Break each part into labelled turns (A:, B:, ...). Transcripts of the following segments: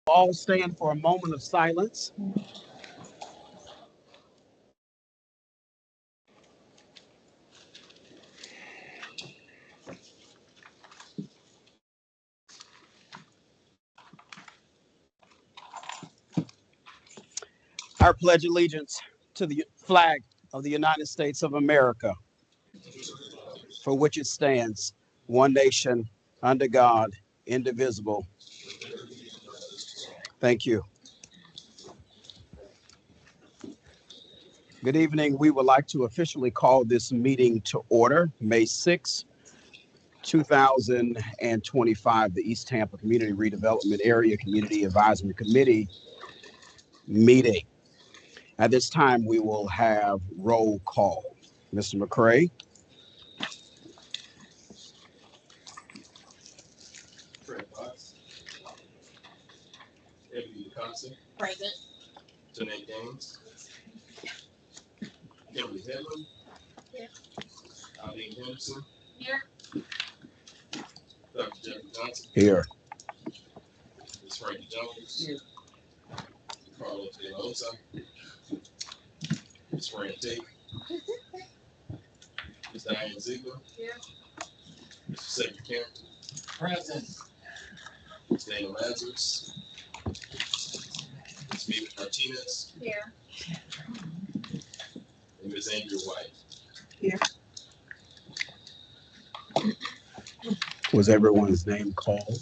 A: All stand for a moment of silence. I pledge allegiance to the flag of the United States of America, for which it stands, one nation, under God, indivisible. Thank you. Good evening. We would like to officially call this meeting to order, May 6, 2025, the East Tampa Community Redevelopment Area Community Advisory Committee meeting. At this time, we will have roll call. Mr. McCray.
B: Fred Potts. Ebony Thompson.
C: Present.
B: Janae Gaines. Kimberly Hedlund.
C: Here.
B: Eileen Henderson.
C: Here.
B: Dr. Jeffrey Johnson.
A: Here.
B: Ms. Frankie Jones.
C: Here.
B: Carlos De La Osa. Ms. Fran Tate. Ms. Diane Ziegler.
C: Here.
B: Mr. Cedric Carrington.
C: Present.
B: Ms. Dana Lazarus. Ms. Mimi Martinez.
C: Here.
B: And Ms. Andrea White.
C: Here.
A: Was everyone's name called?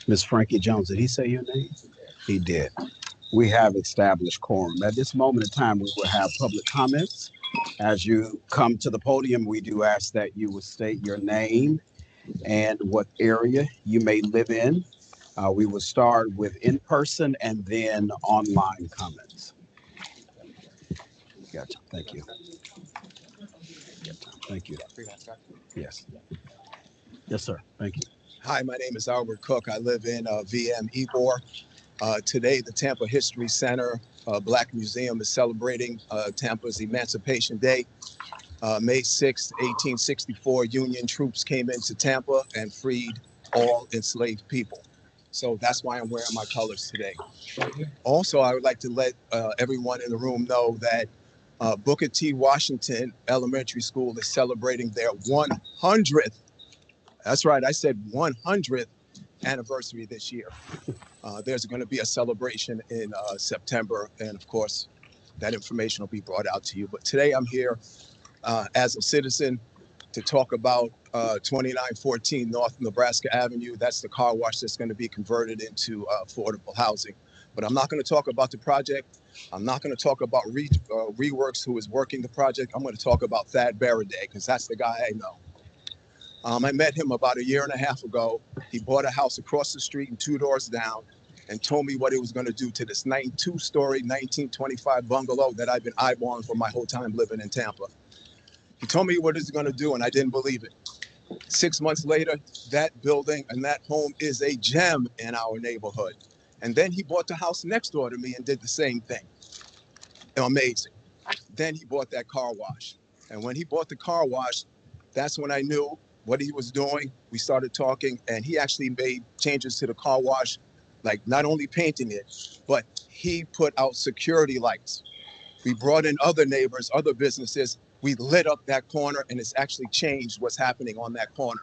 A: Ms. Frankie Jones, did he say your name? He did. We have established quorum. At this moment in time, we will have public comments. As you come to the podium, we do ask that you will state your name and what area you may live in. We will start with in-person and then online comments. Gotcha. Thank you. Gotcha. Thank you. Yes. Yes, sir. Thank you.
D: Hi, my name is Albert Cook. I live in VM Ybor. Today, the Tampa History Center Black Museum is celebrating Tampa's Emancipation Day. May 6th, 1864, Union troops came into Tampa and freed all enslaved people. So that's why I'm wearing my colors today. Also, I would like to let everyone in the room know that Booker T. Washington Elementary School is celebrating their 100th, that's right, I said 100th anniversary this year. There's going to be a celebration in September, and of course, that information will be brought out to you. But today I'm here as a citizen to talk about 2914 North Nebraska Avenue. That's the car wash that's going to be converted into affordable housing. But I'm not going to talk about the project. I'm not going to talk about Reworks, who is working the project. I'm going to talk about Thad Barraday, because that's the guy I know. I met him about a year and a half ago. He bought a house across the street and 2 doors down and told me what he was going to do to this 2-story, 1925 bungalow that I've been eyeballing for my whole time living in Tampa. He told me what he's going to do, and I didn't believe it. 6 months later, that building and that home is a gem in our neighborhood. And then he bought the house next door to me and did the same thing. Amazing. Then he bought that car wash. And when he bought the car wash, that's when I knew what he was doing. We started talking, and he actually made changes to the car wash, like not only painting it, but he put out security lights. We brought in other neighbors, other businesses. We lit up that corner, and it's actually changed what's happening on that corner.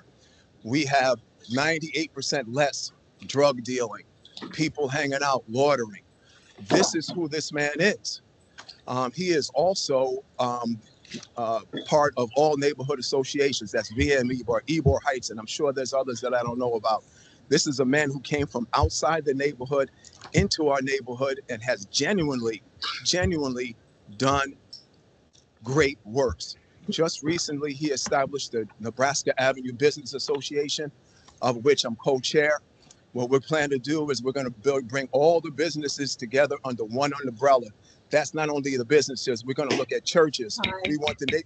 D: We have 98% less drug dealing, people hanging out, loitering. This is who this man is. He is also part of all neighborhood associations. That's VM Ybor, Ybor Heights, and I'm sure there's others that I don't know about. This is a man who came from outside the neighborhood into our neighborhood and has genuinely done great works. Just recently, he established the Nebraska Avenue Business Association, of which I'm co-chair. What we're planning to do is we're going to bring all the businesses together under one umbrella. That's not only the businesses, we're going to look at churches.
C: Time.
D: We want the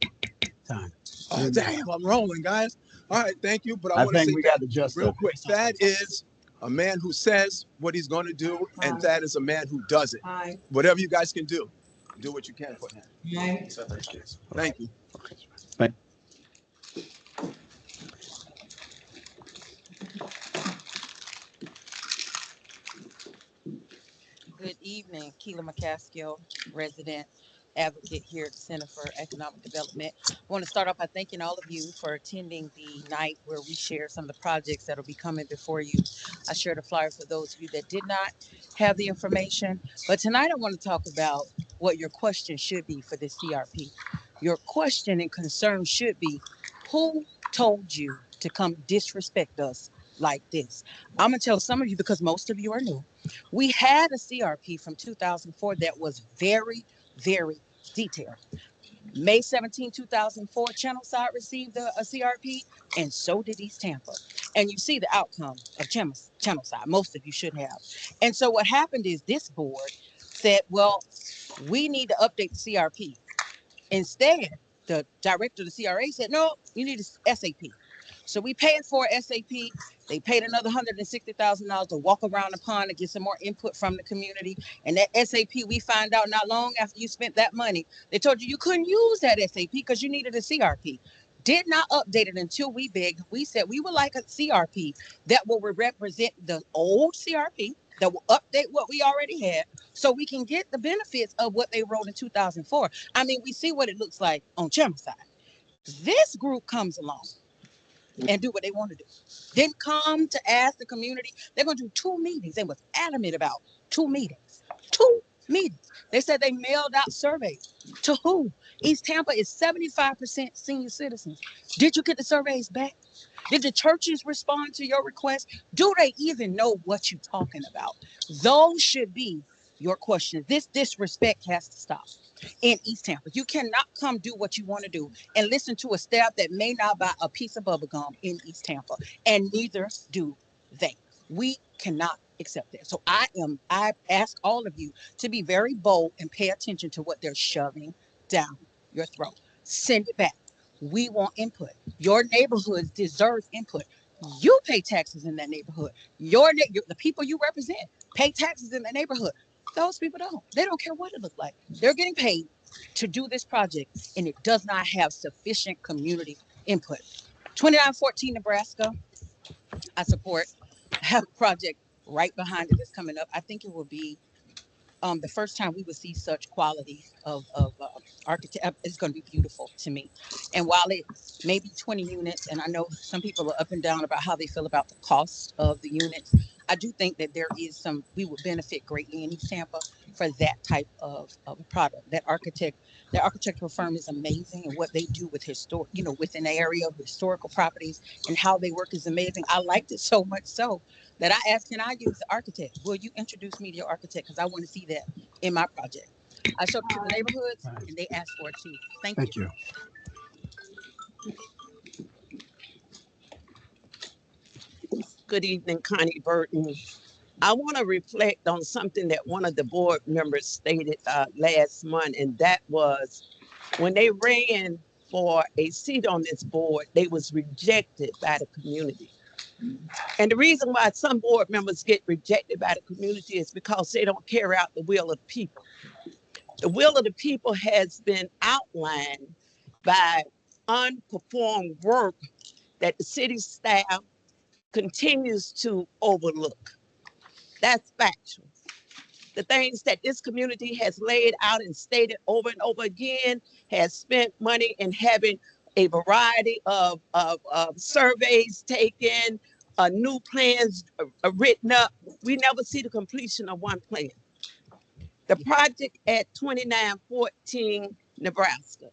A: Time.
D: Oh, damn, I'm rolling, guys. All right, thank you. But I want to
A: think
D: say
A: we got to just
D: real quick. Thad is a man who says what he's going to do, and Thad is a man who does it.
C: Aye.
D: Whatever you guys can do what you can for him.
C: Aye.
D: Thank you.
A: Thank
E: evening. Keela McCaskill, resident advocate here at the Center for Economic Development. I want to start off by thanking all of you for attending the night where we share some of the projects that will be coming before you. I shared a flyer for those of you that did not have the information. But tonight I want to talk about what your question should be for this CRP. Your question and concern should be, who told you to come disrespect us like this? I'm going to tell some of you because most of you are new. We had a CRP from 2004 that was very, very detailed. May 17, 2004, Channelside received a CRP, and so did East Tampa. And you see the outcome of Channelside. Most of you should have. And so what happened is this board said, well, we need to update the CRP. Instead, the director of the CRA said, no, you need a SAP. So we paid for SAP. They paid another $160,000 to walk around the pond and get some more input from the community. And that SAP, we find out not long after you spent that money, they told you couldn't use that SAP because you needed a CRP. Did not update it until we begged. We said we would like a CRP that will represent the old CRP, that will update what we already had, so we can get the benefits of what they wrote in 2004. I mean, we see what it looks like on Channel side. This group comes along and do what they want to do. Didn't come to ask the community. They're going to do 2 meetings. They was adamant about 2 meetings. 2 meetings. They said they mailed out surveys. To who? East Tampa is 75% senior citizens. Did you get the surveys back? Did the churches respond to your request? Do they even know what you're talking about? Those should be your questions. This disrespect has to stop in East Tampa. You cannot come do what you want to do and listen to a staff that may not buy a piece of bubble gum in East Tampa, and neither do they. We cannot accept that. So I ask all of you to be very bold and pay attention to what they're shoving down your throat. Send it back. We want input. Your neighborhoods deserve input. You pay taxes in that neighborhood. The people you represent pay taxes in that neighborhood. Those people don't. They don't care what it looks like. They're getting paid to do this project, and it does not have sufficient community input. 2914 Nebraska, I support. I have a project right behind it that's coming up. I think it will be the first time we would see such quality of architect. It's going to be beautiful to me. And while it may be 20 units, and I know some people are up and down about how they feel about the cost of the units, I do think that we would benefit greatly in East Tampa for that type of product. That architectural firm is amazing, and what they do with within the area of historical properties and how they work is amazing. I liked it so much so that I asked, can I use the architect? Will you introduce me to your architect? Because I want to see that in my project. I showed it to the neighborhoods, and they asked for it too. Thank you.
A: Thank you.
F: Good evening, Connie Burton. I want to reflect on something that one of the board members stated last month, and that was when they ran for a seat on this board, they was rejected by the community. And the reason why some board members get rejected by the community is because they don't carry out the will of the people. The will of the people has been outlined by unperformed work that the city staff continues to overlook. That's factual. The things that this community has laid out and stated over and over again, has spent money in having a variety of surveys taken, new plans written up. We never see the completion of one plan. The project at 2914 Nebraska.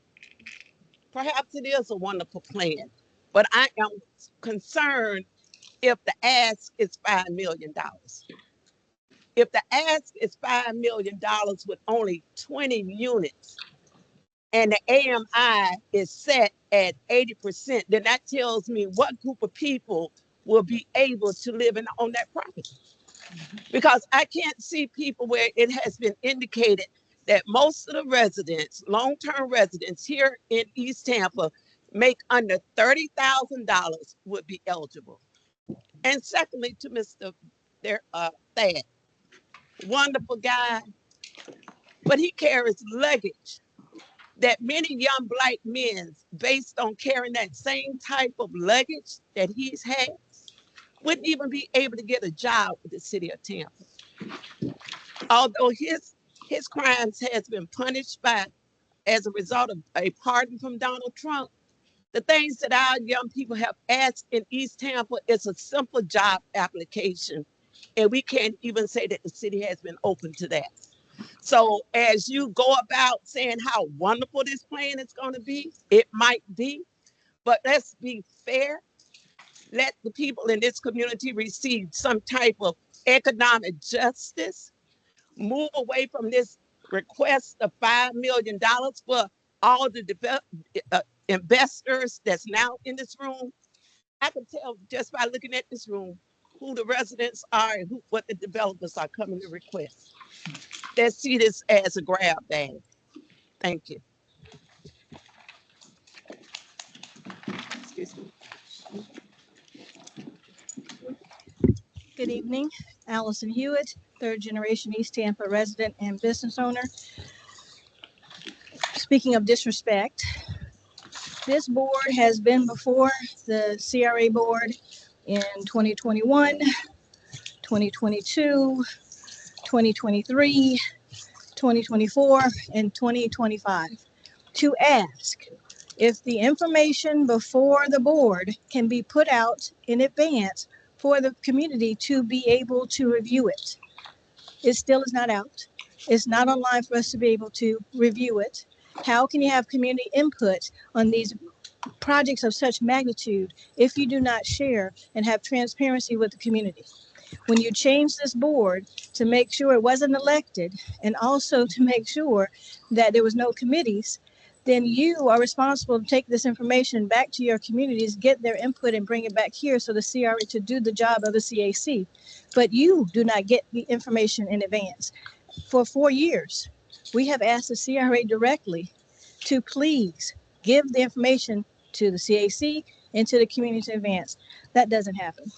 F: Perhaps it is a wonderful plan, but I am concerned if the ask is $5 million. If the ask is $5 million with only 20 units and the AMI is set at 80%, then that tells me what group of people will be able to live on that property. Because I can't see people where it has been indicated that most of the residents, long-term residents here in East Tampa, make under $30,000 would be eligible. And secondly, to Mr. Thad, wonderful guy, but he carries luggage that many young black men, based on carrying that same type of luggage that he's had, wouldn't even be able to get a job with the city of Tampa. Although his crimes has been punished by as a result of a pardon from Donald Trump, the things that our young people have asked in East Tampa is a simple job application. And we can't even say that the city has been open to that. So as you go about saying how wonderful this plan is going to be, it might be, but let's be fair. Let the people in this community receive some type of economic justice. Move away from this request of $5 million for all the investors that's now in this room. I can tell just by looking at this room who the residents are and what the developers are coming to request. Let's see this as a grab bag. Thank you. Excuse me.
G: Good evening, Allison Hewitt, third generation East Tampa resident and business owner. Speaking of disrespect, this board has been before the CRA board in 2021, 2022, 2023, 2024, and 2025 to ask if the information before the board can be put out in advance for the community to be able to review it. It still is not out. It's not online for us to be able to review it. How can you have community input on these projects of such magnitude if you do not share and have transparency with the community? When you change this board to make sure it wasn't elected and also to make sure that there was no committees, then you are responsible to take this information back to your communities, get their input and bring it back here so the CRA to do the job of the CAC. But you do not get the information in advance. For 4 years, we have asked the CRA directly to please give the information to the CAC and to the community in advance. That doesn't happen.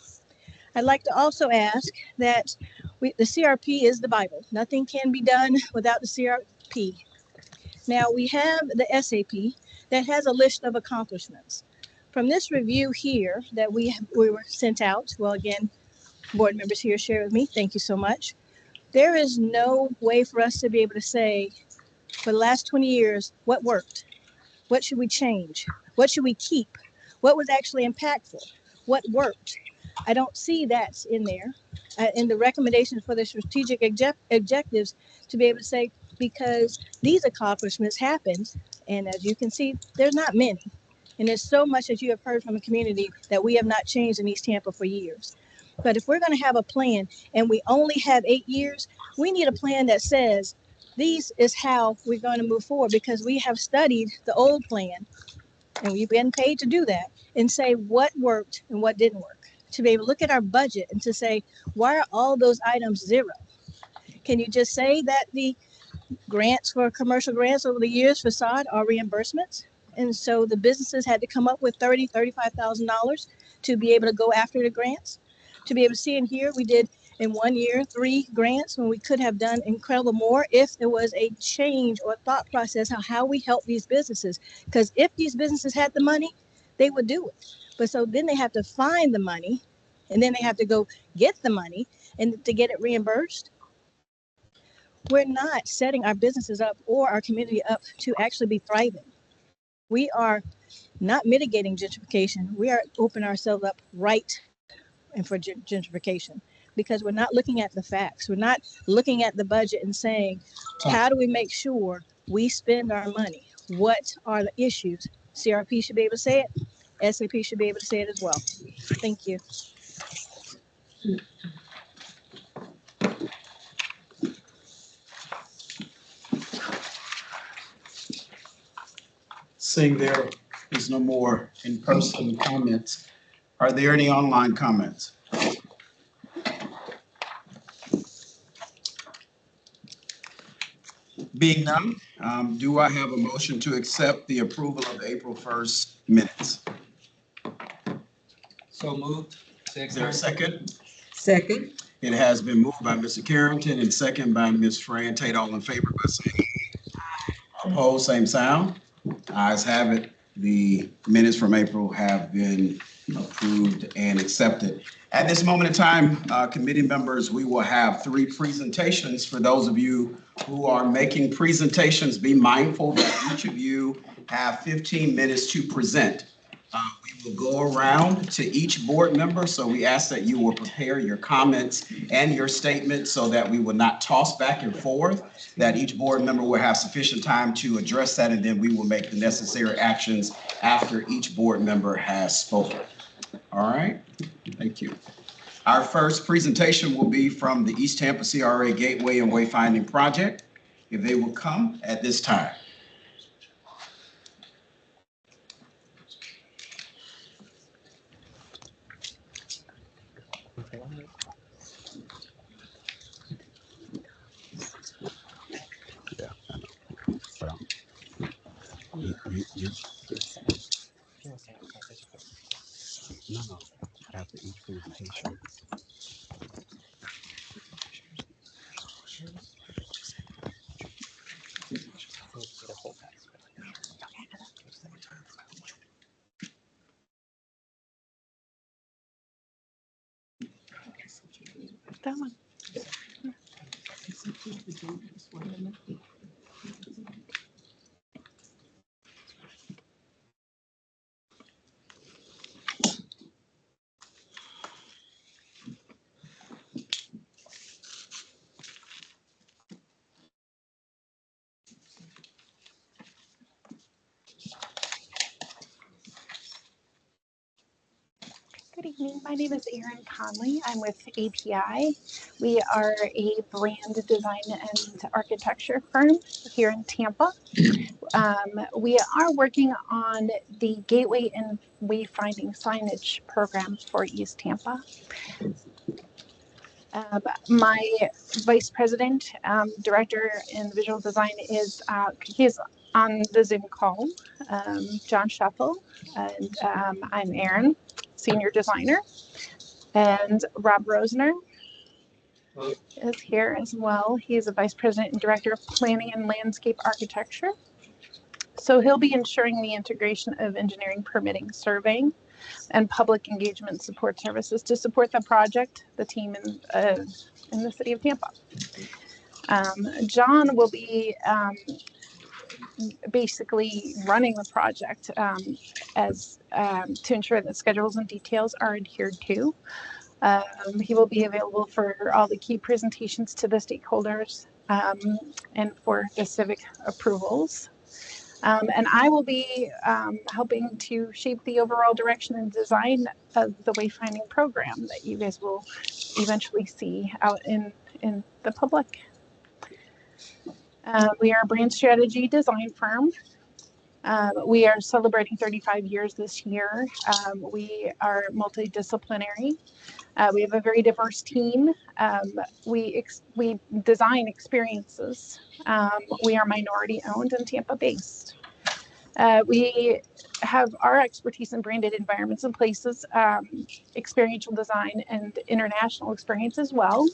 G: I'd like to also ask that the CRP is the Bible. Nothing can be done without the CRP. Now we have the SAP that has a list of accomplishments. From this review here that we were sent out, well, again, board members here share with me, thank you so much. There is no way for us to be able to say for the last 20 years, what worked? What should we change? What should we keep? What was actually impactful? What worked? I don't see that in there. In the recommendations for the strategic objectives to be able to say, because these accomplishments happened, and as you can see, there's not many. And there's so much that you have heard from the community that we have not changed in East Tampa for years. But if we're going to have a plan and we only have 8 years, we need a plan that says, these is how we're going to move forward, because we have studied the old plan and we've been paid to do that and say what worked and what didn't work. To be able to look at our budget and to say, why are all those items zero? Can you just say that the grants for commercial grants over the years facade are reimbursements? And so the businesses had to come up with $35,000 to be able to go after the grants. To be able to see in here, we did in 1 year 3 grants when we could have done incredible more if there was a change or thought process on how we help these businesses. Because if these businesses had the money, they would do it. But so then they have to find the money, and then they have to go get the money and to get it reimbursed. We're not setting our businesses up or our community up to actually be thriving. We are not mitigating gentrification. We are opening ourselves up right and for gentrification, because we're not looking at the facts. We're not looking at the budget and saying, how do we make sure we spend our money? What are the issues? CRP should be able to say it. SAP should be able to say it as well. Thank you.
A: Seeing there is no more in-person comments, are there any online comments? Being none, do I have a motion to accept the approval of the April 1st minutes?
C: So moved.
A: Is there a second?
H: Second.
A: It has been moved by Mr. Carrington and second by Ms. Fran Tate. All in favor by saying aye. Opposed, same sound. Ayes have it. The minutes from April have been approved and accepted. At this moment in time, committee members, we will have 3 presentations. For those of you who are making presentations, be mindful that each of you have 15 minutes to present. We will go around to each board member, so we ask that you will prepare your comments and your statements so that we will not toss back and forth, that each board member will have sufficient time to address that, and then we will make the necessary actions after each board member has spoken. All right, thank you. Our first presentation will be from the East Tampa CRA Gateway and Wayfinding Project. If they will come at this time. Yeah, I know. Well, you no, after each presentation.
G: That one. Good evening. My name is Erin Conley. I'm with API. We are a brand design and architecture firm here in Tampa. We are working on the Gateway and Wayfinding signage program for East Tampa. My vice president, director in visual design is he's on the Zoom call, John Shuffle, and I'm Erin, senior designer, and Rob Rosner is here as well. He's a vice president and director of planning and landscape architecture. So he'll be ensuring the integration of engineering, permitting, surveying, and public engagement support services to support the project, the team in the city of Tampa. John will be basically running the project as to ensure that schedules and details are adhered to. He will be available for all the key presentations to the stakeholders and for the civic approvals. And I will be helping to shape the overall direction and design of the wayfinding program that you guys will eventually see out in the public. We are a brand strategy design firm. We are celebrating 35 years this year. We are multidisciplinary. We have a very diverse team. We design experiences. We are minority owned and Tampa based. We have our expertise in branded environments and places, experiential design, and international experience as well.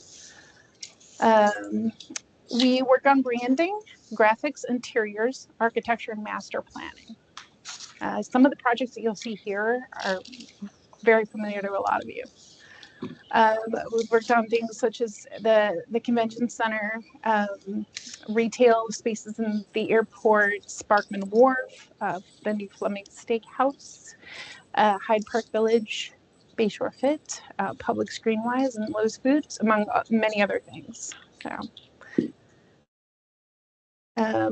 G: We work on branding, graphics, interiors, architecture, and master planning. Some of the projects that you'll see here are very familiar to a lot of you. We've worked on things such as the convention center, retail spaces in the airport, Sparkman Wharf, the new Fleming Steakhouse, Hyde Park Village, Bayshore Fit, Publix Greenwise, and Lowe's Foods, among many other things. So,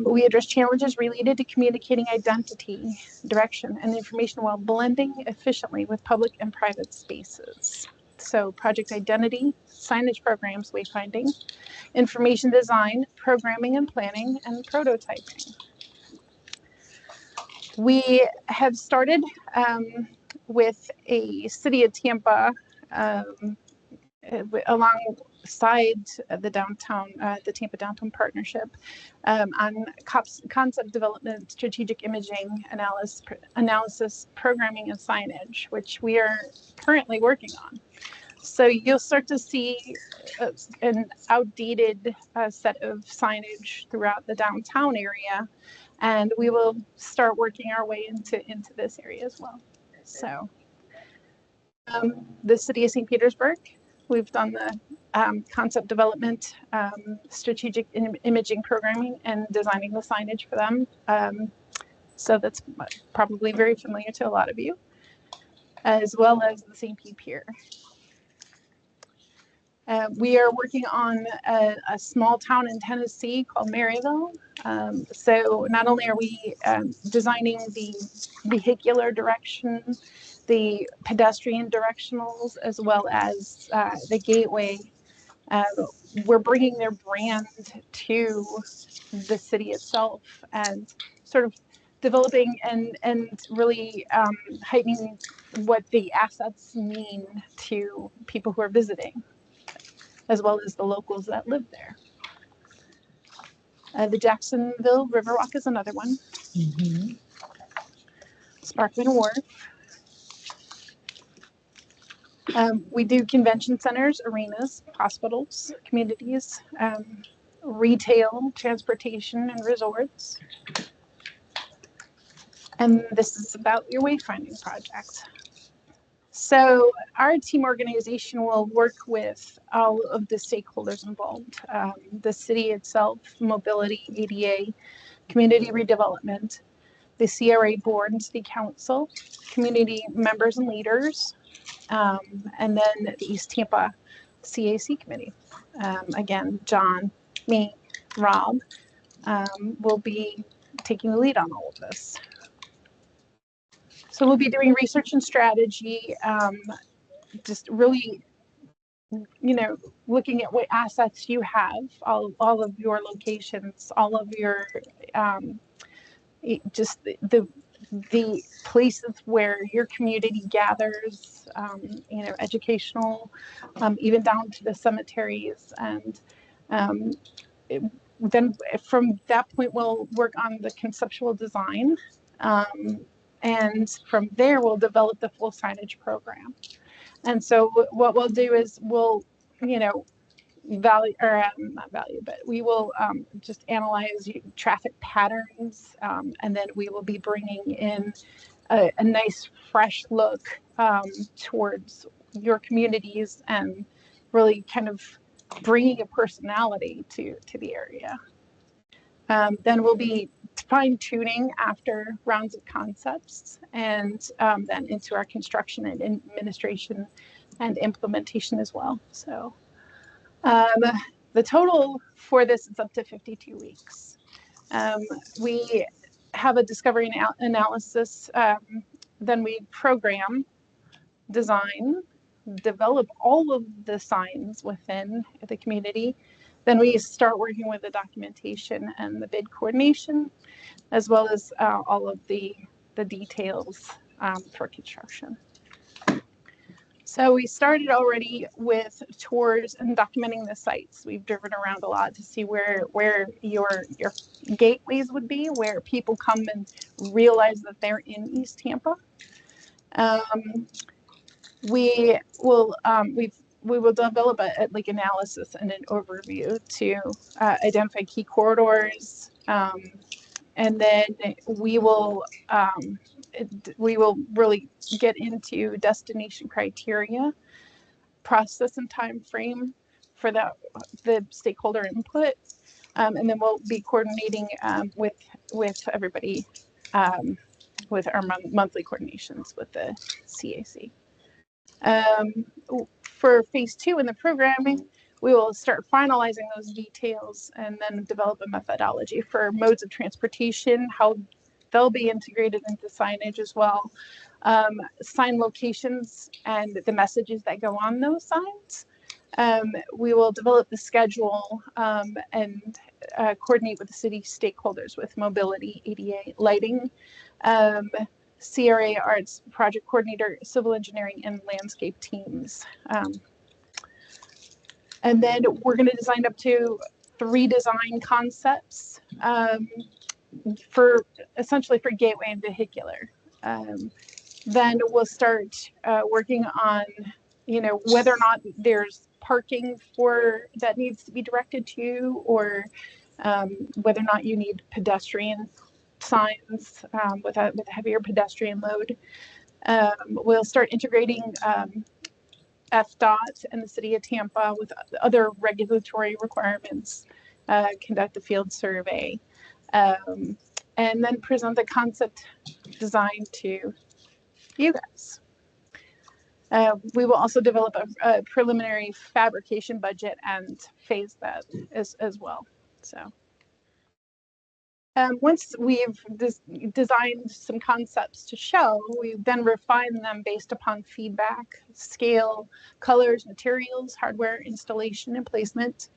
G: we address challenges related to communicating identity, direction, and information while blending efficiently with public and private spaces. So project identity, signage programs, wayfinding, information design, programming and planning, and prototyping. We have started with a City of Tampa alongside the downtown, the Tampa Downtown Partnership on concept development, strategic imaging, analysis, programming, and signage, which we are currently working on. So you'll start to see an outdated set of signage throughout the downtown area, and we will start working our way into this area as well. So
H: The city of St. Petersburg, we've done the concept development, strategic imaging programming, and designing the signage for them. So that's probably very familiar to a lot of you, as well as the St. Pete Pier. We are working on a small town in Tennessee called Maryville. So not only are we designing the vehicular direction, the pedestrian directionals, as well as the gateway, we're bringing their brand to the city itself and sort of developing and really heightening what the assets mean to people who are visiting, as well as the locals that live there. The Jacksonville Riverwalk is another one. Sparkman Wharf. We do convention centers, arenas, hospitals, communities, retail, transportation, and resorts. And this is about your wayfinding project. So our team organization will work with all of the stakeholders involved, the city itself, mobility, ADA, community redevelopment, the CRA board and city council, community members and leaders, and then the East Tampa CAC committee. Again, John, me, Rob will be taking the lead on all of this. So we'll be doing research and strategy, just really, looking at what assets you have, all of your locations, all of your, just the places where your community gathers, educational, even down to the cemeteries. And then from that point, we'll work on the conceptual design. And from there, we'll develop the full signage program. And so what we'll do is we'll, not value, but we will just analyze traffic patterns, and then we will be bringing in a nice fresh look towards your communities and really kind of bringing a personality to the area. Then we'll be fine tuning after rounds of concepts, and then into our construction and administration and implementation as well. So the total for this is up to 52 weeks. We have a discovery analysis, then we program, design, develop all of the signs within the community. Then we start working with the documentation and the bid coordination, as well as all of the details for construction. So we started already with tours and documenting the sites. We've driven around a lot to see where your gateways would be, where people come and realize that they're in East Tampa. We will develop a analysis and an overview to identify key corridors, and then we will really get into destination criteria, process and time frame for the stakeholder input, and then we'll be coordinating with everybody with our monthly coordinations with the CAC. For phase 2 in the programming, we will start finalizing those details and then develop a methodology for modes of transportation, how they'll be integrated into signage as well, sign locations and the messages that go on those signs. We will develop the schedule and coordinate with the city stakeholders with mobility, ADA, lighting, CRA arts, project coordinator, civil engineering, and landscape teams. And then we're going to design up to 3 design concepts essentially for gateway and vehicular. Then we'll start working on, whether or not there's parking that needs to be directed to you, or whether or not you need pedestrian signs with a heavier pedestrian load. We'll start integrating FDOT and the city of Tampa with other regulatory requirements, conduct a field survey, and then present the concept design to you guys. We will also develop a preliminary fabrication budget and phase that as well. So once we've designed some concepts to show, we then refine them based upon feedback, scale, colors, materials, hardware, installation, and placement.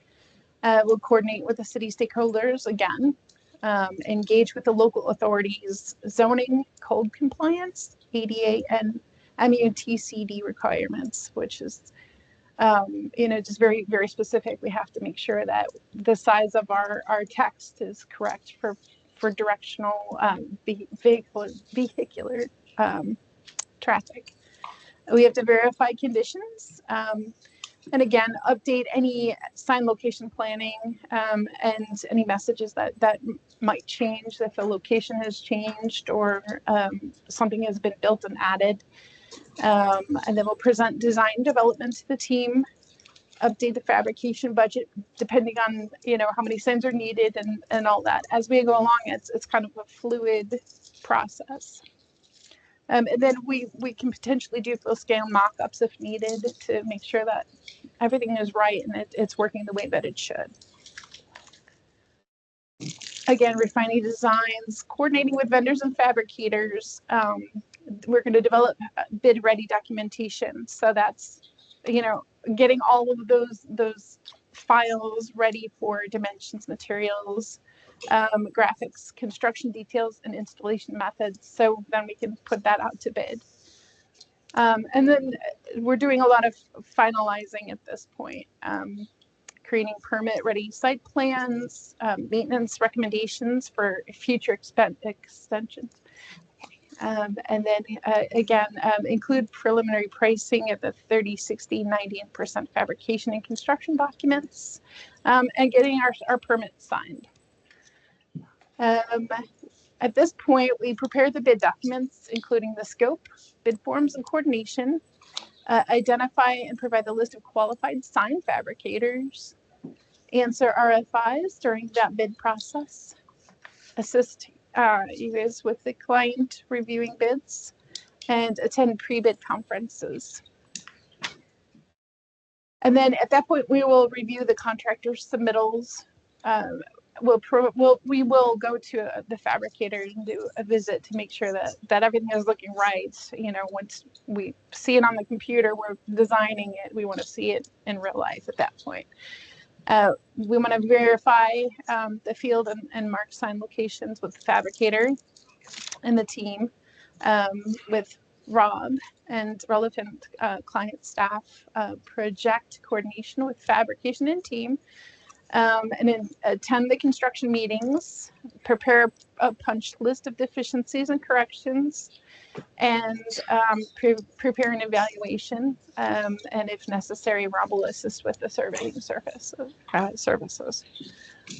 H: We'll coordinate with the city stakeholders again, engage with the local authorities, zoning, code compliance, ADA, and MUTCD requirements, which is just very, very specific. We have to make sure that the size of our text is correct for directional vehicular traffic. We have to verify conditions, and again, update any sign location planning and any messages that might change if the location has changed or something has been built and added. And then we'll present design development to the team, update the fabrication budget depending on how many signs are needed and all that. As we go along, it's kind of a fluid process. And then we can potentially do full scale mock-ups if needed to make sure that everything is right and it's working the way that it should. Again, refining designs, coordinating with vendors and fabricators. We're going to develop bid ready documentation. So that's, getting all of those files ready for dimensions, materials, graphics, construction details, and installation methods. So then we can put that out to bid. And then we're doing a lot of finalizing at this point. Creating permit-ready site plans, maintenance recommendations for future extensions. And then again, include preliminary pricing at the 30, 60, 90% fabrication and construction documents, and getting our permits signed. At this point, we prepare the bid documents, including the scope, bid forms, and coordination, identify and provide the list of qualified sign fabricators, answer RFIs during that bid process, assist you guys with the client reviewing bids, and attend pre-bid conferences. And then at that point, we will review the contractor's submittals. We will go to the fabricator and do a visit to make sure that everything is looking right. Once we see it on the computer, we're designing it. We want to see it in real life at that point. We want to verify the field and mark sign locations with the fabricator and the team, with Rob and relevant client staff, project coordination with fabrication and team, and then attend the construction meetings, prepare a punch list of deficiencies and corrections, and prepare an evaluation, and if necessary, Rob will assist with the surveying services.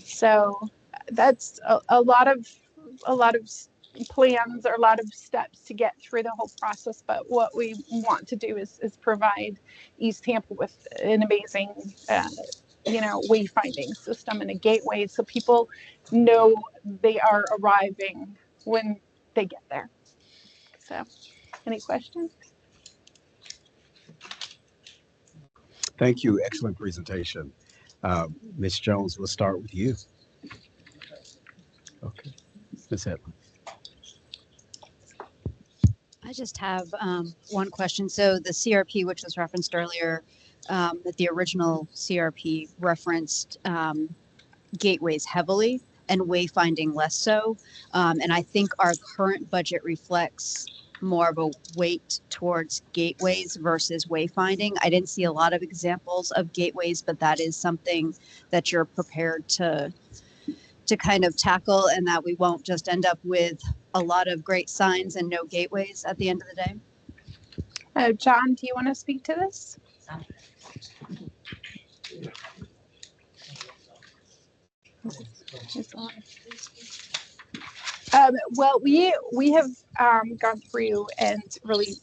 H: So that's a lot of plans or a lot of steps to get through the whole process. But what we want to do is provide East Tampa with an amazing wayfinding system and a gateway so people know they are arriving when they get there. So, any questions?
A: Thank you. Excellent presentation. Ms. Jones, we'll start with you. Okay. Ms. Hedlund.
I: I just have one question. So the CRP, which was referenced earlier, that the original CRP referenced gateways heavily and wayfinding less so. And I think our current budget reflects more of a weight towards gateways versus wayfinding. I didn't see a lot of examples of gateways, but that is something that you're prepared to kind of tackle, and that we won't just end up with a lot of great signs and no gateways at the end of the day.
H: John, do you want to speak to this? Well, we have gone through and really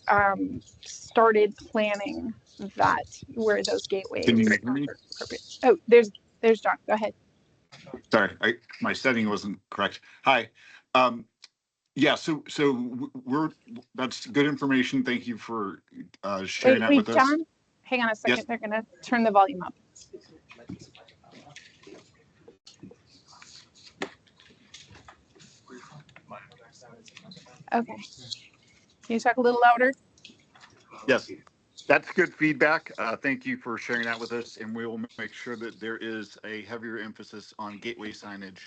H: started planning that where those gateways
J: Can you
H: are
J: hear me?
H: appropriate. Oh, there's John. Go ahead.
J: Sorry, my setting wasn't correct. Hi. Yeah, so that's good information. Thank you for sharing that
H: Wait,
J: with us.
H: John, hang on a second.
J: Yes.
H: They're gonna turn the volume up. Okay. Can you talk a little louder?
J: Yes, that's good feedback. Thank you for sharing that with us, and we will make sure that there is a heavier emphasis on gateway signage.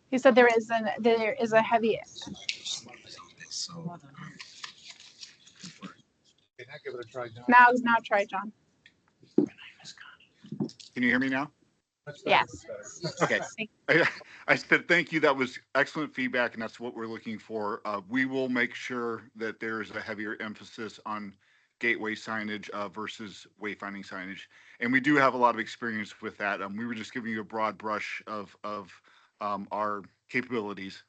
H: He said there is a heavy. Now try, John.
J: Can you hear me now?
H: Yes.
J: Okay. I said thank you. That was excellent feedback, and that's what we're looking for. We will make sure that there is a heavier emphasis on gateway signage versus wayfinding signage, and we do have a lot of experience with that. We were just giving you a broad brush of our capabilities.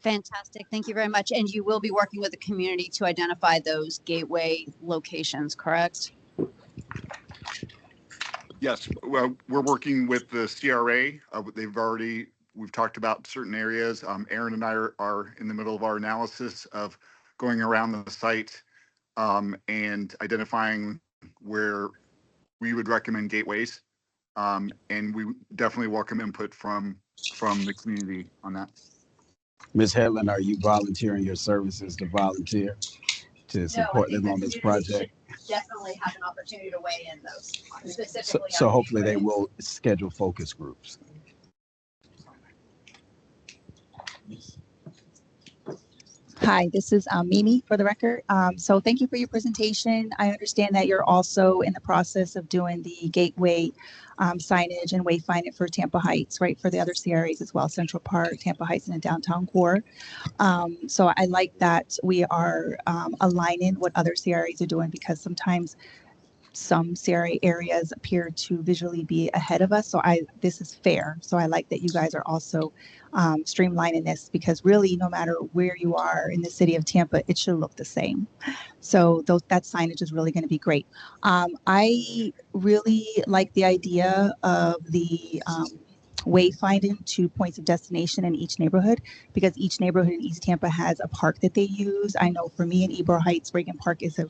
I: Fantastic. Thank you very much. And you will be working with the community to identify those gateway locations, correct?
J: Yes, well, we're working with the CRA. We've talked about certain areas. Aaron and I are in the middle of our analysis of going around the site and identifying where we would recommend gateways. And we definitely welcome input from the community on that.
A: Ms. Hedlund, are you volunteering your services to volunteer to support them on this project?
I: Definitely have an opportunity to weigh in those specifically.
A: So hopefully they will schedule focus groups.
K: Hi, this is Mimi for the record. So thank you for your presentation. I understand that you're also in the process of doing the gateway signage and wayfinding for Tampa Heights, right? For the other CRAs as well, Central Park, Tampa Heights, and the downtown core. So I like that we are aligning what other CRAs are doing, because sometimes some CRA areas appear to visually be ahead of us. So this is fair. So I like that you guys are also streamlining this, because really no matter where you are in the city of Tampa, it should look the same. So that signage is really going to be great. I really like the idea of the wayfinding to points of destination in each neighborhood, because each neighborhood in East Tampa has a park that they use. I know for me in Ybor Heights, Reagan Park is a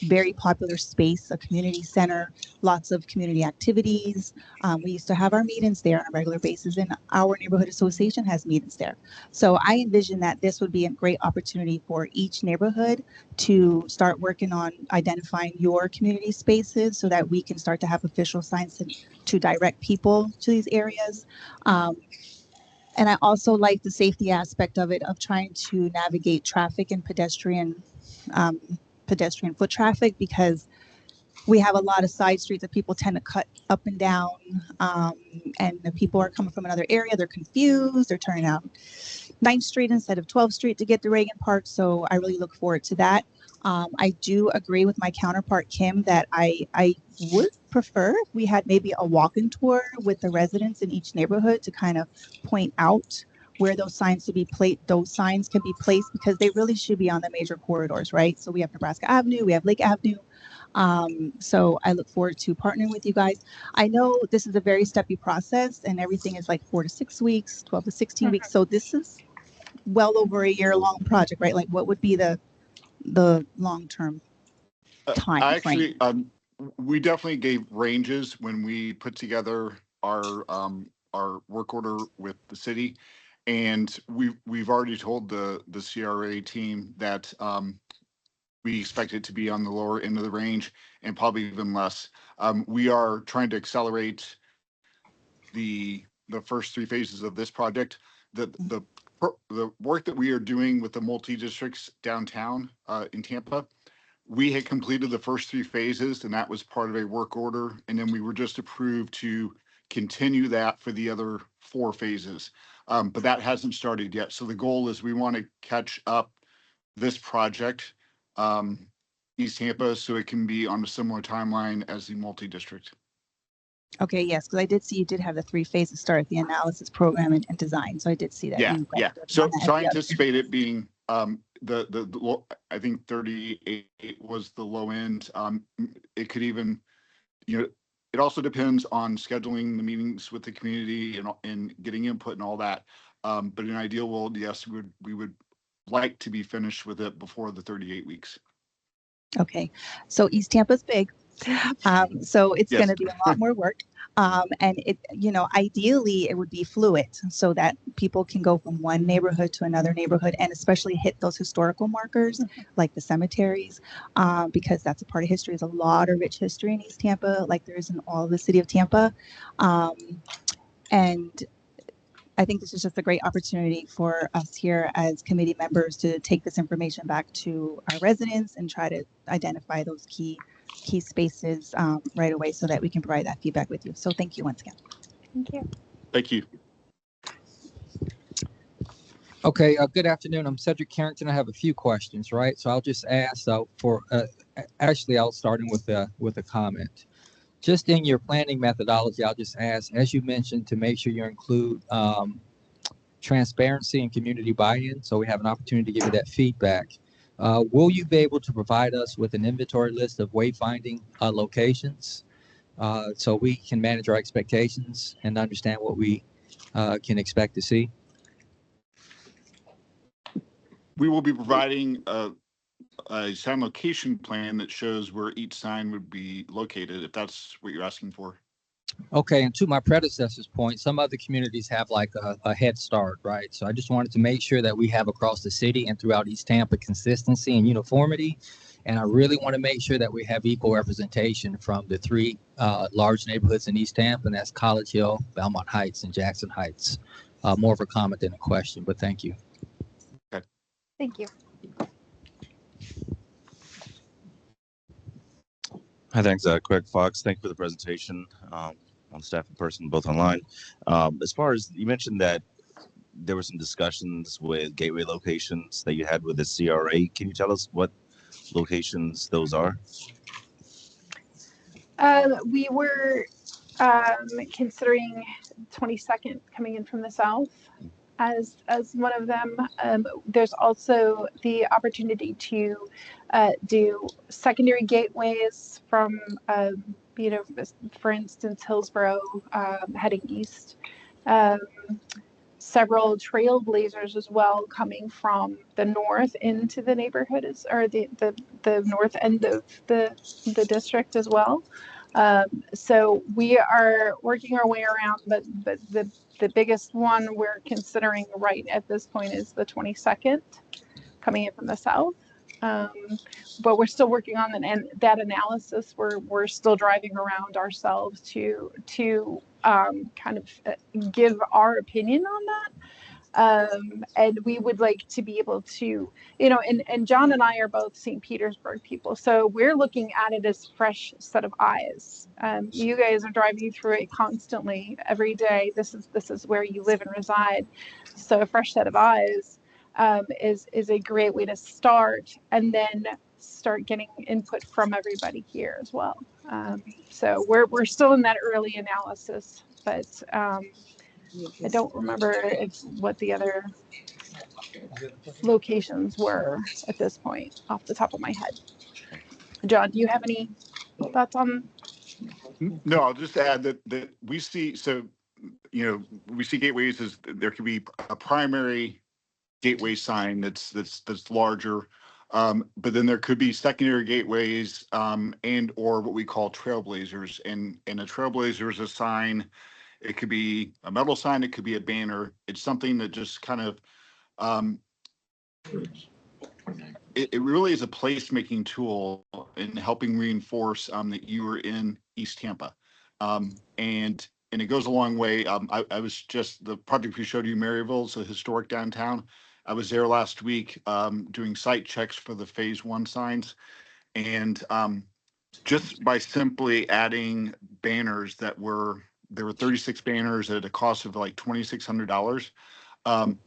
K: very popular space, a community center, lots of community activities. We used to have our meetings there on a regular basis, and our neighborhood association has meetings there. So I envision that this would be a great opportunity for each neighborhood to start working on identifying your community spaces, so that we can start to have official signs to direct people to these areas. And I also like the safety aspect of it, of trying to navigate traffic and pedestrian foot traffic, because we have a lot of side streets that people tend to cut up and down, and the people are coming from another area. They're confused. They're turning out 9th Street instead of 12th Street to get to Reagan Park. So I really look forward to that. I do agree with my counterpart, Kim, that I would prefer if we had maybe a walking tour with the residents in each neighborhood to kind of point out where those signs can be placed, because they really should be on the major corridors, right? So we have Nebraska Avenue, we have Lake Avenue. So I look forward to partnering with you guys. I know this is a very steppy process, and everything is like 4 to 6 weeks, 12 to 16 weeks. So this is well over a year-long project, right? Like, what would be the long-term time frame?
J: Actually, we definitely gave ranges when we put together our work order with the city, and we've already told the CRA team that we expect it to be on the lower end of the range, and probably even less. We are trying to accelerate the first 3 phases of this project. The work that we are doing with the multi-districts downtown in Tampa, we had completed the first 3 phases, and that was part of a work order. And then we were just approved to continue that for the other 4 phases. But that hasn't started yet. So the goal is we want to catch up this project, East Tampa, so it can be on a similar timeline as the multi-district.
K: Okay, yes, because I did see you did have the three phases start, the analysis, program, and design. So I did see that
J: Yeah,
K: you guys
J: yeah.
K: were working on
J: So,
K: that
J: so
K: as
J: I
K: the other.
J: anticipate it being I think 38 was the low end. It could even, you know, it also depends on scheduling the meetings with the community and getting input and all that. But in an ideal world, yes, we would like to be finished with it before the 38 weeks.
K: Okay, so East Tampa's big, so it's going
J: Yes.
K: to be a lot more work. And it, ideally it would be fluid so that people can go from one neighborhood to another neighborhood and especially hit those historical markers like the cemeteries, because that's a part of history. There's a lot of rich history in East Tampa, like there is in all the city of Tampa. And I think this is just a great opportunity for us here as committee members to take this information back to our residents and try to identify those key spaces right away so that we can provide that feedback with you. So thank you once again.
H: Thank you.
J: Thank you.
L: Okay, good afternoon. I'm Cedric Carrington. I have a few questions, right? So I'll just ask actually I'll start with a comment. Just in your planning methodology, I'll just ask, as you mentioned, to make sure you include transparency and community buy-in, so we have an opportunity to give you that feedback. Will you be able to provide us with an inventory list of wayfinding locations so we can manage our expectations and understand what we can expect to see?
J: We will be providing a sign location plan that shows where each sign would be located, if that's what you're asking for.
L: Okay, and to my predecessor's point, some other communities have like a head start, right? So I just wanted to make sure that we have across the city and throughout East Tampa consistency and uniformity. And I really want to make sure that we have equal representation from the three large neighborhoods in East Tampa, and that's College Hill, Belmont Heights, and Jackson Heights. More of a comment than a question, but thank you.
J: Okay.
H: Thank you.
M: Hi, thanks, Craig Fox. Thank you for the presentation. On staff in person, both online. As far as you mentioned that there were some discussions with gateway locations that you had with the CRA. Can you tell us what locations those are?
H: We were considering 22nd coming in from the south as one of them. There's also the opportunity to do secondary gateways from for instance, Hillsborough heading east. Several trailblazers as well coming from the north into the neighborhood or the north end of the district as well. So we are working our way around, but the biggest one we're considering right at this point is the 22nd coming in from the south. But we're still working on that analysis. We're still driving around ourselves to kind of give our opinion on that. And we would like to be able to, and John and I are both St. Petersburg people, so we're looking at it as fresh set of eyes. You guys are driving through it constantly every day. This is where you live and reside. So a fresh set of eyes is a great way to start, and then start getting input from everybody here as well. So we're still in that early analysis, but I don't remember what the other locations were at this point off the top of my head. John, do you have any thoughts on?
J: No, I'll just add that we see, so, we see gateways as there could be a primary gateway sign that's larger, but then there could be secondary gateways and or what we call trailblazers. And a trailblazer is a sign. It could be a metal sign. It could be a banner. It's something that just kind of it really is a placemaking tool in helping reinforce that you are in East Tampa, and it goes a long way. I was just, the project we showed you, Maryville, is a historic downtown. I was there last week doing site checks for the phase 1 signs, and just by simply adding banners there were 36 banners at a cost of like $2,600.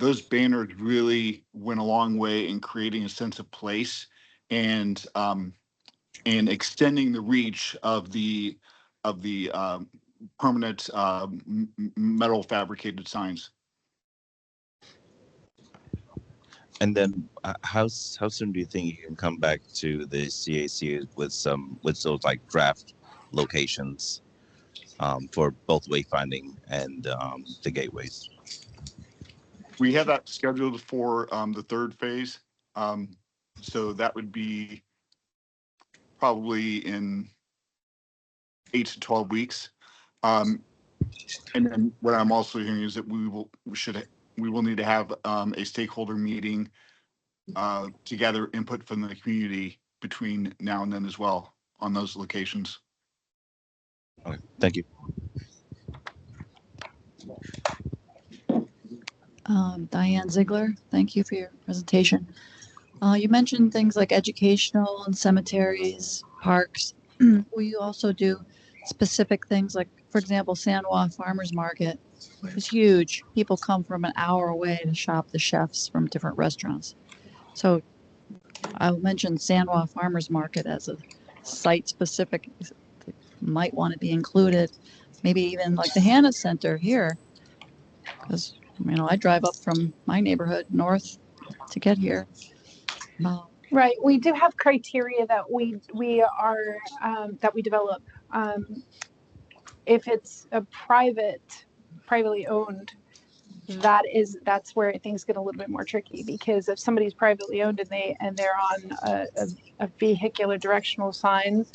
J: Those banners really went a long way in creating a sense of place and extending the reach of the permanent metal fabricated signs.
M: And then how soon do you think you can come back to the CAC with those like draft locations for both wayfinding and the gateways?
J: We have that scheduled for the third phase. So that would be probably in 8 to 12 weeks. And then what I'm also hearing is that we will need to have a stakeholder meeting to gather input from the community between now and then as well on those locations.
M: Okay, thank you.
N: Diane Ziegler, thank you for your presentation. You mentioned things like educational and cemeteries, parks. Will you also do specific things like, for example, San Juan Farmers Market is huge. People come from an hour away to shop the chefs from different restaurants. So I'll mention San Juan Farmers Market as a site specific, might want to be included. Maybe even like the Hannah Center here, because I drive up from my neighborhood north to get here.
H: Right. We do have criteria that we are that we develop. If it's a privately owned, that's where things get a little bit more tricky, because if somebody's privately owned and they're on a vehicular directional sign,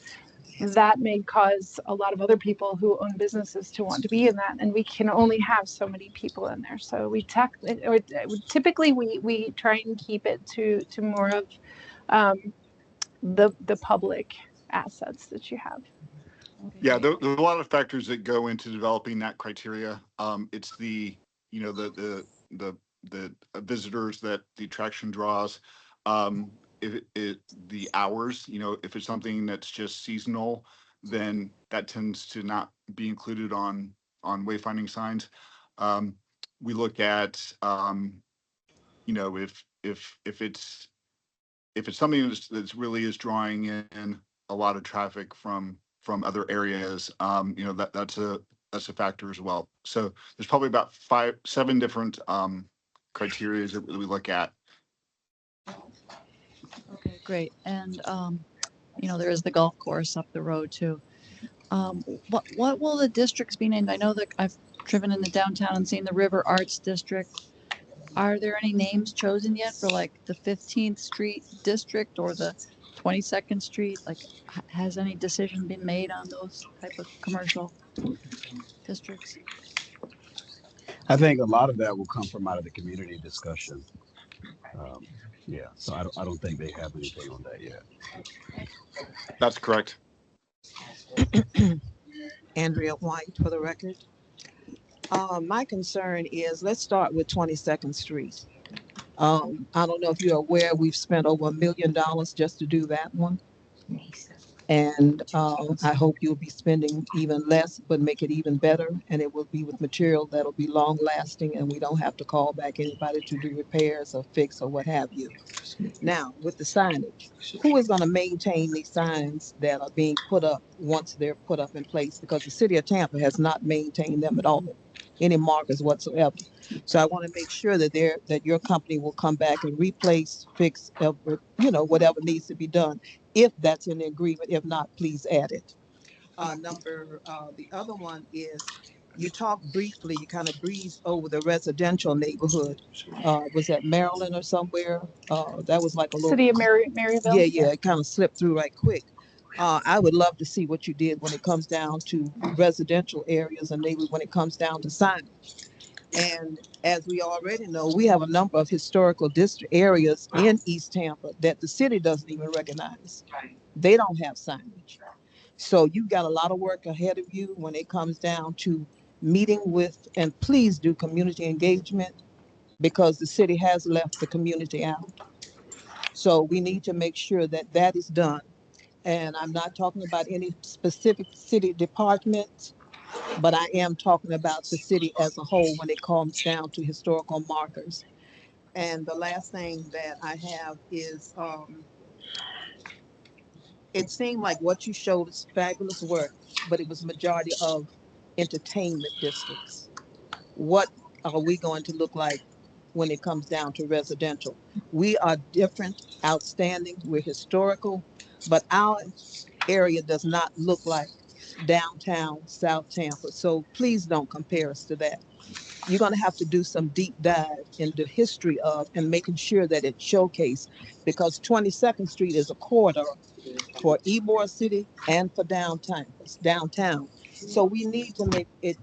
H: that may cause a lot of other people who own businesses to want to be in that, and we can only have so many people in there. So typically we try and keep it to more of the public assets that you have.
J: Yeah, there's a lot of factors that go into developing that criteria. It's the visitors that the attraction draws. The hours, if it's something that's just seasonal, then that tends to not be included on wayfinding signs. We look at if it's something that's really is drawing in a lot of traffic from other areas, that's a factor as well. So there's probably about 7 different criteria that we look at.
N: Okay, great. And there is the golf course up the road too. What will the districts be named? I know that I've driven into downtown and seen the River Arts District. Are there any names chosen yet for like the 15th Street District or the 22nd Street? Like, has any decision been made on those type of commercial districts?
A: I think a lot of that will come from out of the community discussion. Yeah, so I don't think they have anything on that yet.
J: That's correct.
O: Andrea White for the record. My concern is, let's start with 22nd Street. I don't know if you're aware, we've spent over $1 million just to do that one. And I hope you'll be spending even less, but make it even better. And it will be with material that'll be long lasting, and we don't have to call back anybody to do repairs or fix or what have you. Now, with the signage, who is going to maintain these signs that are being put up once they're put up in place? Because the city of Tampa has not maintained them at all, any markers whatsoever. So I want to make sure that your company will come back and replace, fix, whatever needs to be done, if that's in the agreement. If not, please add it. The other one is, you talked briefly, you kind of breezed over the residential neighborhood. Was that Maryland or somewhere? That was like a little
H: City of Maryville.
O: Yeah, it kind of slipped through right quick. I would love to see what you did when it comes down to residential areas, and maybe when it comes down to signage. And as we already know, we have a number of historical district areas in East Tampa that the city doesn't even recognize. They don't have signage. So you've got a lot of work ahead of you when it comes down to meeting with, and please do community engagement, because the city has left the community out. So we need to make sure that that is done. And I'm not talking about any specific city department, but I am talking about the city as a whole when it comes down to historical markers. And the last thing that I have is It seemed like what you showed is fabulous work, but it was majority of entertainment districts. What are we going to look like when it comes down to residential? We are different, outstanding, we're historical, but our area does not look like downtown South Tampa. So please don't compare us to that. You're going to have to do some deep dive into history of and making sure that it's showcased, because 22nd Street is a corridor for Ybor City and for downtown. So we need to make it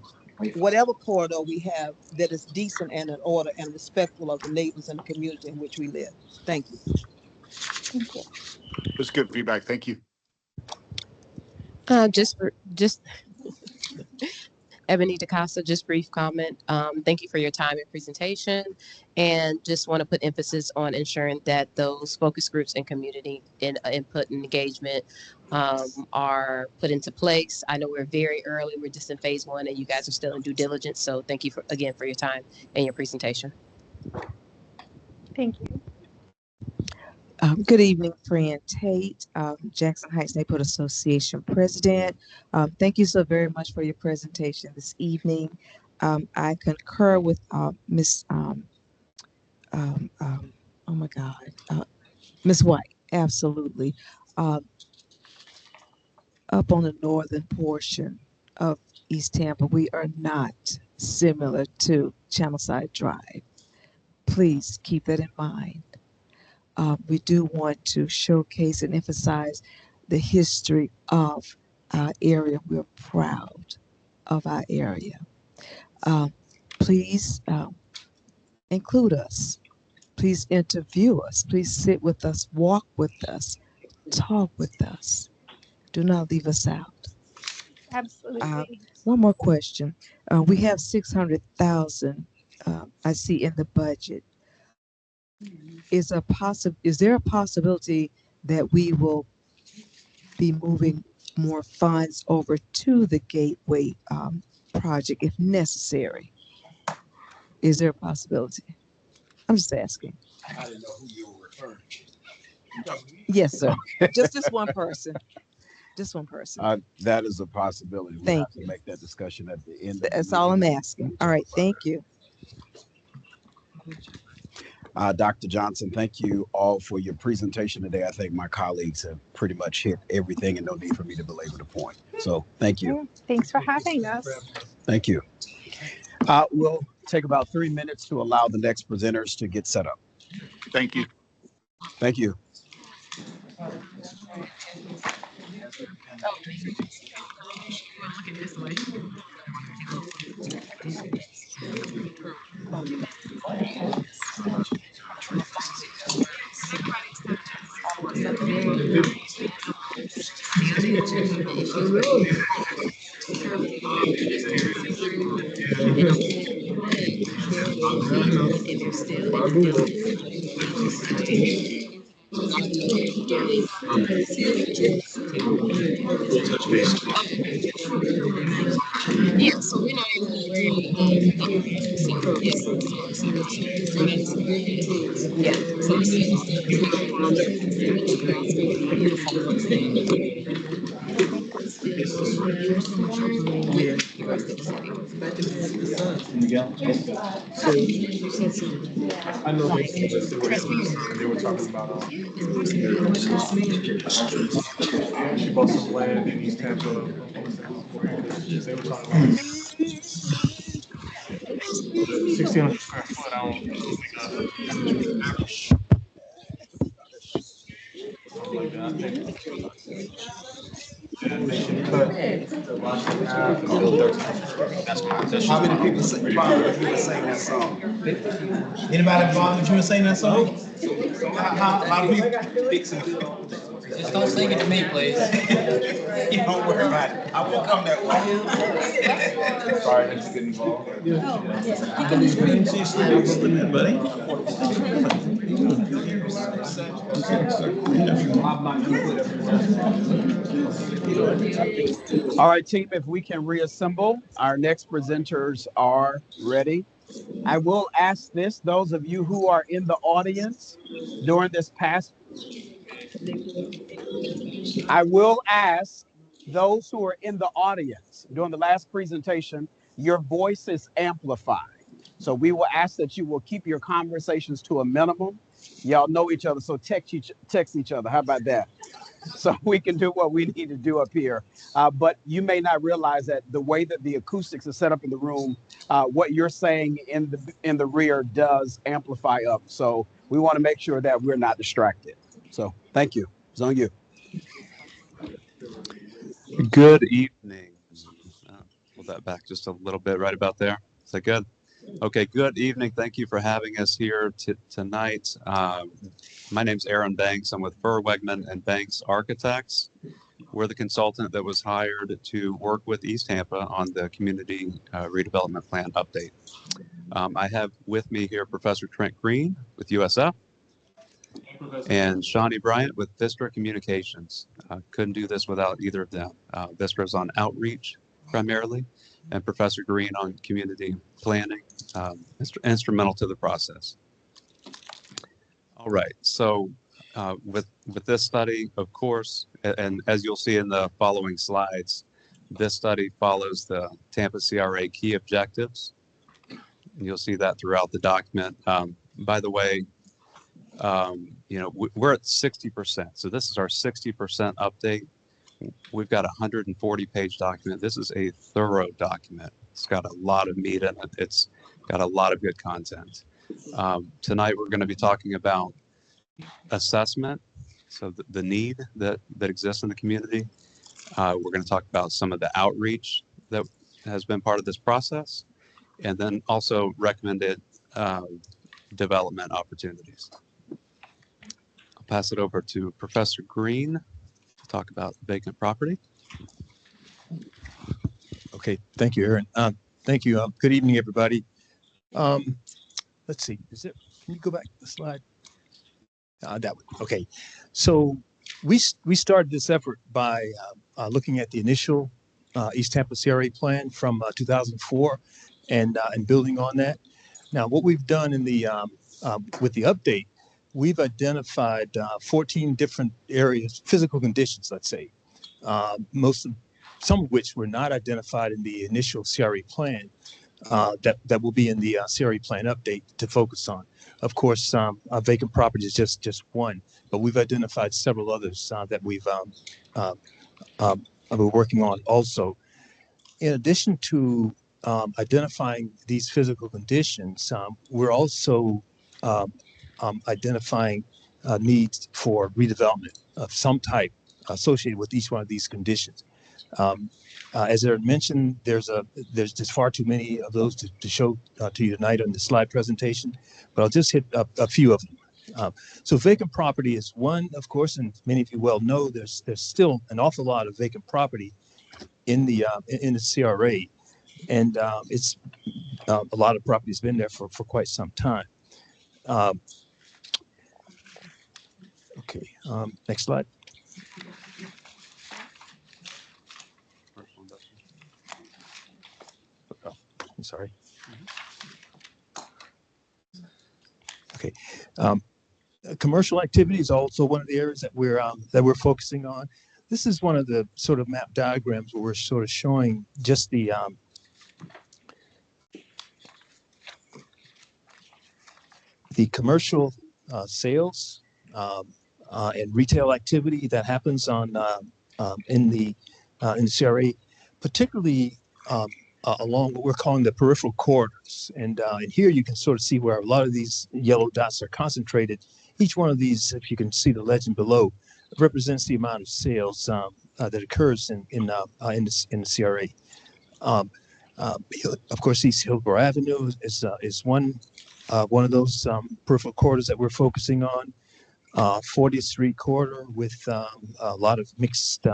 O: whatever corridor we have that is decent and in order and respectful of the neighbors and the community in which we live. Thank you.
H: Thank you.
J: That's good feedback. Thank you.
P: Just Ebony DaCosta, just brief comment. Thank you for your time and presentation, and just want to put emphasis on ensuring that those focus groups and community input and engagement are put into place. I know we're very early; we're just in phase one, and you guys are still in due diligence. So, thank you again for your time and your presentation.
H: Thank you.
Q: Good evening, Fran Tate, Jackson Heights Neighborhood Association President. Thank you so very much for your presentation this evening. I concur with Miss, oh my God, Miss White, absolutely. Up on the northern portion of East Tampa, we are not similar to Channelside Drive. Please keep that in mind. We do want to showcase and emphasize the history of our area. We're proud of our area. Please include us. Please interview us. Please sit with us, walk with us, talk with us. Do not leave us out.
H: Absolutely.
Q: One more question. We have 600,000 I see in the budget. Is there a possibility that we will be moving more funds over to the Gateway project if necessary? Is there a possibility? I'm just asking.
B: I didn't know who you were referring to.
Q: Yes, sir. Just this one person. Just one person.
A: That is a possibility. We
Q: Thank
A: have to make that discussion at the end.
Q: That's all I'm asking. All right. Thank you.
A: Dr. Johnson, thank you all for your presentation today. I think my colleagues have pretty much hit everything and no need for me to belabor the point. So thank you.
H: Thanks for having us.
A: Thank you. We'll take about 3 minutes to allow the next presenters to get set up.
J: Thank you.
A: Thank you.
R: Yeah, so we're not even worried yeah, so the city still
B: I know they were talking about she bought some land in East Tampa. They were talking about 1,600 square foot. I don't something like that. I think they should cut half and build 13.
S: How many people bother with you and sing that song? Anybody bother with you and sing that song? How, a lot of people fixing it.
L: Just don't sing it to me, please.
S: You don't worry about it. I will come that way.
B: Sorry that you get involved.
A: All right, team, if we can reassemble, our next presenters are ready. I will ask this, those of you who are in the audience during this past I will ask those who are in the audience during the last presentation, your voice is amplified. So we will ask that you will keep your conversations to a minimum. Y'all know each other, so text each other. How about that? So we can do what we need to do up here. But you may not realize that the way that the acoustics are set up in the room, what you're saying in the rear does amplify up. So we want to make sure that we're not distracted. So thank you. It's on you.
T: Good evening. Pull that back just a little bit right about there. Is that good? Okay, good evening. Thank you for having us here tonight. My name's Aaron Banks. I'm with Fur Wegman and Banks Architects. We're the consultant that was hired to work with East Tampa on the community redevelopment plan update. I have with me here Professor Trent Green with USF and Shawnee Bryant with Vistra Communications. Couldn't do this without either of them. Vistra is on outreach primarily, and Professor Green on community planning, instrumental to the process. All right, so with this study, of course, and as you'll see in the following slides, this study follows the Tampa CRA key objectives. And you'll see that throughout the document. By the way, we're at 60%. So this is our 60% update. We've got a 140-page document. This is a thorough document. It's got a lot of meat in it. It's got a lot of good content. Tonight, we're going to be talking about assessment, so the need that exists in the community. We're going to talk about some of the outreach that has been part of this process, and then also recommended development opportunities. I'll pass it over to Professor Green to talk about vacant property.
U: Okay, thank you, Aaron. Thank you. Good evening, everybody. Let's see. Can you go back to the slide? That one. Okay. So we started this effort by looking at the initial East Tampa CRA plan from 2004 and building on that. Now, what we've done in the with the update, we've identified 14 different areas, physical conditions, let's say, some of which were not identified in the initial CRA plan that will be in the CRA plan update to focus on. Of course, vacant property is just one, but we've identified several others that we're working on also. In addition to identifying these physical conditions, we're also identifying needs for redevelopment of some type associated with each one of these conditions. As Aaron mentioned, there's just far too many of those to show to you tonight on the slide presentation, but I'll just hit a few of them. So vacant property is one, of course, and many of you well know there's still an awful lot of vacant property in the CRA, and it's a lot of property has been there for quite some time. Okay, next slide. Oh, I'm sorry. Okay, commercial activity is also one of the areas that we're focusing on. This is one of the sort of map diagrams where we're sort of showing just the commercial sales and retail activity that happens in the CRA, particularly along what we're calling the peripheral corridors. And here you can sort of see where a lot of these yellow dots are concentrated. Each one of these, if you can see the legend below, represents the amount of sales that occurs in the CRA. Of course, East Hillsborough Avenue is one of those peripheral corridors that we're focusing on. 40th Street corridor with a lot of mixed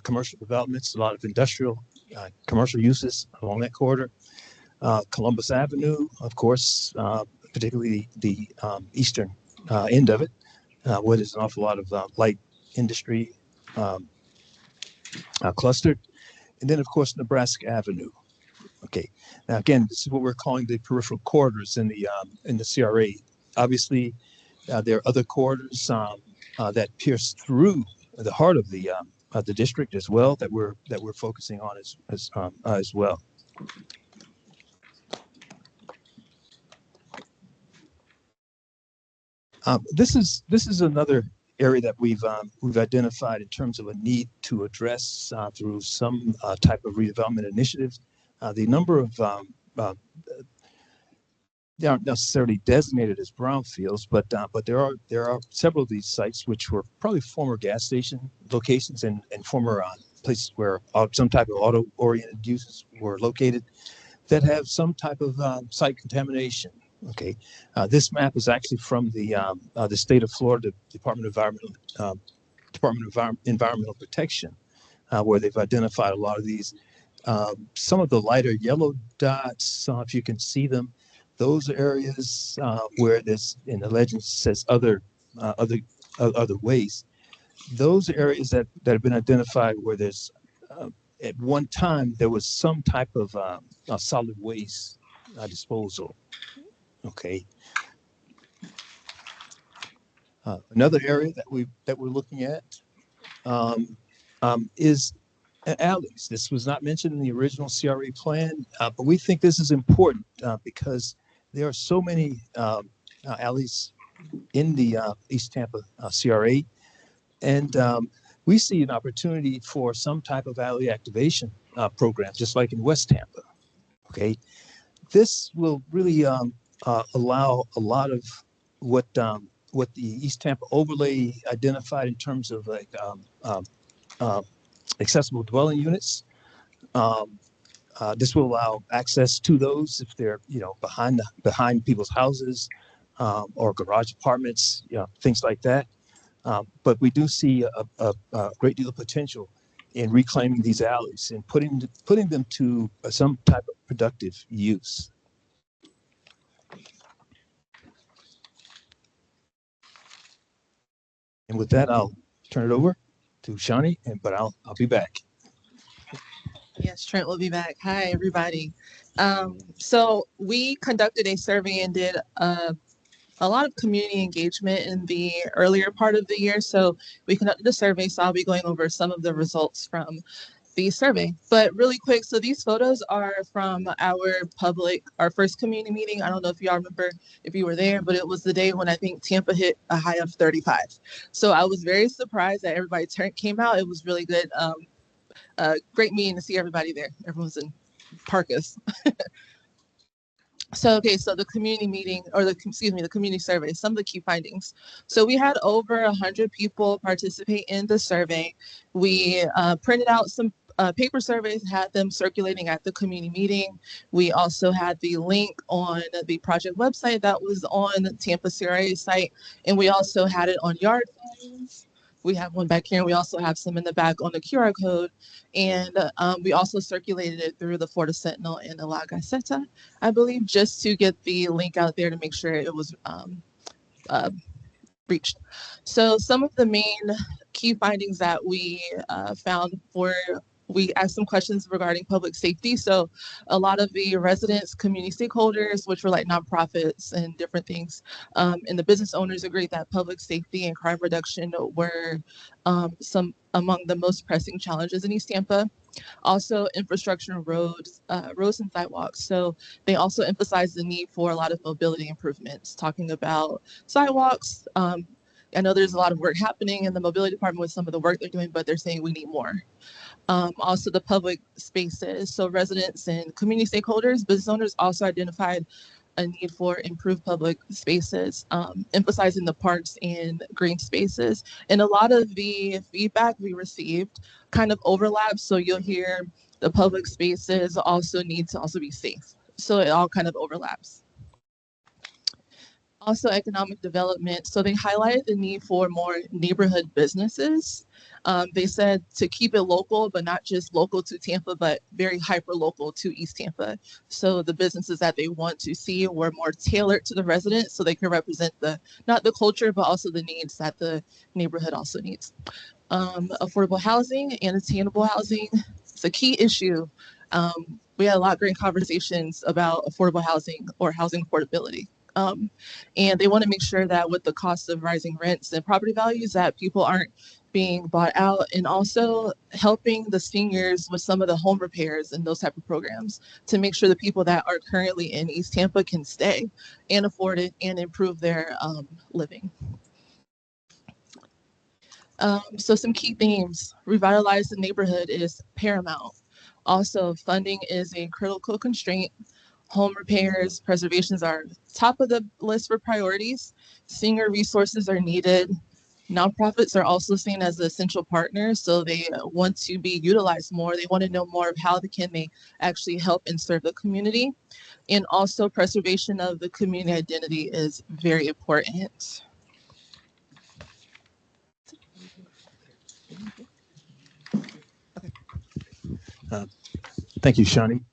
U: commercial developments, a lot of industrial commercial uses along that corridor. Columbus Avenue, of course, particularly the eastern end of it, where there's an awful lot of light industry clustered. And then, of course, Nebraska Avenue. Okay. Now, again, this is what we're calling the peripheral corridors in the CRA. Obviously, there are other corridors that pierce through the heart of the district as well that we're focusing on as well. This is another area that we've identified in terms of a need to address through some type of redevelopment initiatives. The number of they aren't necessarily designated as brownfields, but there are several of these sites which were probably former gas station locations and former places where some type of auto-oriented uses were located that have some type of site contamination. Okay, this map is actually from the state of Florida Department of Environmental Protection, where they've identified a lot of these. Some of the lighter yellow dots, if you can see them, those are areas where there's, in the legend says other waste. Those are areas that have been identified where there's at one time there was some type of solid waste disposal. Okay. Another area that we're looking at is alleys. This was not mentioned in the original CRA plan, but we think this is important because there are so many alleys in the East Tampa CRA, and we see an opportunity for some type of alley activation program, just like in West Tampa. Okay, this will really allow a lot of what the East Tampa overlay identified in terms of like accessible dwelling units. This will allow access to those if they're behind people's houses or garage apartments, things like that. But we do see a great deal of potential in reclaiming these alleys and putting them to some type of productive use. And with that, I'll turn it over to Shani, but I'll be back.
D: Yes, Trent will be back. Hi, everybody. So we conducted a survey and did a lot of community engagement in the earlier part of the year. So we conducted a survey, so I'll be going over some of the results from the survey. But really quick, so these photos are from our first community meeting. I don't know if y'all remember if you were there, but it was the day when I think Tampa hit a high of 35. So I was very surprised that everybody came out. It was really good. Great meeting to see everybody there. Everyone's in parkas. So the community meeting, or the community survey, some of the key findings. So we had over 100 people participate in the survey. We printed out some paper surveys, had them circulating at the community meeting. We also had the link on the project website that was on the Tampa CRA site, and we also had it on yard signs. We have one back here, and we also have some in the back on the QR code. And we also circulated it through the Florida Sentinel and the La Gaceta, I believe, just to get the link out there to make sure it was reached. So some of the main key findings that we found were, we asked some questions regarding public safety. So a lot of the residents, community stakeholders, which were like nonprofits and different things, and the business owners agreed that public safety and crime reduction were some among the most pressing challenges in East Tampa. Also, infrastructure and roads and sidewalks. So they also emphasized the need for a lot of mobility improvements, talking about sidewalks. I know there's a lot of work happening in the mobility department with some of the work they're doing, but they're saying we need more. Also the public spaces. So residents and community stakeholders, business owners also identified a need for improved public spaces, emphasizing the parks and green spaces. And a lot of the feedback we received kind of overlaps. So you'll hear the public spaces also need to also be safe. So it all kind of overlaps. Also economic development. So they highlighted the need for more neighborhood businesses. They said to keep it local, but not just local to Tampa, but very hyper local to East Tampa. So the businesses that they want to see were more tailored to the residents so they can represent not the culture, but also the needs that the neighborhood also needs. Affordable housing and attainable housing is a key issue. We had a lot of great conversations about affordable housing or housing affordability. Um, and they want to make sure that with the cost of rising rents and property values, that people aren't being bought out, and also helping the seniors with some of the home repairs and those type of programs to make sure the people that are currently in East Tampa can stay and afford it and improve their living. So some key themes: revitalize the neighborhood is paramount. Also, funding is a critical constraint. Home repairs, preservations are top of the list for priorities. Senior resources are needed. Nonprofits are also seen as essential partners, so they want to be utilized more. They want to know more of how they actually help and serve the community. And also preservation of the community identity is very important.
U: Thank you, Shani.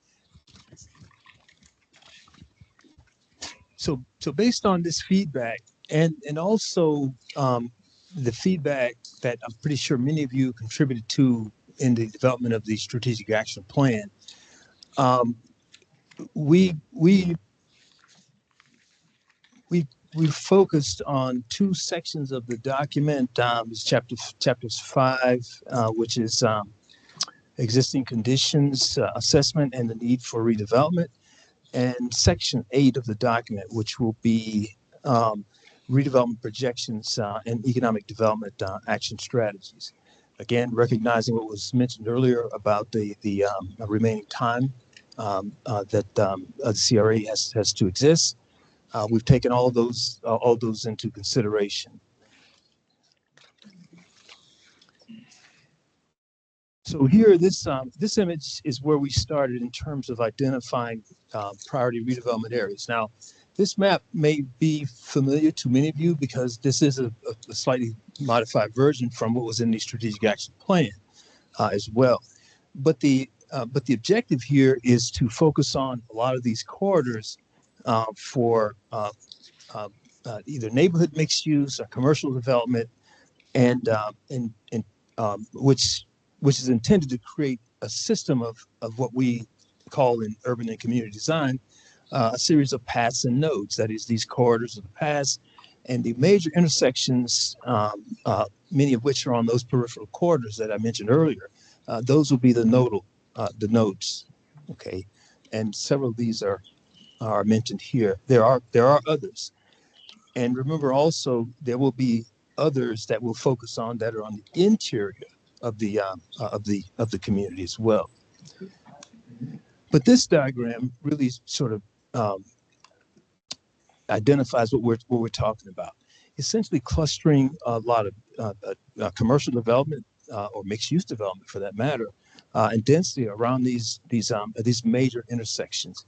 U: So based on this feedback and also the feedback that I'm pretty sure many of you contributed to in the development of the strategic action plan, we we we we focused on two sections of the document. Is chapters 5, which is existing conditions assessment and the need for redevelopment, and section 8 of the document, which will be redevelopment projections and economic development action strategies. Again, recognizing what was mentioned earlier about the remaining time that the CRA has to exist, we've taken all those into consideration. So here, this image is where we started in terms of identifying priority redevelopment areas. Now, this map may be familiar to many of you because this is a slightly modified version from what was in the strategic action plan as well. But the objective here is to focus on a lot of these corridors for either neighborhood mixed use or commercial development, and which is intended to create a system of what we call in urban and community design a series of paths and nodes. That is, these corridors of the paths and the major intersections, many of which are on those peripheral corridors that I mentioned earlier. Those will be the nodes. Okay, and several of these are mentioned here. There are others, and remember also there will be others that we'll focus on that are on the interior of the community as well. But this diagram really sort of identifies what we're talking about. Essentially, clustering a lot of commercial development or mixed-use development, for that matter, and density around these major intersections.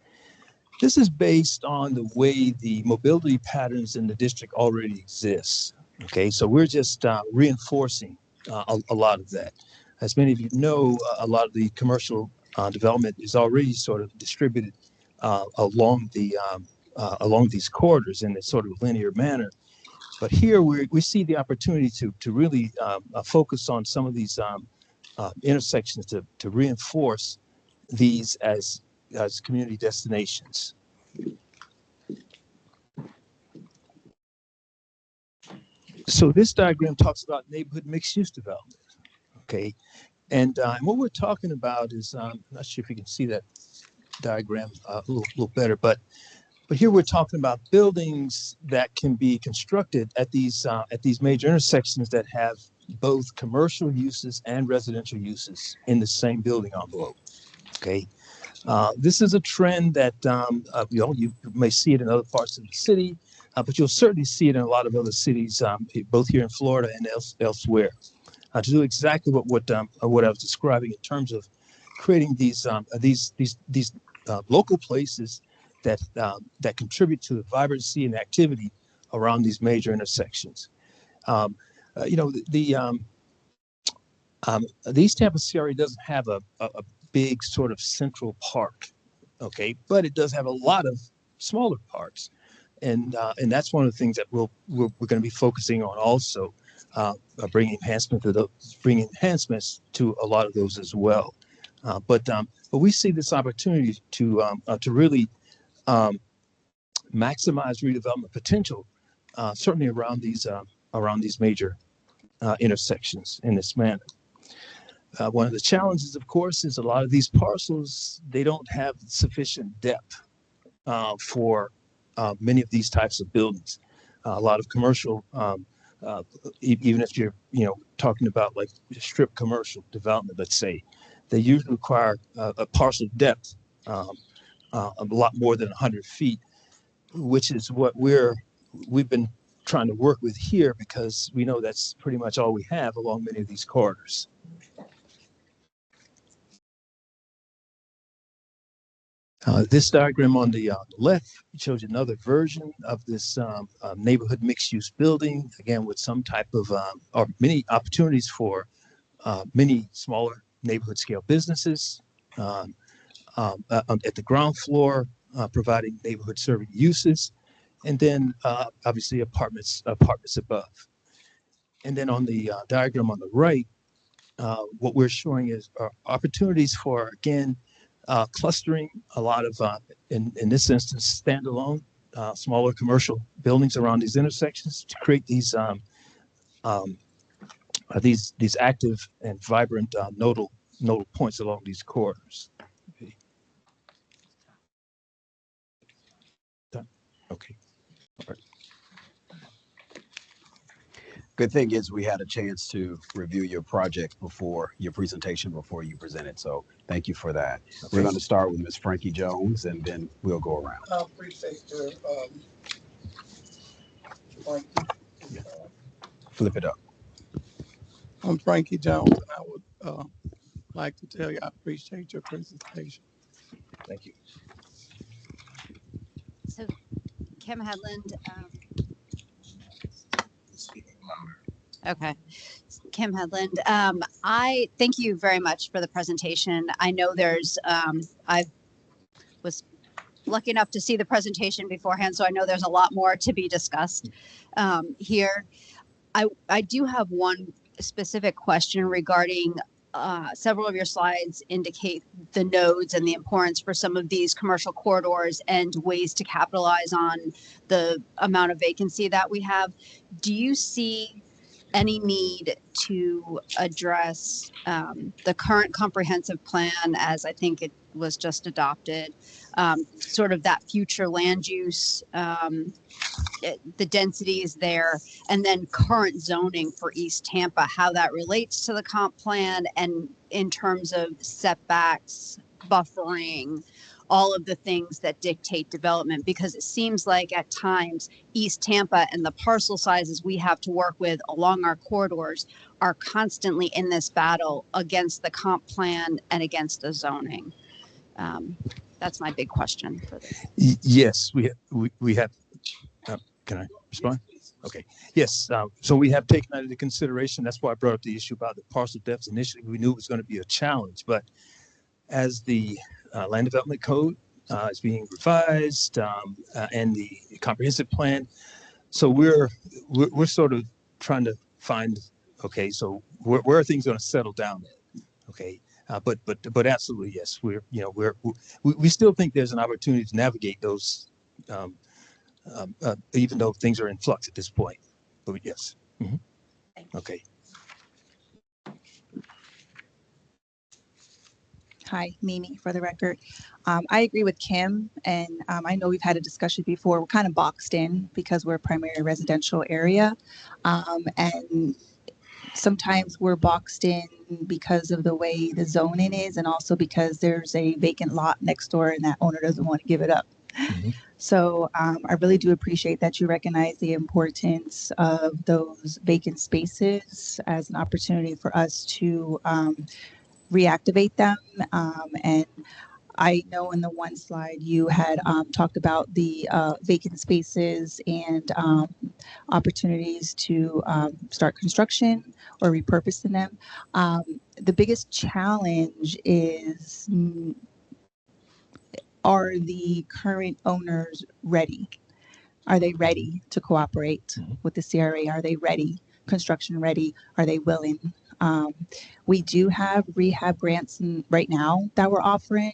U: This is based on the way the mobility patterns in the district already exist. Okay, so we're just reinforcing a lot of that. As many of you know, a lot of the commercial development is already sort of distributed along these corridors in a sort of linear manner. But here we see the opportunity to really focus on some of these intersections to reinforce these as community destinations. So this diagram talks about neighborhood mixed-use development. Okay, and what we're talking about is I'm not sure if you can see that diagram a little better, but here we're talking about buildings that can be constructed at these major intersections that have both commercial uses and residential uses in the same building envelope. Okay, this is a trend that you may see it in other parts of the city, but you'll certainly see it in a lot of other cities, both here in Florida and elsewhere. To do exactly what I was describing in terms of creating these local places that contribute to the vibrancy and activity around these major intersections. The East Tampa CRA doesn't have a big sort of central park, okay, but it does have a lot of smaller parks, and that's one of the things that we're going to be focusing on also, bringing enhancements to a lot of those as well. But we see this opportunity to really maximize redevelopment potential, certainly around these major intersections in this manner. One of the challenges, of course, is a lot of these parcels, they don't have sufficient depth for many of these types of buildings. A lot of commercial, even if you're talking about like strip commercial development, let's say, they usually require a parcel depth a lot more than 100 feet, which is what we've been trying to work with here, because we know that's pretty much all we have along many of these corridors. This diagram on the left shows you another version of this neighborhood mixed-use building, again with some type of or many opportunities for many smaller neighborhood-scale businesses at the ground floor, providing neighborhood-serving uses, and then obviously apartments above. And then on the diagram on the right, what we're showing is opportunities for, again, clustering a lot of, in this instance, standalone, smaller commercial buildings around these intersections to create these active and vibrant nodal points along these corridors. Okay. Done. Okay. All right.
A: Good thing is we had a chance to review your project before your presentation, before you presented. So thank you for that. Okay. We're going to start with Ms. Frankie Jones, and then we'll go around.
E: I appreciate your
A: Flip it up.
E: I'm Frankie Jones, and I would like to tell you I appreciate your presentation.
U: Thank you.
I: So, Kim Headland. Okay. Kim Headland. I thank you very much for the presentation. I know there's, I was lucky enough to see the presentation beforehand, so I know there's a lot more to be discussed here. I do have one specific question regarding several of your slides indicate the nodes and the importance for some of these commercial corridors and ways to capitalize on the amount of vacancy that we have. Do you see any need to address the current comprehensive plan, as I think it was just adopted, sort of that future land use, the densities there, and then current zoning for East Tampa, how that relates to the comp plan, and in terms of setbacks, buffering, all of the things that dictate development? Because it seems like at times East Tampa and the parcel sizes we have to work with along our corridors are constantly in this battle against the comp plan and against the zoning. That's my big question for this.
U: Yes, we have. Can I respond? Okay. Yes. So we have taken that into consideration. That's why I brought up the issue about the parcel depths. Initially, we knew it was going to be a challenge, but as the land development code is being revised and the comprehensive plan, so we're sort of trying to find, okay, so where are things going to settle down at? Okay. But absolutely, yes, we still think there's an opportunity to navigate those, even though things are in flux at this point. But yes. Mm-hmm. Okay.
K: Hi, Mimi, for the record. I agree with Kim, and I know we've had a discussion before. We're kind of boxed in because we're a primary residential area, and sometimes we're boxed in because of the way the zoning is, and also because there's a vacant lot next door and that owner doesn't want to give it up. Mm-hmm. So I really do appreciate that you recognize the importance of those vacant spaces as an opportunity for us to reactivate them. And I know in the one slide you had talked about the vacant spaces and opportunities to start construction or repurposing them. The biggest challenge is, are the current owners ready? Are they ready to cooperate with the CRA? Are they ready? Construction ready? Are they willing? We do have rehab grants right now that we're offering,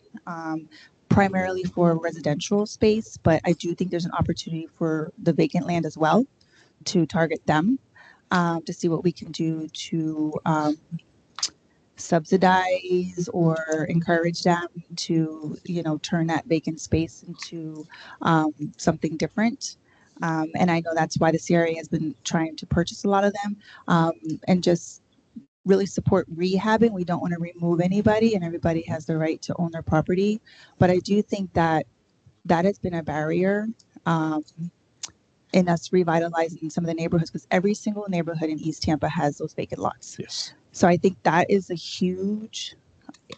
K: primarily for residential space, but I do think there's an opportunity for the vacant land as well to target them, to see what we can do to subsidize or encourage them to, turn that vacant space into something different. And I know that's why the CRA has been trying to purchase a lot of them, and just really support rehabbing. We don't want to remove anybody, and everybody has the right to own their property. But I do think that has been a barrier in us revitalizing some of the neighborhoods, because every single neighborhood in East Tampa has those vacant lots.
U: Yes.
K: So I think that is a huge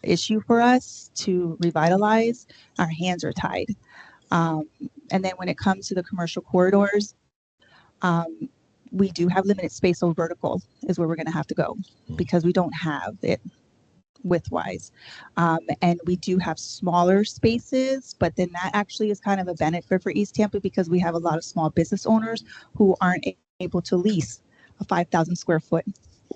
K: issue for us to revitalize. Our hands are tied. And then when it comes to the commercial corridors, we do have limited space, so vertical is where we're going to have to go, because we don't have it widthwise. And we do have smaller spaces, but then that actually is kind of a benefit for East Tampa, because we have a lot of small business owners who aren't able to lease a 5,000 square foot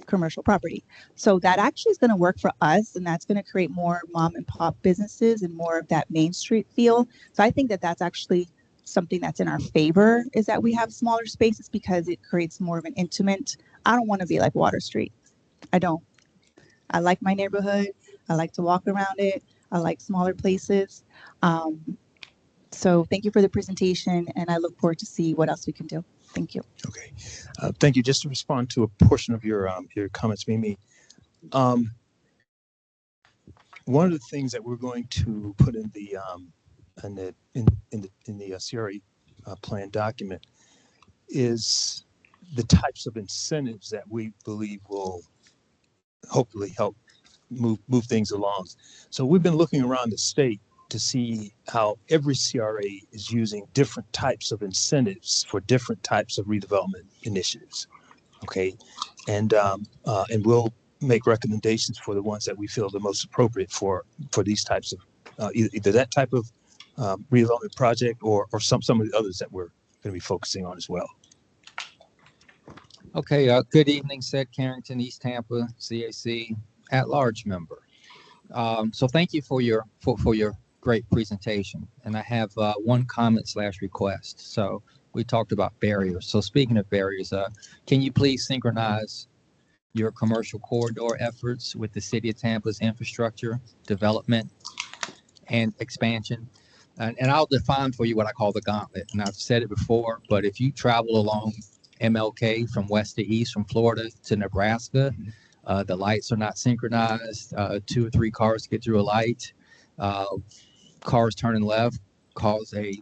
K: commercial property. So that actually is going to work for us, and that's going to create more mom and pop businesses and more of that Main Street feel. So I think that that's actually something that's in our favor, is that we have smaller spaces, because it creates more of an intimate. I don't want to be like Water Street. I don't. I like my neighborhood. I like to walk around it. I like smaller places. So thank you for the presentation, and I look forward to see what else we can do. Thank you.
U: Okay. Thank you. Just to respond to a portion of your comments, Mimi. One of the things that we're going to put in the CRE plan document is the types of incentives that we believe will hopefully help move things along. So we've been looking around the state to see how every CRA is using different types of incentives for different types of redevelopment initiatives. Okay, and we'll make recommendations for the ones that we feel the most appropriate for these types of either that type of redevelopment project or some of the others that we're going to be focusing on as well.
L: Okay, good evening, said Carrington, East Tampa, CAC at-large member. So thank you for your great presentation. And I have one comment / request. So we talked about barriers. So speaking of barriers, can you please synchronize your commercial corridor efforts with the City of Tampa's infrastructure development and expansion? And I'll define for you what I call the gauntlet. And I've said it before, but if you travel along MLK from west to east, from Florida to Nebraska, the lights are not synchronized. 2 or 3 cars get through a light. Cars turning left cause a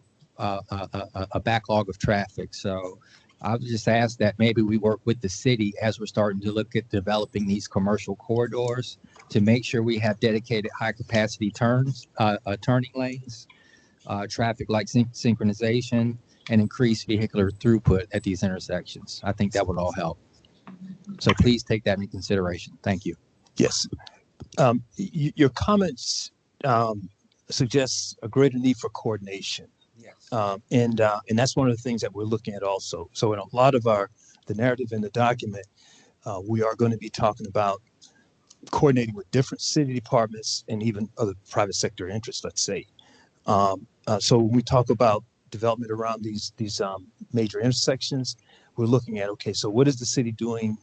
L: backlog of traffic. So I would just ask that maybe we work with the city as we're starting to look at developing these commercial corridors to make sure we have dedicated high capacity turning lanes, traffic light synchronization, and increased vehicular throughput at these intersections. I think that would all help. So please take that into consideration. Thank you.
U: Yes. Your comments suggest a greater need for coordination. Yes. And that's one of the things that we're looking at also. So in a lot of the narrative in the document, we are going to be talking about coordinating with different city departments and even other private sector interests, let's say. So when we talk about development around these major intersections, we're looking at, okay, so what is the city doing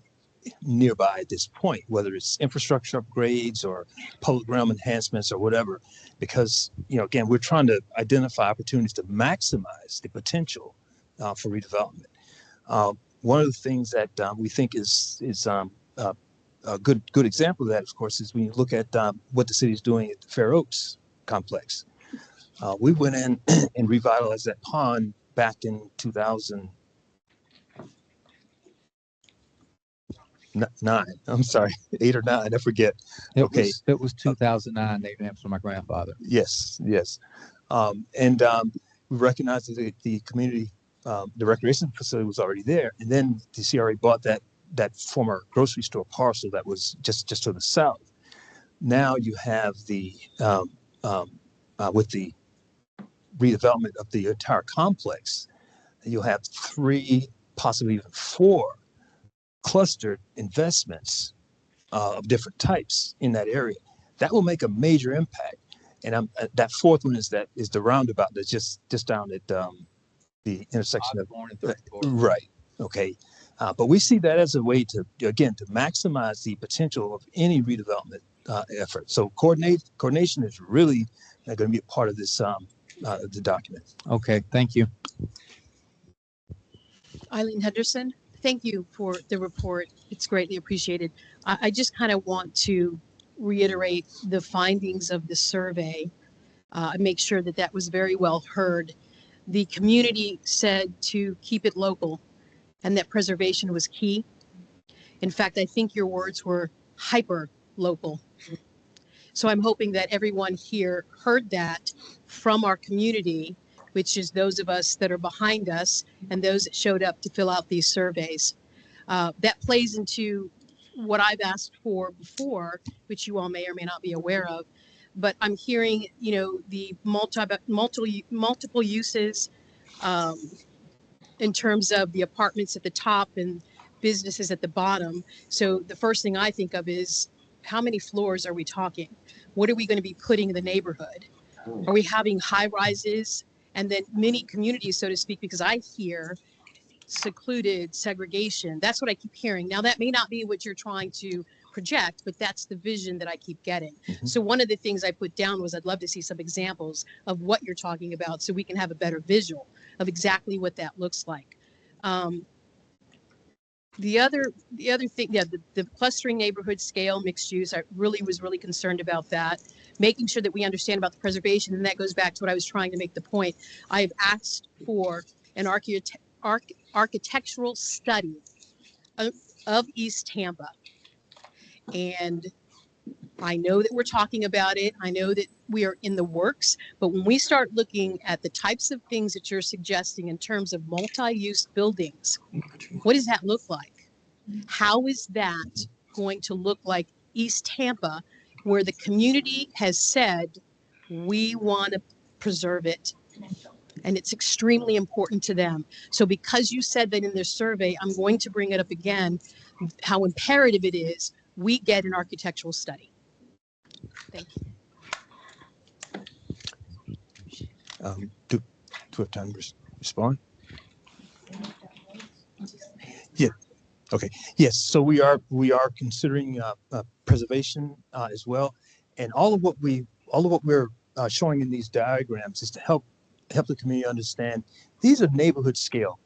U: nearby at this point, whether it's infrastructure upgrades or public realm enhancements or whatever, because, again, we're trying to identify opportunities to maximize the potential for redevelopment. One of the things that we think is a good example of that, of course, is when you look at what the city is doing at the Fair Oaks complex. We went in and revitalized that pond back in 2009. I'm sorry, 8 or 9, I forget.
L: It was 2009. They named for my grandfather.
U: Yes. And we recognized that the community, the recreation facility was already there, and then the CRA bought that former grocery store parcel that was just to the south. Now you have the with the redevelopment of the entire complex, you'll have 3, possibly even 4 clustered investments of different types in that area. That will make a major impact. And that fourth one is the roundabout that's just down at the intersection of right. Okay. But we see that as a way to maximize the potential of any redevelopment effort. So coordination is really going to be a part of this the document.
L: Okay, thank you.
F: Eileen Henderson, thank you for the report. It's greatly appreciated. I just kind of want to reiterate the findings of the survey and make sure that that was very well heard. The community said to keep it local and that preservation was key. In fact, I think your words were hyper local. So I'm hoping that everyone here heard that from our community, which is those of us that are behind us and those that showed up to fill out these surveys. That plays into what I've asked for before, which you all may or may not be aware of. But I'm hearing, the multiple uses in terms of the apartments at the top and businesses at the bottom. So the first thing I think of is, how many floors are we talking? What are we going to be putting in the neighborhood? Are we having high rises and then mini communities, so to speak? Because I hear secluded segregation. That's what I keep hearing. Now, that may not be what you're trying to project, but that's the vision that I keep getting. Mm-hmm. So one of the things I put down was I'd love to see some examples of what you're talking about so we can have a better visual of exactly what that looks like. The other thing, the clustering neighborhood scale mixed use, I was really concerned about that, making sure that we understand about the preservation. And that goes back to what I was trying to make the point. I have asked for an architectural study of East Tampa. And I know that we're talking about it. I know that we are in the works, but when we start looking at the types of things that you're suggesting in terms of multi-use buildings, what does that look like? How is that going to look like East Tampa, where the community has said, we want to preserve it? And it's extremely important to them. So because you said that in their survey, I'm going to bring it up again, how imperative it is we get an architectural study. Thank you.
U: Do we have time to respond? Yeah. Okay. Yes. So we are considering preservation as well, and all of what we're showing in these diagrams is to help the community understand these are neighborhood scale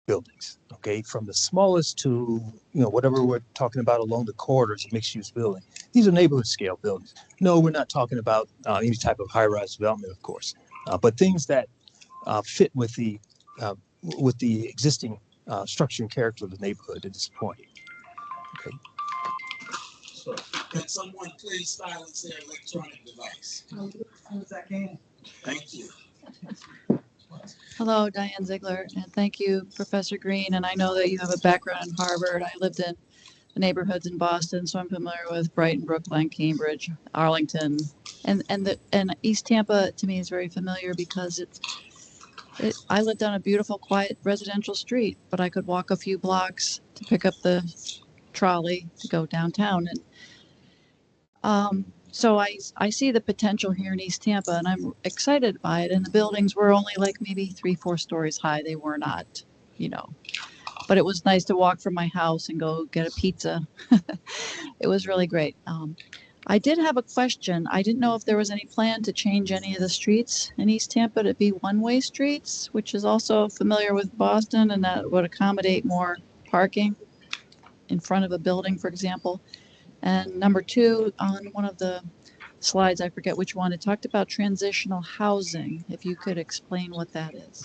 U: buildings. Okay, from the smallest to whatever we're talking about along the corridors of mixed use building. These are neighborhood scale buildings. No, we're not talking about any type of high rise development, of course, but things that fit with the existing structure and character of the neighborhood at this point. Okay.
S: So, can someone please silence their electronic device? Thank you.
N: Hello, Diane Ziegler, and thank you, Professor Green. And I know that you have a background in Harvard. I lived in the neighborhoods in Boston, so I'm familiar with Brighton, Brookline, Cambridge, Arlington, and East Tampa. To me, is very familiar because I lived on a beautiful, quiet residential street, but I could walk a few blocks to pick up the trolley to go downtown, and so I see the potential here in East Tampa, and I'm excited by it. And the buildings were only like maybe 3-4 stories high. They were not, but it was nice to walk from my house and go get a pizza. It was really great. I did have a question. I didn't know if there was any plan to change any of the streets in East Tampa to be one-way streets, which is also familiar with Boston, and that would accommodate more parking in front of a building, for example. And number 2, on one of the slides, I forget which one, it talked about transitional housing. If you could explain what that is.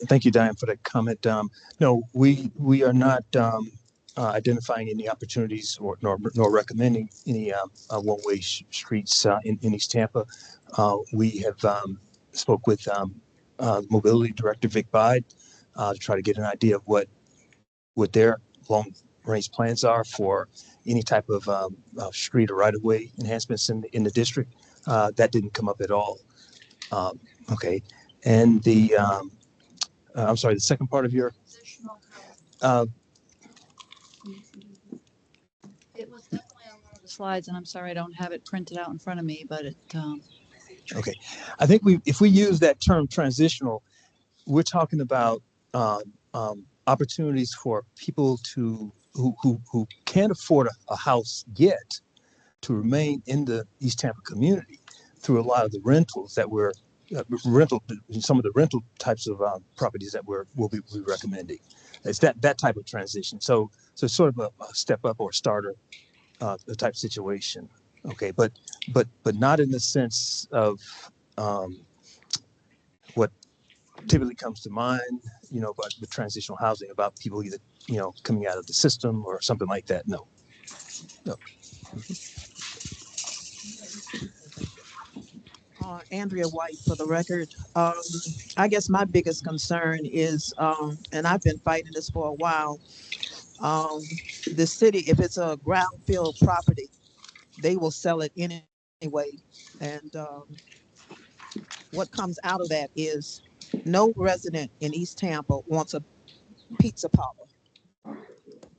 U: Thank you, Diane, for that comment. No, we are not identifying any opportunities nor recommending any one-way streets in East Tampa. We have spoke with Mobility Director Vic Bide to try to get an idea of what their long-range plans are for any type of street or right-of-way enhancements in the district. That didn't come up at all. Okay, and the I'm sorry, the second part of your
N: It was definitely on one of the slides, and I'm sorry I don't have it printed out in front of me, but it,
U: Okay. I think if we use that term transitional, we're talking about opportunities for people who can't afford a house yet to remain in the East Tampa community through a lot of the rentals that we're some of the rental types of properties that we'll be recommending. It's that type of transition. So sort of a step up or starter type situation. Okay, but not in the sense of what typically comes to mind, about the transitional housing, about people either, coming out of the system or something like that. No.
O: Andrea White for the record. I guess my biggest concern is, and I've been fighting this for a while, the city, if it's a brownfield property, they will sell it anyway. And what comes out of that is no resident in East Tampa wants a pizza parlor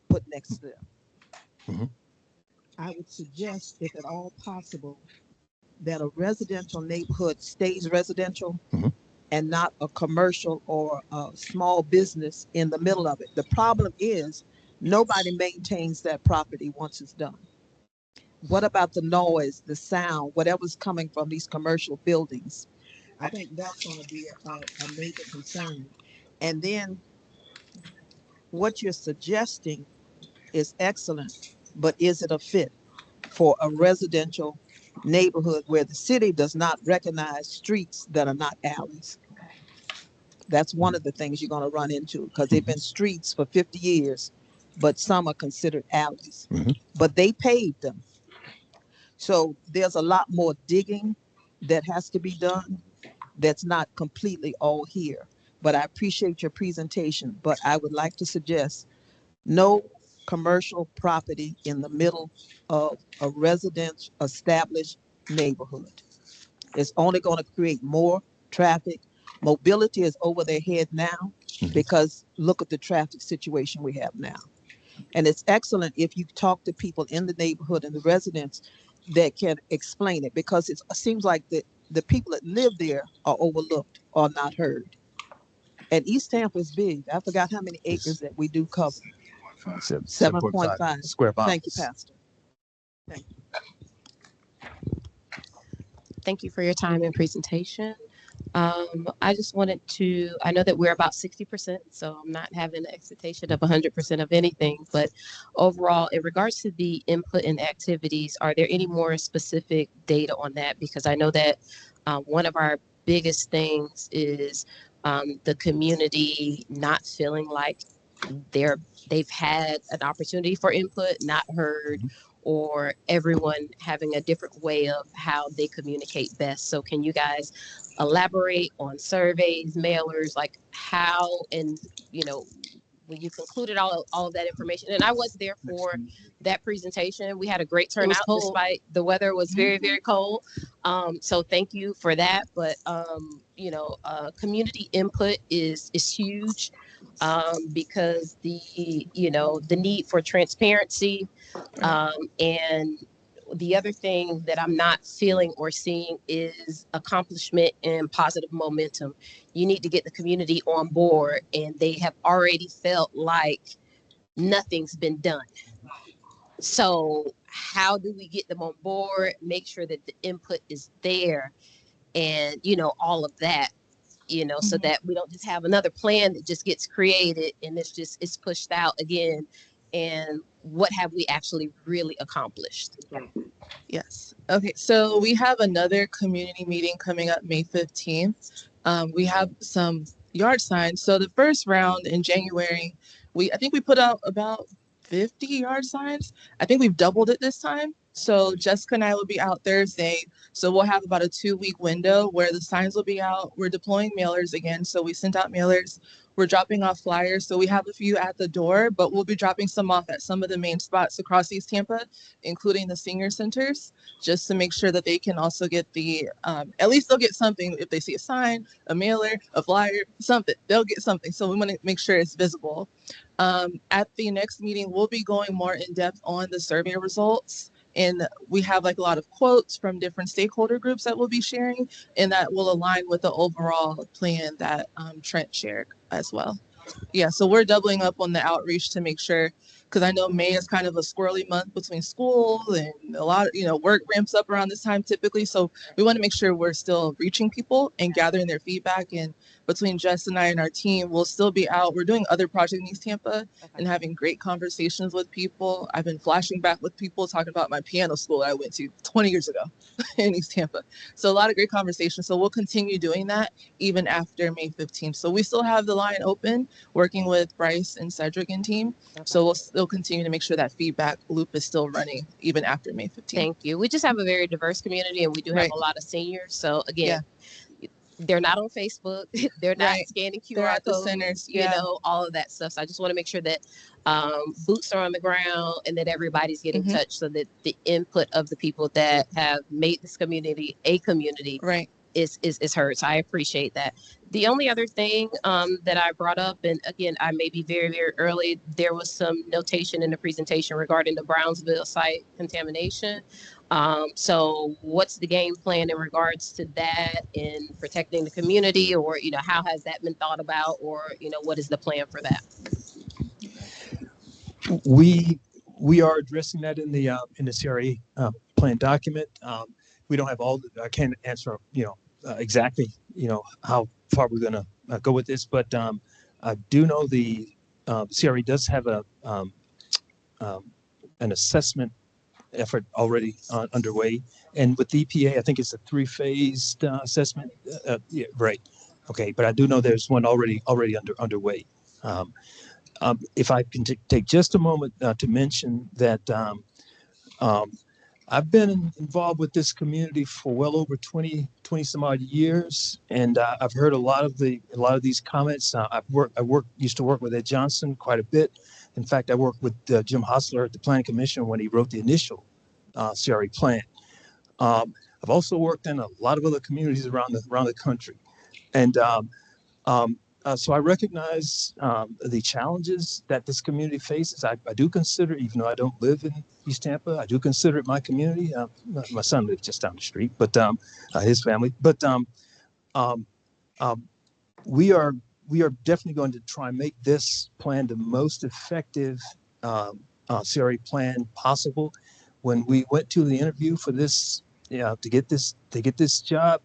O: put next to them.
U: Mhm.
O: I would suggest, if at all possible, that a residential neighborhood stays residential
U: Mhm.
O: and not a commercial or a small business in the middle of it. The problem is nobody maintains that property once it's done. What about the noise, the sound, whatever's coming from these commercial buildings? I think that's going to be a major concern. And then what you're suggesting is excellent, but is it a fit for a residential neighborhood where the city does not recognize streets that are not alleys? That's one of the things you're going to run into, because they've been streets for 50 years, but some are considered alleys.
U: Mhm.
O: But they paved them. So there's a lot more digging that has to be done that's not completely all here. But I appreciate your presentation, but I would like to suggest no commercial property in the middle of a residential established neighborhood. It's only going to create more traffic. Mobility is over their head now because look at the traffic situation we have now. And it's excellent if you talk to people in the neighborhood and the residents that can explain it, because it seems like the people that live there are overlooked or not heard. And East Tampa is big. I forgot how many acres that we do cover. 7.5
U: square miles.
O: Thank you, Pastor. Thank you.
P: Thank you for your time and presentation. I just wanted to, I know that we're about 60%, so I'm not having an expectation of 100% of anything, but overall, in regards to the input and activities, are there any more specific data on that? Because I know that one of our biggest things is the community not feeling like they've had an opportunity for input, not heard, or everyone having a different way of how they communicate best. So can you guys elaborate on surveys, mailers, like how, and when you concluded all of that information, and I was there for that presentation. We had a great turnout despite the weather was very, very cold. So thank you for that. But community input is huge, because the need for transparency, and the other thing that I'm not feeling or seeing is accomplishment and positive momentum. You need to get the community on board, and they have already felt like nothing's been done. So how do we get them on board, make sure that the input is there, and all of that, so that we don't just have another plan that just gets created and it's pushed out again. And what have we actually really accomplished?
D: Yes. Okay. So we have another community meeting coming up May 15th. We have some yard signs. So the first round in January, I think we put out about 50 yard signs. I think we've doubled it this time. So Jessica and I will be out Thursday. So we'll have about a 2-week window where the signs will be out. We're deploying mailers again. So we sent out mailers. We're dropping off flyers. So we have a few at the door, but we'll be dropping some off at some of the main spots across East Tampa, including the senior centers, just to make sure that they can also get at least they'll get something. If they see a sign, a mailer, a flyer, something, they'll get something. So we want to make sure it's visible. At the next meeting, we'll be going more in depth on the survey results And we have like a lot of quotes from different stakeholder groups that we'll be sharing, and that will align with the overall plan that Trent shared as well. Yeah, so we're doubling up on the outreach to make sure, because I know May is kind of a squirrely month between school and a lot of, work ramps up around this time typically. So we want to make sure we're still reaching people and gathering their feedback. And between Jess and I and our team, we'll still be out. We're doing other projects in East Tampa and having great conversations with people. I've been flashing back with people talking about my piano school I went to 20 years ago in East Tampa. So a lot of great conversations. So we'll continue doing that even after May 15th. So we still have the line open, working with Bryce and Cedric and team. So we'll still continue to make sure that feedback loop is still running even after May 15th.
P: Thank you. We just have a very diverse community, and we do have
D: Right.
P: a lot of seniors. So again, they're not on Facebook. They're not
D: Right.
P: scanning QR
D: They're at the
P: codes,
D: centers.
P: you know, all of that stuff. So I just want to make sure that boots are on the ground and that everybody's getting touched, so that the input of the people that have made this community a community is heard. So I appreciate that. The only other thing that I brought up, and again, I may be very, very early, there was some notation in the presentation regarding the Brownsville site contamination. So what's the game plan in regards to that in protecting the community, or, how has that been thought about, or, what is the plan for that?
U: We are addressing that in the CRA plan document. We don't have I can't answer, exactly, how far we're going to go with this, but I do know the CRA does have an assessment effort already underway, and with the EPA, I think it's a 3-phased assessment. Yeah, right. Okay, but I do know there's one already underway. If I can take just a moment to mention that I've been involved with this community for well over 20 some odd years, and I've heard a lot of these comments. Used to work with Ed Johnson quite a bit. In fact, I worked with Jim Hostler at the Planning Commission when he wrote the initial CRA plan. I've also worked in a lot of other communities around the country, and so I recognize the challenges that this community faces. I do consider, even though I don't live in East Tampa, I do consider it my community. My son lives just down the street, but his family. But we are definitely going to try and make this plan the most effective CRA plan possible. When we went to the interview for this, to get this job,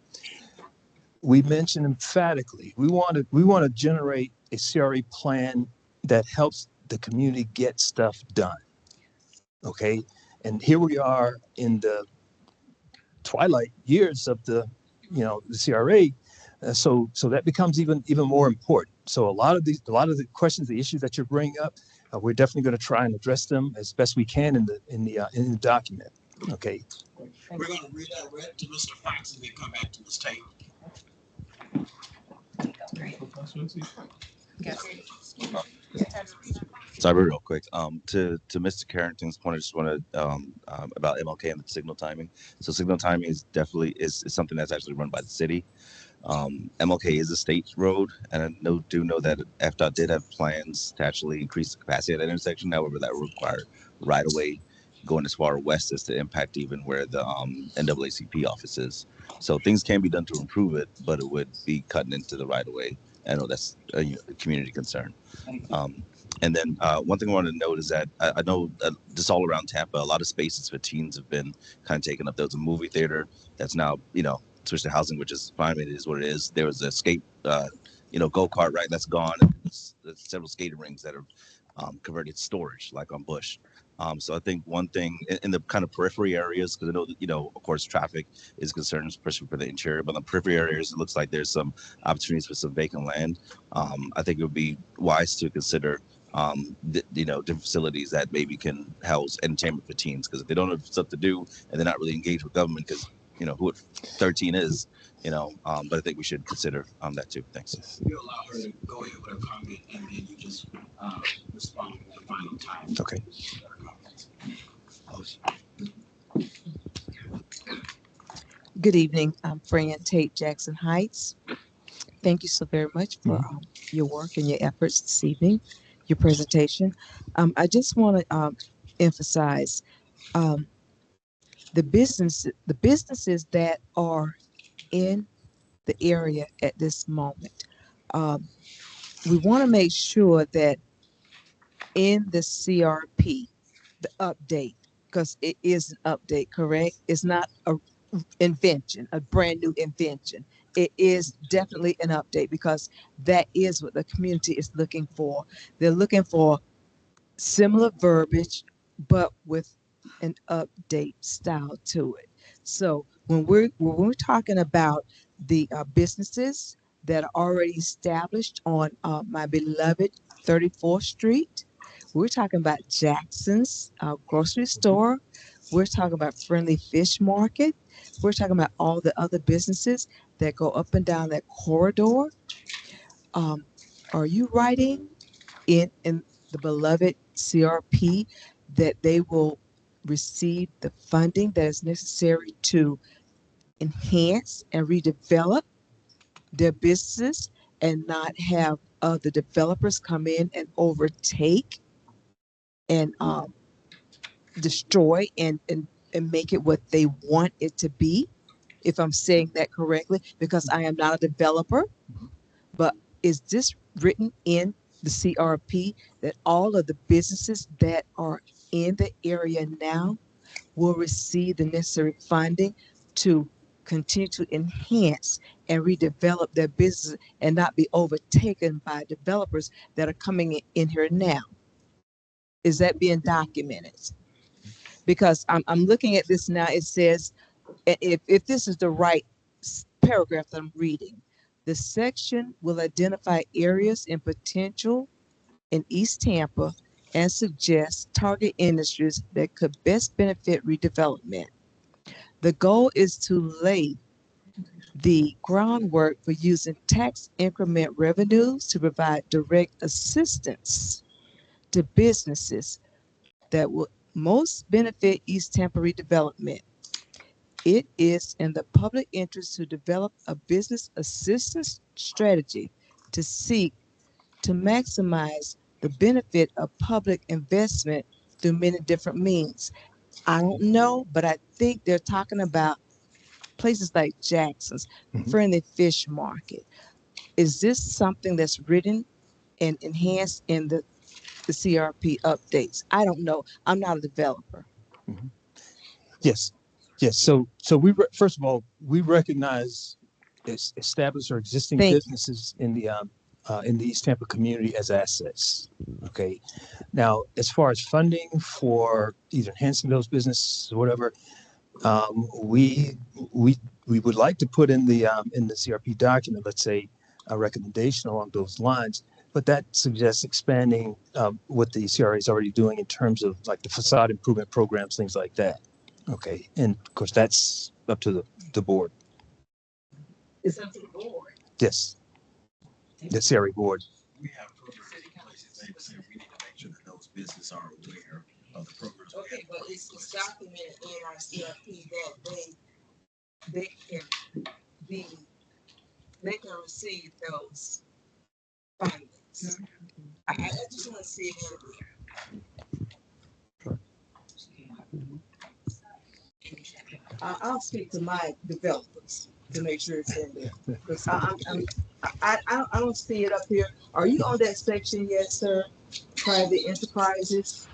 U: we mentioned emphatically we want to generate a CRA plan that helps the community get stuff done. Okay, and here we are in the twilight years of the CRA, so that becomes even more important. So a lot of the questions, the issues that you're bringing up, we're definitely going to try and address them as best we can in the document. Okay.
S: We're going to redirect to Mr. Fox and then come back to Ms. Taylor.
M: Sorry, real quick. To Mr. Carrington's point, I just want to about MLK and the signal timing. So signal timing is definitely is something that's actually run by the city. MLK is a state road, and I do know that FDOT did have plans to actually increase the capacity at that intersection. However, that would require right of way going as far west as to impact even where the NAACP office is. So things can be done to improve it, but it would be cutting into the right of way. I know that's a community concern. And then one thing I wanted to note is that I know just all around Tampa, a lot of spaces for teens have been kind of taken up. There was a movie theater that's now, switched to housing, which is fine. It is what it is. There was a skate, go-kart ride that's gone. There's several skating rings that are converted to storage, like on Bush. So I think one thing in the kind of periphery areas, because I know that, of course, traffic is concerned, especially for the interior, but in the periphery areas, it looks like there's some opportunities for some vacant land. I think it would be wise to consider different facilities that maybe can house entertainment for teens, because if they don't have stuff to do and they're not really engaged with government, because who 13 is, but I think we should consider that too. Thanks.
S: You allow her to go ahead with her comment, and then you just respond with the final time.
U: Okay.
Q: Good evening. I'm Fran Tate, Jackson Heights. Thank you so very much for your work and your efforts this evening, your presentation. I just want to emphasize the businesses that are in the area at this moment. Um, we want to make sure that in the CRP, the update, because it is an update, correct? It's not a invention, a brand new invention. It is definitely an update because that is what the community is looking for. They're looking for similar verbiage, but with an update style to it. So when we're talking about the businesses that are already established on my beloved 34th Street, we're talking about Jackson's grocery store. We're talking about Friendly Fish Market. We're talking about all the other businesses that go up and down that corridor. Um, are you writing in the beloved CRP that they will receive the funding that is necessary to enhance and redevelop their businesses and not have the developers come in and overtake and destroy and make it what they want it to be, if I'm saying that correctly, because I am not a developer. But is this written in the CRP that all of the businesses that are in the area now will receive the necessary funding to continue to enhance and redevelop their business and not be overtaken by developers that are coming in here now? Is that being documented? Because I'm looking at this now, it says, if this is the right paragraph that I'm reading, the section will identify areas in potential in East Tampa and suggest target industries that could best benefit redevelopment. The goal is to lay the groundwork for using tax increment revenues to provide direct assistance to businesses that will most benefit East Tampa redevelopment. It is in the public interest to develop a business assistance strategy to seek to maximize the benefit of public investment through many different means. I don't know, but I think they're talking about places like Jackson's, Friendly Fish Market. Is this something that's written and enhanced in the CRP updates? I don't know. I'm not a developer.
U: Yes, yes. So first of all, we recognize established or existing businesses in the East Tampa community as assets. Okay. Now, as far as funding for either enhancing those businesses or whatever, we would like to put in the CRP document, let's say, a recommendation along those lines. But that suggests expanding what the CRA is already doing in terms of like the facade improvement programs, things like that. Okay, and of course that's up to the board.
O: It's up to the board.
U: Yes, the CRA board.
S: We have programs in place in Tampa, so we need to make sure that those businesses are aware of the programs.
O: Okay, but it's documented in our CRP that they can be, they can receive those findings. I just want to see it in there. I'll speak to my developers to make sure it's in there. Because I don't see it up here. Are you on that section yet, sir? Private enterprises?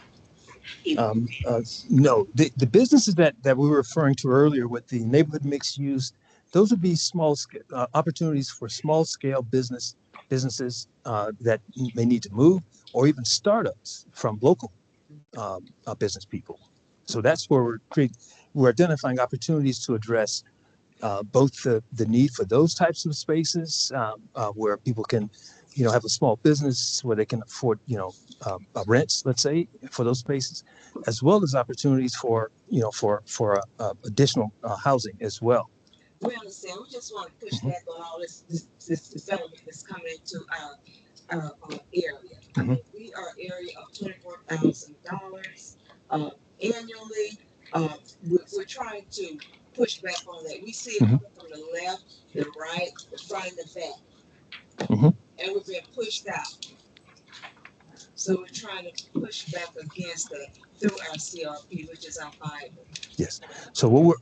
U: No, the businesses that we were referring to earlier with the neighborhood mixed use, those would be small scale opportunities for small scale businesses that may need to move, or even startups from local business people. So that's where we're identifying opportunities to address both the need for those types of spaces where people can, have a small business where they can afford, rents, let's say, for those spaces, as well as opportunities for additional housing as well.
O: We understand. We just want to push back on all this development that's coming into our area. I mean, we are an area of $24,000 annually. We're trying to push back on that. We see it coming from the left, the right, the front, and the back, and we've been pushed out. So we're trying to push back against that through our CRP, which is our Bible.
U: Yes. So what we're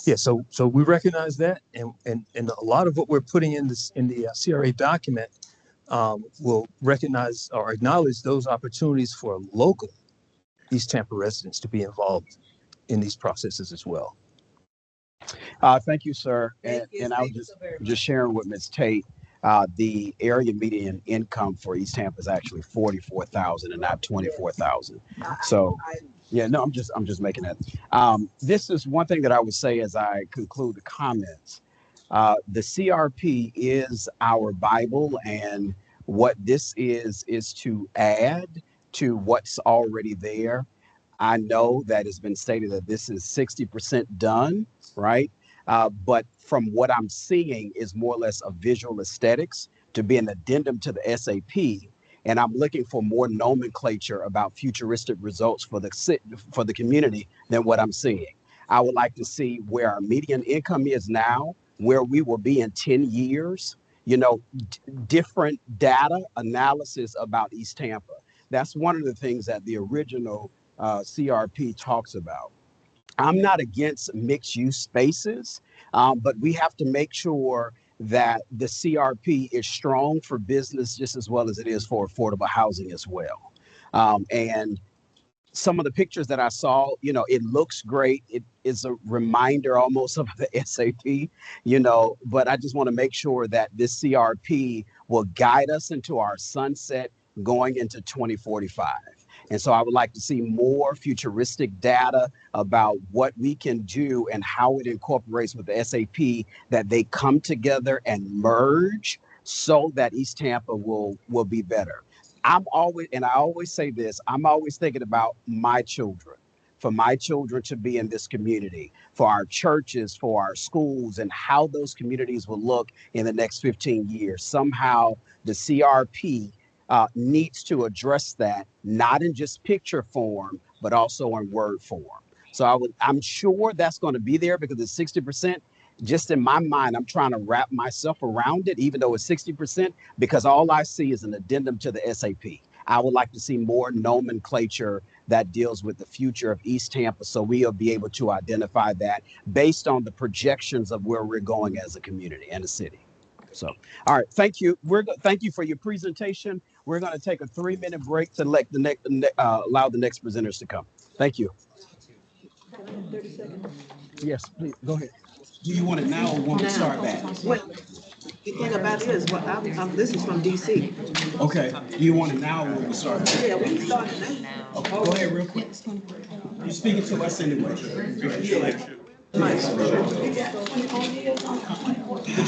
U: yeah, so we recognize that, and a lot of what we're putting in the CRA document will recognize or acknowledge those opportunities for local East Tampa residents to be involved in these processes as well.
A: Thank you, sir. And I was just sharing with Ms. Tate, the area median income for East Tampa is actually 44,000 and not 24,000. So, yeah, no, I'm just making that. This is one thing that I would say as I conclude the comments. The CRP is our Bible, and what this is to add to what's already there. I know that it's been stated that this is 60% done, right? But from what I'm seeing is more or less a visual aesthetics to be an addendum to the SAP. And I'm looking for more nomenclature about futuristic results for the community than what I'm seeing. I would like to see where our median income is now, where we will be in 10 years, different data analysis about East Tampa. That's one of the things that the original CRP talks about. I'm not against mixed use spaces, but we have to make sure that the CRP is strong for business just as well as it is for affordable housing as well. And some of the pictures that I saw, it looks great. It is a reminder almost of the SAP, but I just want to make sure that this CRP will guide us into our sunset going into 2045. And so I would like to see more futuristic data about what we can do and how it incorporates with the SAP, that they come together and merge so that East Tampa will be better. I always say this, I'm always thinking about my children, for my children to be in this community, for our churches, for our schools, and how those communities will look in the next 15 years. Somehow the CRP needs to address that, not in just picture form, but also in word form. So I'm sure that's going to be there because it's 60%. Just in my mind, I'm trying to wrap myself around it, even though it's 60%, because all I see is an addendum to the SAP. I would like to see more nomenclature that deals with the future of East Tampa, so we'll be able to identify that based on the projections of where we're going as a community and a city. So, all right, thank you. Thank you for your presentation. We're going to take a 3-minute break to let allow the next presenters to come. Thank you.
O: 30 seconds.
A: Yes, please go ahead. Do you want it now or want to start back?
O: Well, the thing about it is, this is from DC.
A: Okay. Do you want it now or want to start back?
O: Yeah, we can start it now.
A: Okay, go ahead real quick. You're speaking to us anyway. Could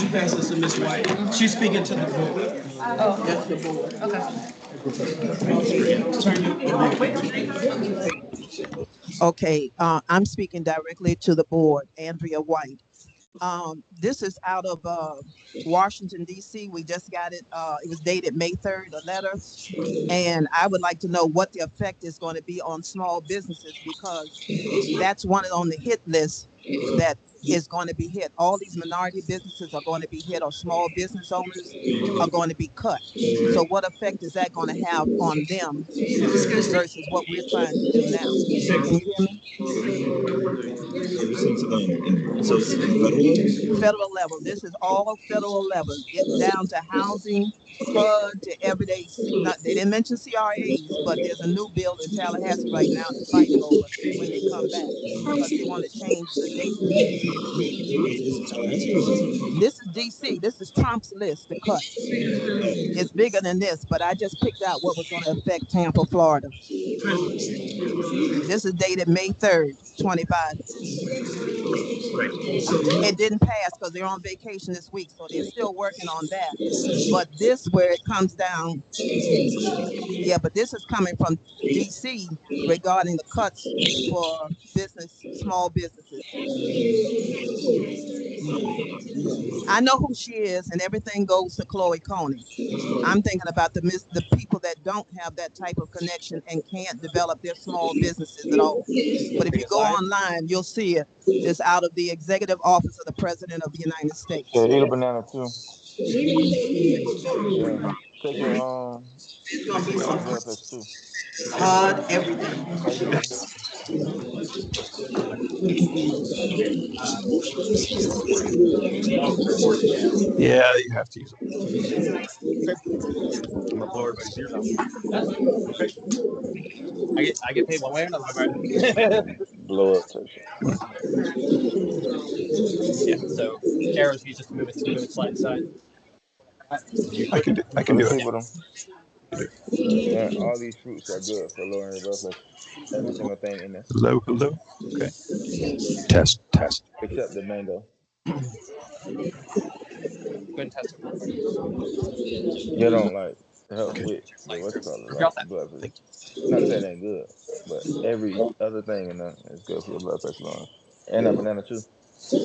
A: you pass this to Ms. White? She's speaking to the board.
O: Oh, that's the board. Okay, I'm speaking directly to the board, Andrea White. This is out of Washington, D.C. We just got it. It was dated May 3rd, a letter. And I would like to know what the effect is going to be on small businesses, because that's one on the hit list that is going to be hit. All these minority businesses are going to be hit, or small business owners are going to be cut. So what effect is that going to have on them versus what we're trying to do now? Can you hear me?
M: So it's federal?
O: Federal level. This is all federal level, down to housing, HUD, to everyday. They didn't mention CRAs, but there's a new bill in Tallahassee right now they're fighting over when they come back, because they want to change the date. This is DC. This is Trump's list, the cuts. It's bigger than this, but I just picked out what was going to affect Tampa, Florida. This is dated May 3rd, 25. It didn't pass because they're on vacation this week, so they're still working on that. But this, where it comes down, yeah, but this is coming from DC regarding the cuts for small businesses. I know who she is, and everything goes to Chloe Coney. I'm thinking about the people that don't have that type of connection and can't develop their small businesses at all. But if you go online, you'll see it. It's out of the Executive Office of the President of the United States.
C: Yeah, eat a banana too. Yeah. Take your
O: It's gonna be some
C: therapist too.
O: hard everything.
C: How you doing?
U: Yeah, you have to use it. I'm gonna blow everybody's ears out. Okay. I get paid one way or another, right?
C: Blow up session.
U: Yeah. So arrows you just move it slightly aside. I
C: So
U: can
C: the
U: do it.
C: people them, man, all these fruits are good for lowering your blood pressure. Every single thing in there.
U: Hello, hello. Okay. Test, test.
C: Except the mango.
U: Go ahead and test it real quick.
C: You don't like help
U: Okay.
C: with the what's it called, like
U: Drop that.
C: blood pressure.
U: Thank
C: Not to say it ain't good, but every other thing in there is good for your blood pressure lowering. And that banana too.
S: Okay,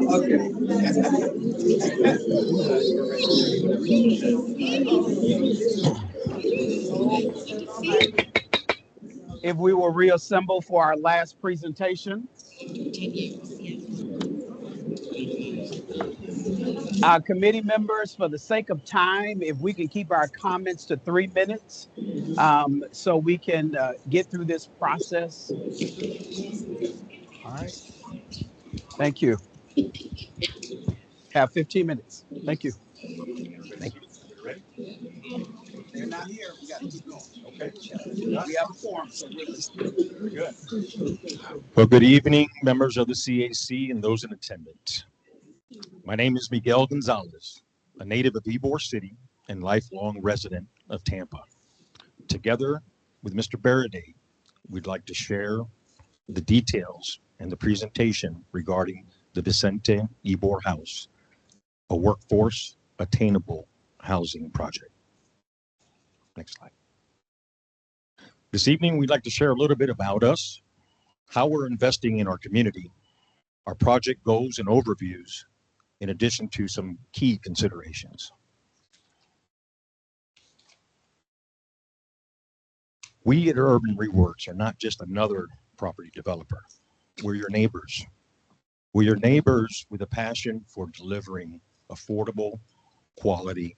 S: okay.
U: You're ready. Ready whenever
A: If we will reassemble for our last presentation. Our committee members, for the sake of time, if we can keep our comments to 3 minutes, so we can get through this process. All right. Thank you. Have 15 minutes. Thank you.
U: Thank you. Ready?
A: They're not here. We got to keep going.
U: Okay.
A: We have a forum, so
U: Very good. Well, good evening, members of the CAC and those in attendance. My name is Miguel Gonzalez, a native of Ybor City and lifelong resident of Tampa. Together with Mr. Baraday, we'd like to share the details and the presentation regarding the Vicente Ybor House, a workforce attainable housing project. Next slide. This evening, we'd like to share a little bit about us, how we're investing in our community, our project goals and overviews, in addition to some key considerations. We at Urban Reworks are not just another property developer. We're your neighbors. We're your neighbors with a passion for delivering affordable, quality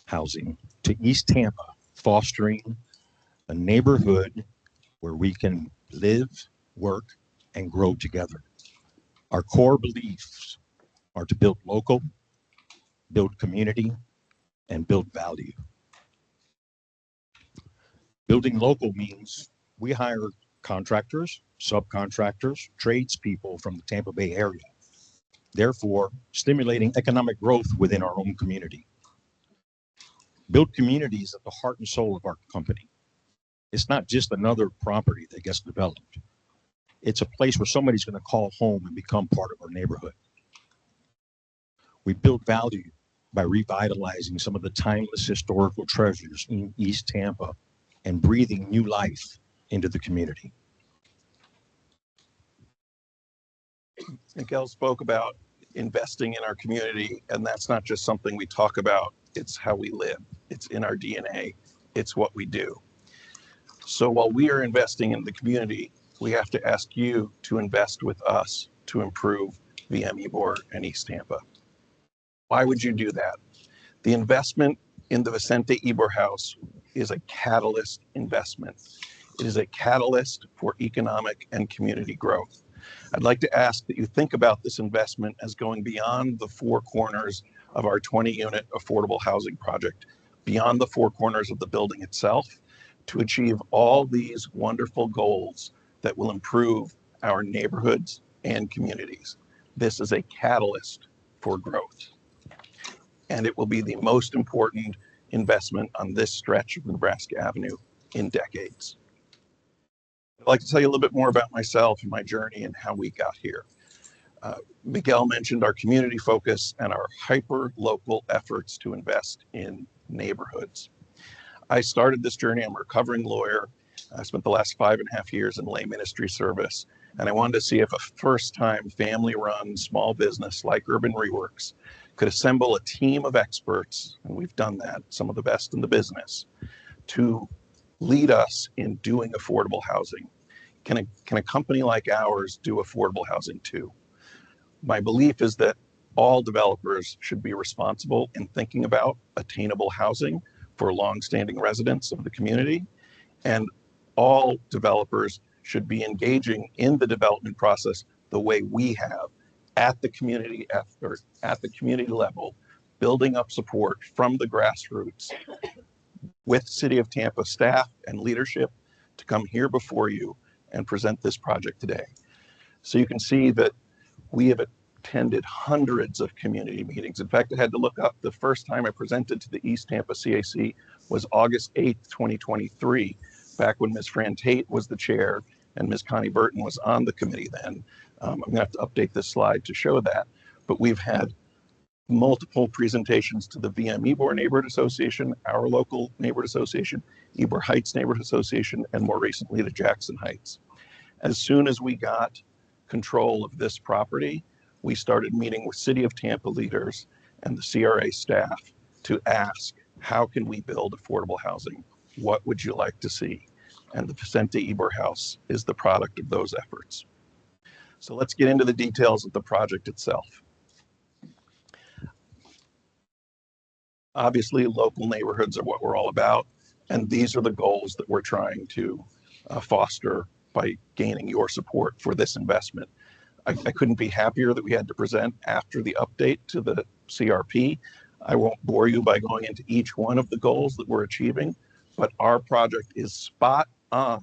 U: housing to East Tampa, fostering a neighborhood where we can live, work, and grow together. Our core beliefs are to build local, build community, and build value. Building local means we hire contractors, subcontractors, tradespeople from the Tampa Bay area, therefore stimulating economic growth within our own community. Build communities at the heart and soul of our company. It's not just another property that gets developed. It's a place where somebody's going to call home and become part of our neighborhood. We build value by revitalizing some of the timeless historical treasures in East Tampa and breathing new life into the community. Miguel spoke about investing in our community, and that's not just something we talk about, it's how we live. It's in our DNA. It's what we do. So while we are investing in the community, we have to ask you to invest with us to improve VM Ybor and East Tampa. Why would you do that? The investment in the Vicente Ybor House is a catalyst investment. It is a catalyst for economic and community growth. I'd like to ask that you think about this investment as going beyond the four corners of our 20-unit affordable housing project, beyond the four corners of the building itself, to achieve all these wonderful goals that will improve our neighborhoods and communities. This is a catalyst for growth, and it will be the most important investment on this stretch of Nebraska Avenue in decades. I'd like to tell you a little bit more about myself and my journey and how we got here. Miguel mentioned our community focus and our hyper-local efforts to invest in neighborhoods. I started this journey. I'm a recovering lawyer. I spent the last 5.5 years in lay ministry service, and I wanted to see if a first-time family-run small business like Urban Reworks could assemble a team of experts, and we've done that, some of the best in the business, to
G: lead us in doing affordable housing. Can a company like ours do affordable housing too? My belief is that all developers should be responsible in thinking about attainable housing for longstanding residents of the community, and all developers should be engaging in the development process the way we have at the community effort, at the community level, building up support from the grassroots with City of Tampa staff and leadership to come here before you and present this project today. So you can see that we have attended hundreds of community meetings. In fact, I had to look up, the first time I presented to the East Tampa CAC was August 8th, 2023, back when Ms. Fran Tate was the chair and Ms. Connie Burton was on the committee then. I'm gonna have to update this slide to show that, but we've had multiple presentations to the VM Ybor Neighborhood Association, our local neighborhood association, Ybor Heights Neighborhood Association, and more recently the Jackson Heights. As soon as we got control of this property, we started meeting with City of Tampa leaders and the CRA staff to ask, how can we build affordable housing? What would you like to see? And the Vicente Ybor House is the product of those efforts. So let's get into the details of the project itself. Obviously, local neighborhoods are what we're all about, and these are the goals that we're trying to foster by gaining your support for this investment. I couldn't be happier that we had to present after the update to the CRP. I won't bore you by going into each one of the goals that we're achieving, but our project is spot on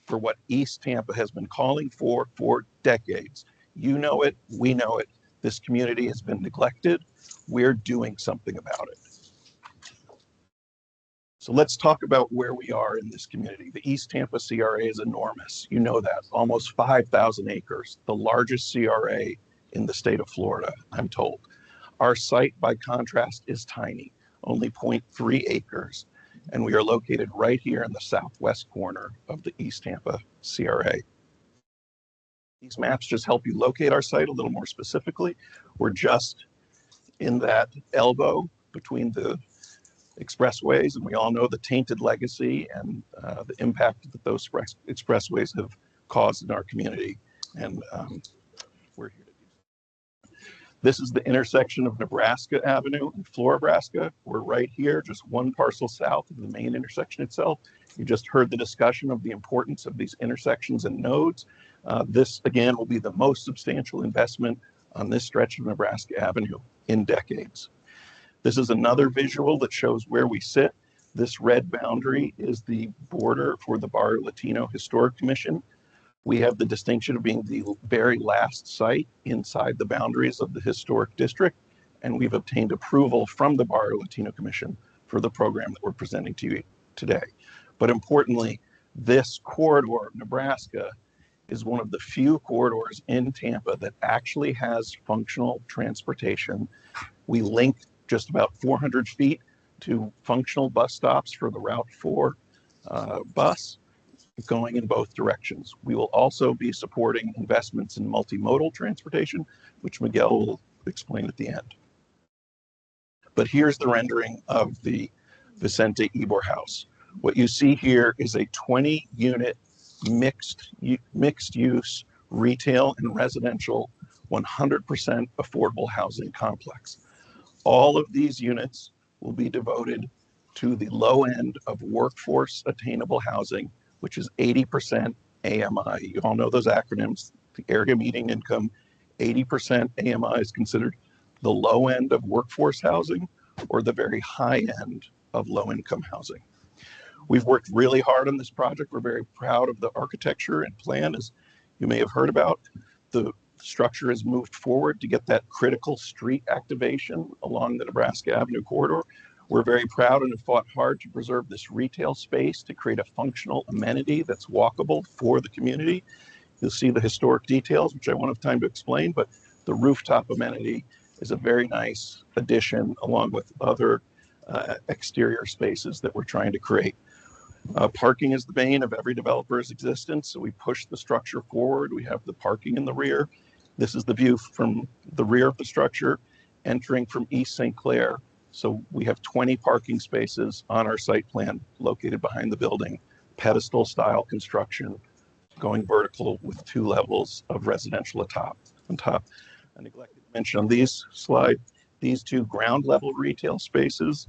G: for what East Tampa has been calling for decades. You know it, we know it. This community has been neglected. We're doing something about it. So let's talk about where we are in this community. The East Tampa CRA is enormous. You know that, almost 5,000 acres, the largest CRA in the state of Florida, I'm told. Our site, by contrast, is tiny, only 0.3 acres, and we are located right here in the southwest corner of the East Tampa CRA. These maps just help you locate our site a little more specifically. We're just in that elbow between the expressways, and we all know the tainted legacy and the impact that those expressways have caused in our community. And we're here to do so. This is the intersection of Nebraska Avenue and Florabraska. We're right here, just one parcel south of the main intersection itself. You just heard the discussion of the importance of these intersections and nodes. This, again, will be the most substantial investment on this stretch of Nebraska Avenue in decades. This is another visual that shows where we sit. This red boundary is the border for the Barrio Latino Historic Commission. We have the distinction of being the very last site inside the boundaries of the historic district, and we've obtained approval from the Barrio Latino Commission for the program that we're presenting to you today. But importantly, this corridor of Nebraska is one of the few corridors in Tampa that actually has functional transportation. We link just about 400 feet to functional bus stops for the Route 4 bus going in both directions. We will also be supporting investments in multimodal transportation, which Miguel will explain at the end. But here's the rendering of the Vicente Ybor House. What you see here is a 20-unit mixed use retail and residential 100% affordable housing complex. All of these units will be devoted to the low end of workforce attainable housing, which is 80% AMI. You all know those acronyms, the area median income. 80% AMI is considered the low end of workforce housing or the very high end of low income housing. We've worked really hard on this project. We're very proud of the architecture and plan, as you may have heard about. The structure has moved forward to get that critical street activation along the Nebraska Avenue corridor. We're very proud and have fought hard to preserve this retail space to create a functional amenity that's walkable for the community. You'll see the historic details, which I won't have time to explain, but the rooftop amenity is a very nice addition along with other exterior spaces that we're trying to create. Parking is the bane of every developer's existence, so we push the structure forward. We have the parking in the rear. This is the view from the rear of the structure, entering from East St. Clair So we have 20 parking spaces on our site plan located behind the building, pedestal style construction, going vertical with 2 levels of residential on top. I neglected to mention on these slide, these 2 ground level retail spaces,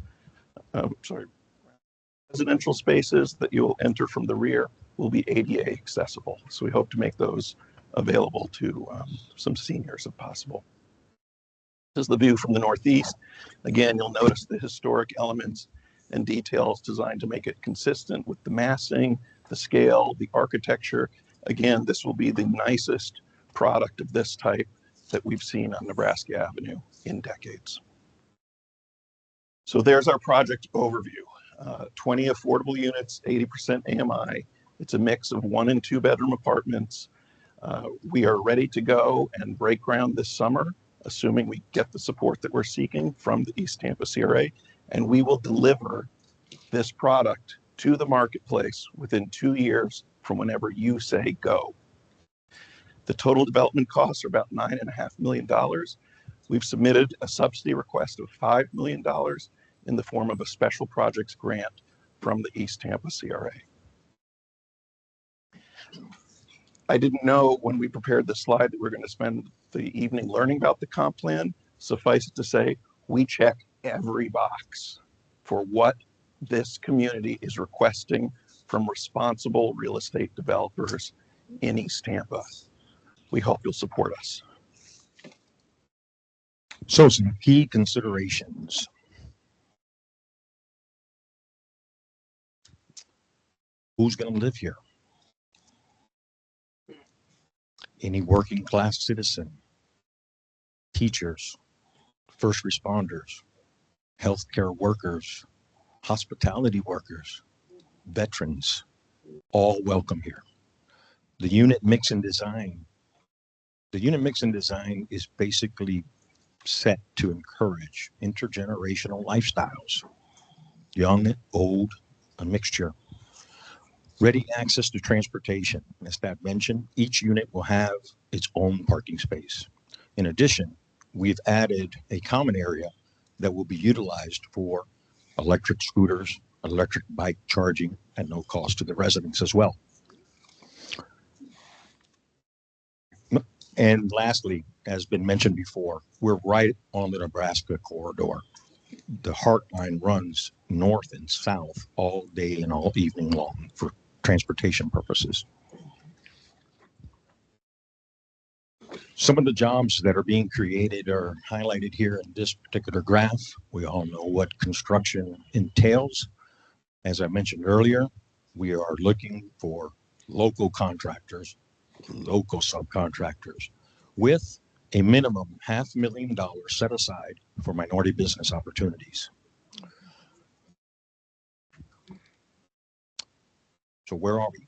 G: residential spaces that you will enter from the rear will be ADA accessible. So we hope to make those available to some seniors if possible. This is the view from the northeast. Again, you'll notice the historic elements and details designed to make it consistent with the massing, the scale, the architecture. Again, this will be the nicest product of this type that we've seen on Nebraska Avenue in decades. So there's our project overview. 20 affordable units, 80% AMI. It's a mix of 1 and 2 bedroom apartments. We are ready to go and break ground this summer, assuming we get the support that we're seeking from the East Tampa CRA, and we will deliver this product to the marketplace within 2 years from whenever you say go. The total development costs are about $9.5 million. We've submitted a subsidy request of $5 million in the form of a special projects grant from the East Tampa CRA. I didn't know when we prepared this slide that we're going to spend the evening learning about the comp plan. Suffice it to say, we check every box for what this community is requesting from responsible real estate developers in East Tampa. We hope you'll support us.
U: So some key considerations. Who's going to live here? Any working class citizen, teachers, first responders, healthcare workers, hospitality workers, veterans, all welcome here. The unit mix and design is basically set to encourage intergenerational lifestyles, young, old, a mixture. Ready access to transportation. As Pat mentioned, each unit will have its own parking space. In addition, we've added a common area that will be utilized for electric scooters, electric bike charging at no cost to the residents as well. And lastly, as been mentioned before, we're right on the Nebraska corridor. The Heart Line runs north and south all day and all evening long for transportation purposes. Some of the jobs that are being created are highlighted here in this particular graph. We all know what construction entails. As I mentioned earlier, we are looking for local contractors, local subcontractors, with a minimum $500,000 set aside for minority business opportunities. So where are we?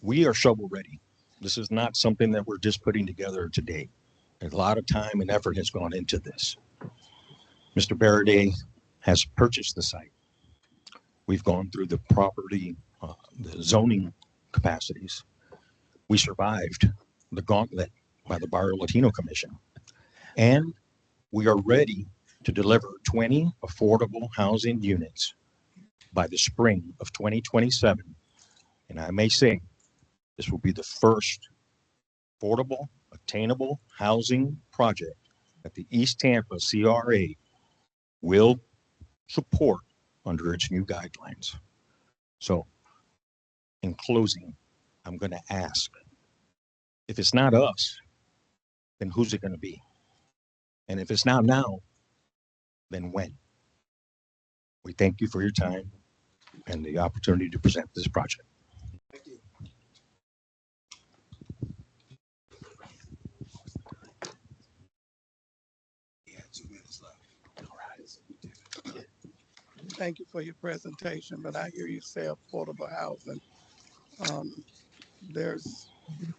U: We are shovel ready. This is not something that we're just putting together today. A lot of time and effort has gone into this. Mr. Baraday has purchased the site. We've gone through the property, the zoning capacities. We survived the gauntlet by the Barrio Latino Commission. And we are ready to deliver 20 affordable housing units by the spring of 2027. And I may say, this will be the first affordable, attainable housing project that the East Tampa CRA will support under its new guidelines. So, in closing, I'm going to ask, if it's not us, then who's it going to be? And if it's not now, then when? We thank you for your time and the opportunity to present this project.
A: Thank you. We have 2 minutes left. All right.
E: Thank you for your presentation, but I hear you say affordable housing.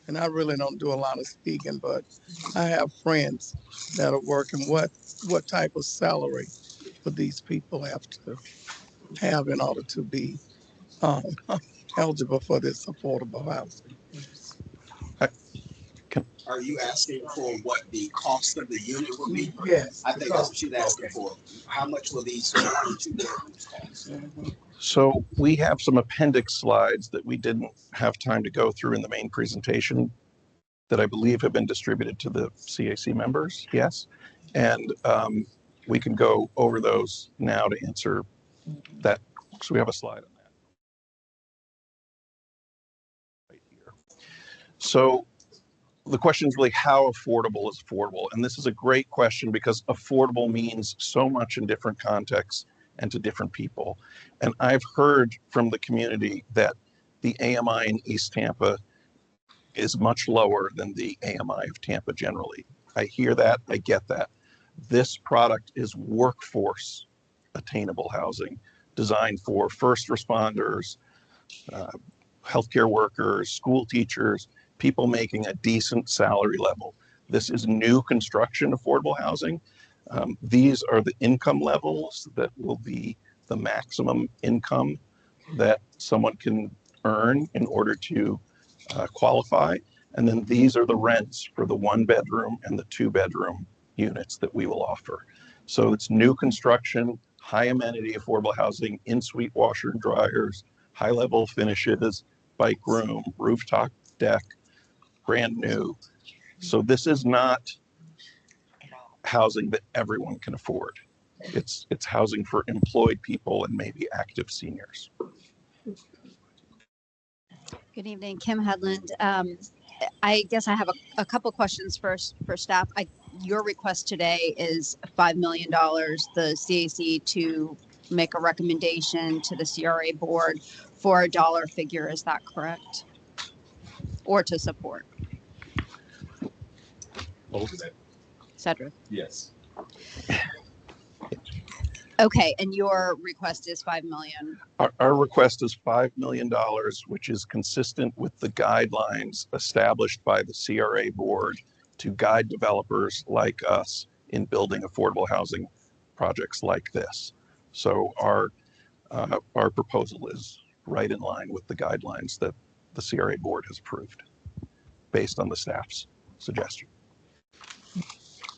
E: And I really don't do a lot of speaking, but I have friends that are working. What type of salary would these people have to have in order to be eligible for this affordable housing?
A: Are you asking for what the cost of the unit will be?
U: Yes.
A: I think that's what she's asking for. How much will these 2 bedrooms cost?
G: So we have some appendix slides that we didn't have time to go through in the main presentation that I believe have been distributed to the CAC members. Yes. And we can go over those now to answer that. So we have a slide on that right here. So the question is really how affordable is affordable? And this is a great question because affordable means so much in different contexts and to different people. And I've heard from the community that the AMI in East Tampa is much lower than the AMI of Tampa generally. I hear that, I get that. This product is workforce attainable housing designed for first responders, healthcare workers, school teachers, people making a decent salary level. This is new construction affordable housing. These are the income levels that will be the maximum income that someone can earn in order to qualify. And then these are the rents for the 1 bedroom and the 2 bedroom units that we will offer. So it's new construction, high amenity affordable housing, in-suite washer and dryers, high level finishes, bike room, rooftop deck, brand new. So this is not housing that everyone can afford. It's housing for employed people and maybe active seniors.
I: Good evening, Kim Headland. I guess I have a couple questions first for staff. Your request today is $5 million, the CAC to make a recommendation to the CRA board for a dollar figure. Is that correct? Or to support? Cedric?
T: Yes.
I: Okay, and your request is 5 million.
G: Our request is $5 million, which is consistent with the guidelines established by the CRA board to guide developers like us in building affordable housing projects like this. So our proposal is right in line with the guidelines that the CRA board has approved based on the staff's suggestion.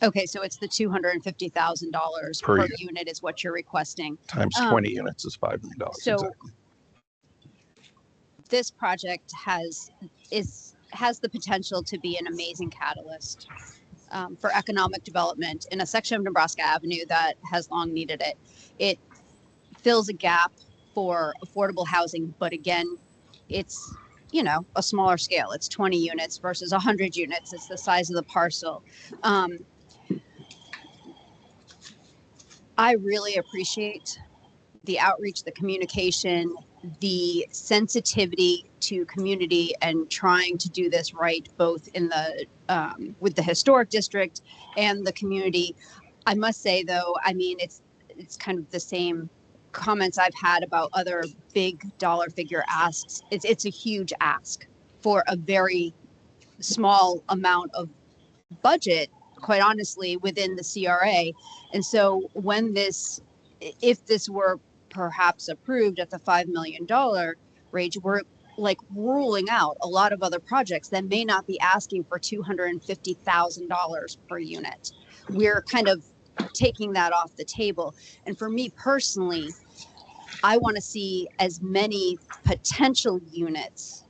I: Okay, so it's the $250,000 per unit is what you're requesting.
G: Times 20 units is $5 million.
I: So
G: exactly.
I: This project has the potential to be an amazing catalyst for economic development in a section of Nebraska Avenue that has long needed it. It fills a gap for affordable housing, but again, it's a smaller scale. It's 20 units versus 100 units. It's the size of the parcel. I really appreciate the outreach, the communication, the sensitivity to community and trying to do this right, both in the with the historic district and the community. I must say, though, I mean, it's kind of the same comments I've had about other big dollar figure asks. It's a huge ask for a very small amount of budget, quite honestly, within the CRA. And so if this were perhaps approved at the $5 million range, we're like ruling out a lot of other projects that may not be asking for $250,000 per unit. We're kind of taking that off the table. And for me personally, I want to see as many potential units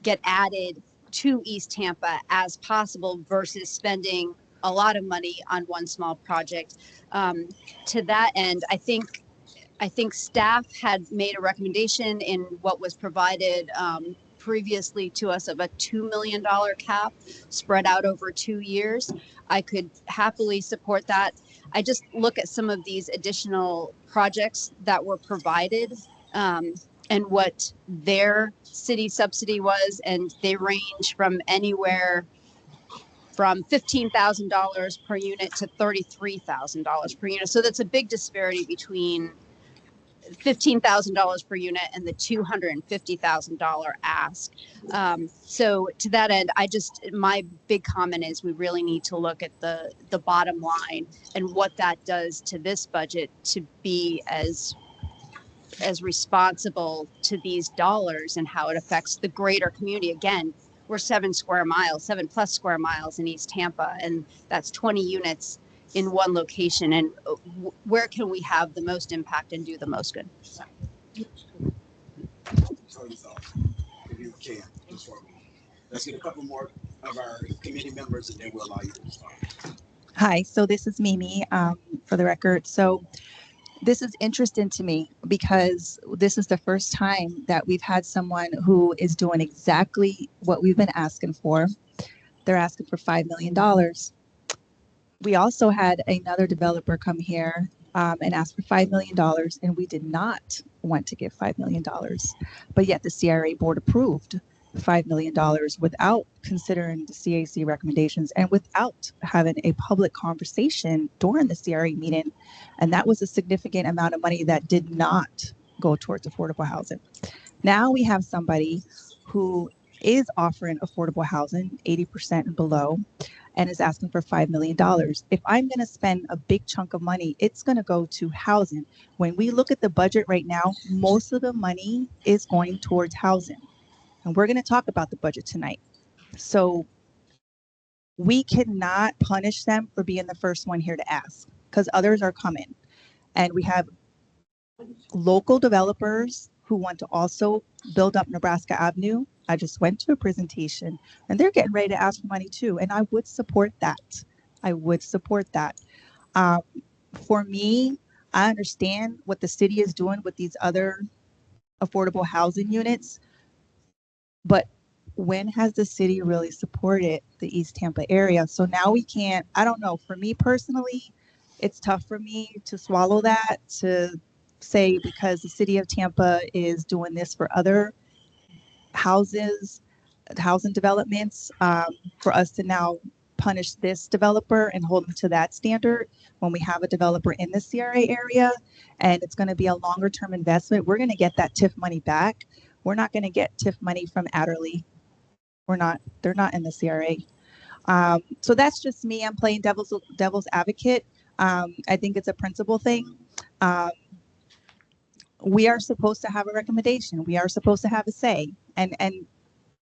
I: get added to East Tampa as possible versus spending a lot of money on one small project. To that end, I think staff had made a recommendation in what was provided previously to us of a $2 million cap spread out over 2 years. I could happily support that. I just look at some of these additional projects that were provided and what their city subsidy was, and they range from anywhere from $15,000 per unit to $33,000 per unit. So that's a big disparity between $15,000 per unit and the $250,000 ask. So to that end, my big comment is we really need to look at the bottom line and what that does to this budget to be as responsible to these dollars and how it affects the greater community. Again, we're 7+ square miles in East Tampa, and that's 20 units in one location. And where can we have the most impact and do the most good?
A: So you thought, if you can, just for a moment. Let's get a couple more of our committee members, and then we'll allow you to respond.
K: Hi, so this is Mimi, for the record. So this is interesting to me because this is the first time that we've had someone who is doing exactly what we've been asking for. They're asking for $5 million. We also had another developer come here and ask for $5 million, and we did not want to give $5 million. But yet the CRA board approved $5 million without considering the CAC recommendations and without having a public conversation during the CRA meeting. And that was a significant amount of money that did not go towards affordable housing. Now we have somebody who is offering affordable housing, 80% and below, and is asking for $5 million. If I'm going to spend a big chunk of money, it's going to go to housing. When we look at the budget right now, most of the money is going towards housing. And we're going to talk about the budget tonight. So we cannot punish them for being the first one here to ask, because others are coming. And we have local developers who want to also build up Nebraska Avenue. I just went to a presentation and they're getting ready to ask for money too. And I would support that. I would support that. For me, I understand what the city is doing with these other affordable housing units, but when has the city really supported the East Tampa area? So now we can't, I don't know, for me personally, it's tough for me to swallow that, to say because the city of Tampa is doing this for other housing developments, for us to now punish this developer and hold them to that standard when we have a developer in the CRA area and it's going to be a longer term investment. We're going to get that TIF money back. We're not going to get TIF money from Adderley. They're not in the CRA. So that's just me. I'm playing devil's advocate. I think it's a principle thing. We are supposed to have a recommendation. We are supposed to have a say. And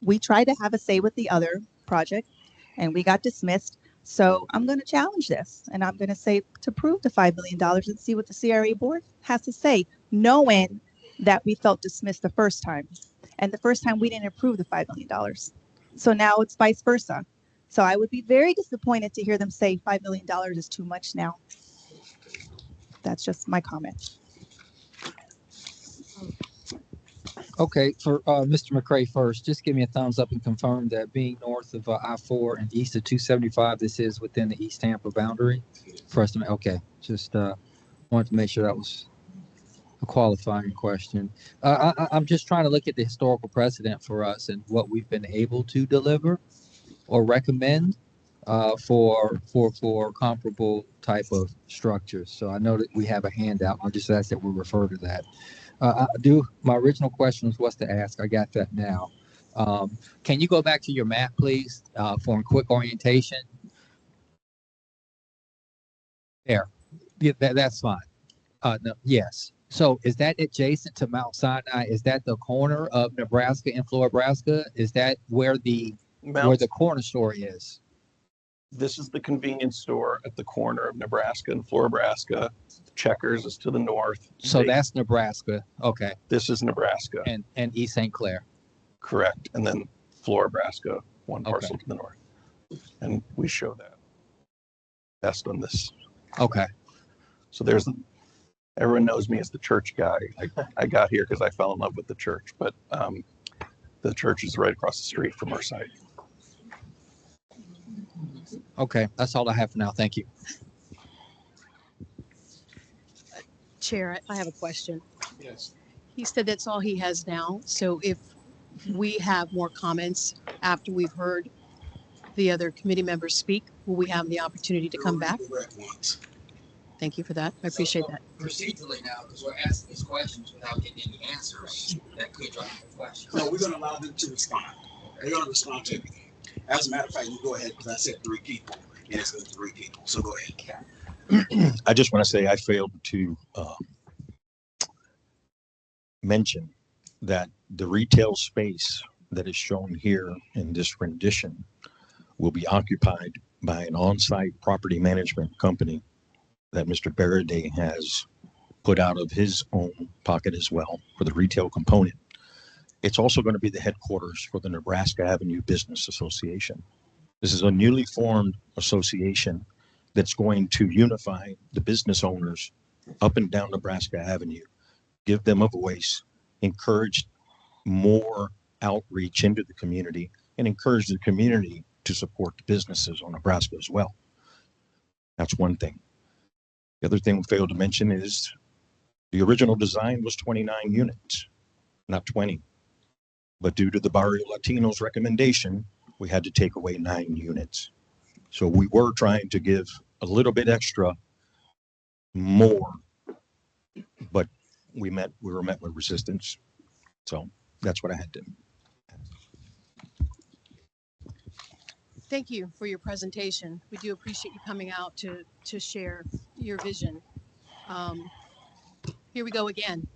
K: we tried to have a say with the other project and we got dismissed. So I'm going to challenge this and I'm going to say to prove the $5 million and see what the CRA board has to say, knowing that we felt dismissed the first time. And the first time we didn't approve the $5 million. So now it's vice versa. So I would be very disappointed to hear them say $5 million is too much now. That's just my comment.
L: Okay, for Mr. McCray first, just give me a thumbs up and confirm that being north of I-4 and east of 275, this is within the East Tampa boundary for us to make. Okay, just wanted to make sure that was a qualifying question. I'm just trying to look at the historical precedent for us and what we've been able to deliver or recommend for comparable type of structures. So I know that we have a handout. I'll just ask that we refer to that. My original question was what's to ask. I got that now. Can you go back to your map, please, for a quick orientation? There. Yeah, that's fine. No, yes. So is that adjacent to Mount Sinai? Is that the corner of Nebraska and Florida? Is that where the corner store is?
G: This is the convenience store at the corner of Nebraska and Florida. Checkers is to the north.
L: So that's Nebraska. Okay.
G: This is Nebraska.
L: And East St. Clair.
G: Correct. And then Florida, one parcel to the north. And we show that best on this.
L: Okay.
G: So everyone knows me as the church guy. I got here because I fell in love with the church, but the church is right across the street from our site.
L: Okay. That's all I have for now. Thank you.
F: Chair, I have a question.
B: Yes.
F: He said that's all he has now. So if we have more comments after we've heard the other committee members speak, will we have the opportunity to come back? Thank you for that. I appreciate that.
L: Procedurally now, because we're asking these questions without getting any answers, that could drive the question.
A: No, we're going to allow them to respond. They're going to respond to everything. As a matter of fact, you go ahead because I said 3 people and it's going to 3 people. So go ahead.
U: I just want to say I failed to mention that the retail space that is shown here in this rendition will be occupied by an on-site property management company that Mr. Baraday has put out of his own pocket as well for the retail component. It's also going to be the headquarters for the Nebraska Avenue Business Association. This is a newly formed association that's going to unify the business owners up and down Nebraska Avenue, give them a voice, encourage more outreach into the community, and encourage the community to support the businesses on Nebraska as well. That's one thing. The other thing we failed to mention is the original design was 29 units, not 20. But due to the Barrio Latinos recommendation, we had to take away 9 units. So we were trying to give a little bit extra more, but we were met with resistance. So that's what I had to.
F: Thank you for your presentation. We do appreciate you coming out to share your vision. Here we go again.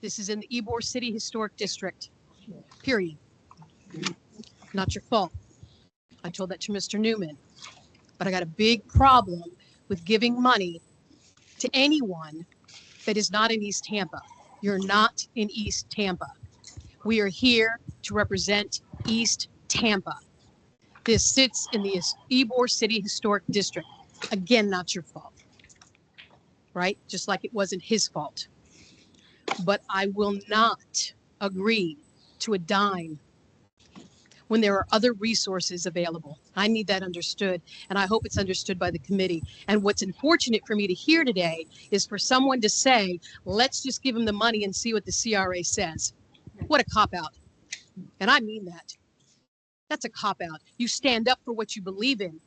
F: This is in the Ybor City Historic District, period. Not your fault. I told that to Mr. Newman, but I got a big problem with giving money to anyone that is not in East Tampa. You're not in East Tampa. We are here to represent East Tampa. This sits in the Ybor City Historic District. Again, not your fault, right? Just like it wasn't his fault. But I will not agree to a dime when there are other resources available. I need that understood, and I hope it's understood by the committee. And what's unfortunate for me to hear today is for someone to say, let's just give them the money and see what the CRA says. What a cop-out. And I mean that. That's a cop-out. You stand up for what you believe in.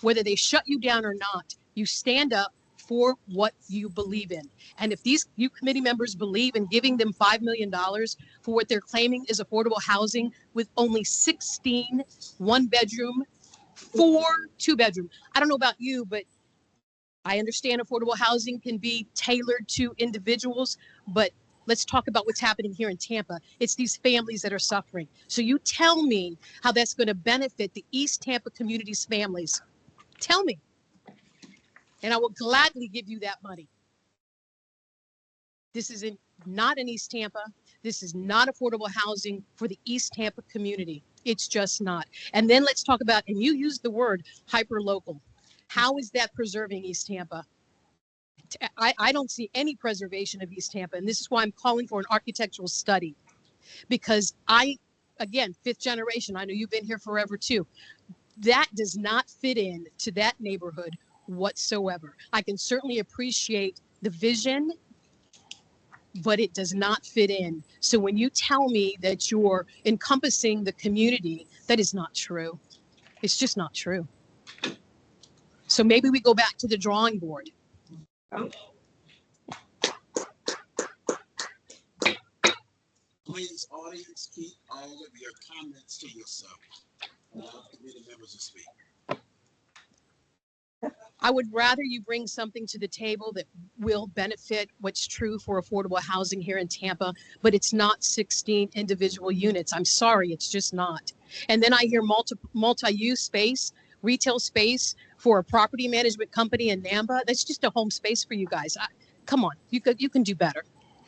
F: Whether they shut you down or not, you stand up for what you believe in. And if you committee members believe in giving them $5 million for what they're claiming is affordable housing with only 16 one-bedroom, 4 two-bedroom. I don't know about you, but I understand affordable housing can be tailored to individuals, but let's talk about what's happening here in Tampa. It's these families that are suffering. So you tell me how that's going to benefit the East Tampa community's families. Tell me. And I will gladly give you that money. This is not in East Tampa. This is not affordable housing for the East Tampa community. It's just not. And then let's talk about, and you used the word hyper-local. How is that preserving East Tampa? I don't see any preservation of East Tampa. And this is why I'm calling for an architectural study. Because again, 5th generation, I know you've been here forever too. That does not fit in to that neighborhood whatsoever. I can certainly appreciate the vision, but it does not fit in. So when you tell me that you're encompassing the community, that is not true. It's just not true. So maybe we go back to the drawing board.
A: Please, audience, keep all of your comments to yourself. Allow committee members to speak.
F: I would rather you bring something to the table that will benefit what's true for affordable housing here in Tampa, but it's not 16 individual units. I'm sorry, it's just not. And then I hear multi-use space, retail space for a property management company in Namba. That's just a home space for you guys. Come on, you can do better.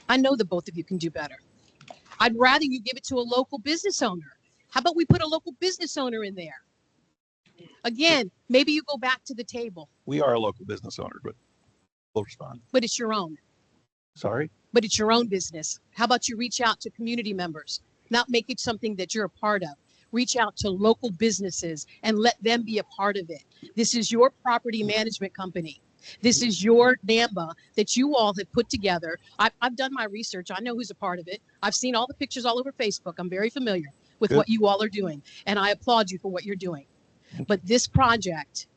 F: I know that both of you can do better. I'd rather you give it to a local business owner. How about we put a local business owner in there? Again, maybe you go back to the table.
G: We are a local business owner, but we'll respond.
F: But it's your own.
G: Sorry?
F: But it's your own business. How about you reach out to community members, not make it something that you're a part of. Reach out to local businesses and let them be a part of it. This is your property management company. This is your NAMBA that you all have put together. I've done my research. I know who's a part of it. I've seen all the pictures all over Facebook. I'm very familiar with what you all are doing, and I applaud you for what you're doing. But this project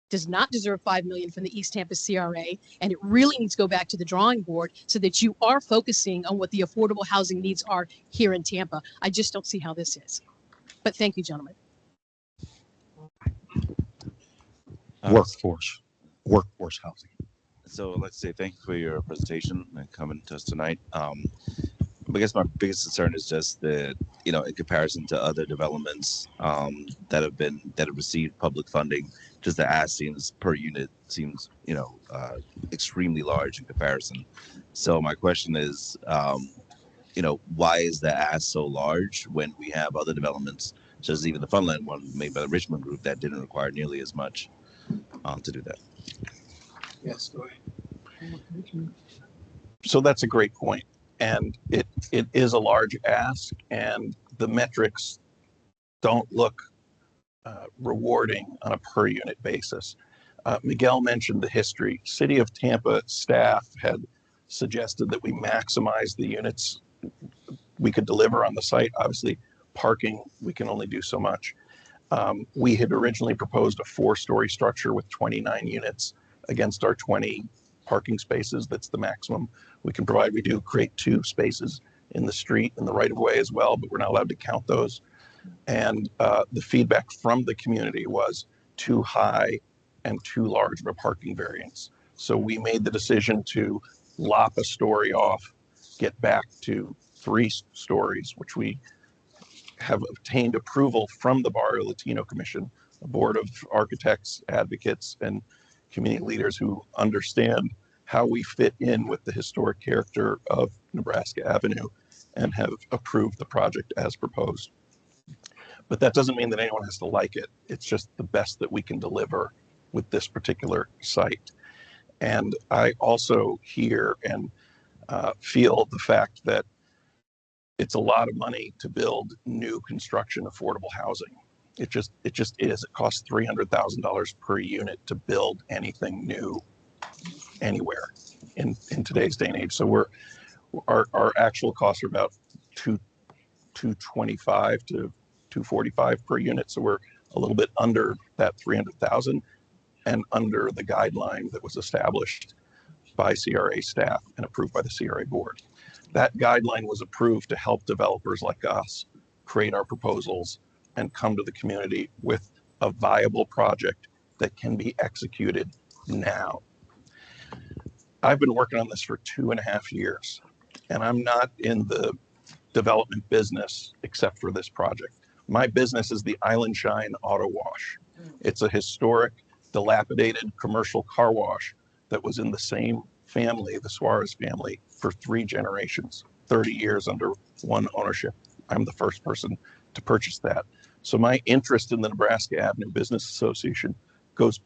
F: does not deserve $5 million from the East Tampa CRA, and it really needs to go back to the drawing board so that you are focusing on what the affordable housing needs are here in Tampa. I just don't see how this is. But thank you, gentlemen.
U: Workforce housing.
M: So let's say thank you for your presentation and coming to us tonight. I guess my biggest concern is just that, in comparison to other developments that have received public funding, just the ask seems per unit seems, extremely large in comparison. So my question is, why is the ask so large when we have other developments, such as even the Funland one made by the Richmond Group that didn't require nearly as much to do that?
A: Yes, go ahead.
G: So that's a great point. And it is a large ask, and the metrics don't look rewarding on a per unit basis. Miguel mentioned the history. City of Tampa staff had suggested that we maximize the units we could deliver on the site. Obviously, parking, we can only do so much. We had originally proposed a 4-story structure with 29 units against our 20 parking spaces. That's the maximum we can provide. We do create 2 spaces in the street in the right of way as well, but we're not allowed to count those. And the feedback from the community was too high and too large of a parking variance. So we made the decision to lop a story off, get back to 3 stories, which we have obtained approval from the Barrio Latino Commission, a board of architects, advocates, and community leaders who understand how we fit in with the historic character of Nebraska Avenue and have approved the project as proposed. But that doesn't mean that anyone has to like it. It's just the best that we can deliver with this particular site. And I also hear and feel the fact that it's a lot of money to build new construction affordable housing. It just is. It costs $300,000 per unit to build anything new anywhere in today's day and age. So our actual costs are about $225 to $245 per unit. So we're a little bit under that 300,000 and under the guideline that was established by CRA staff and approved by the CRA board. That guideline was approved to help developers like us create our proposals and come to the community with a viable project that can be executed now. I've been working on this for 2.5 years, and I'm not in the development business except for this project. My business is the Island Shine Auto Wash. It's a historic, dilapidated commercial car wash that was in the same family, the Suarez family, for 3 generations, 30 years under one ownership. I'm the first person to purchase that. So my interest in the Nebraska Avenue Business Association goes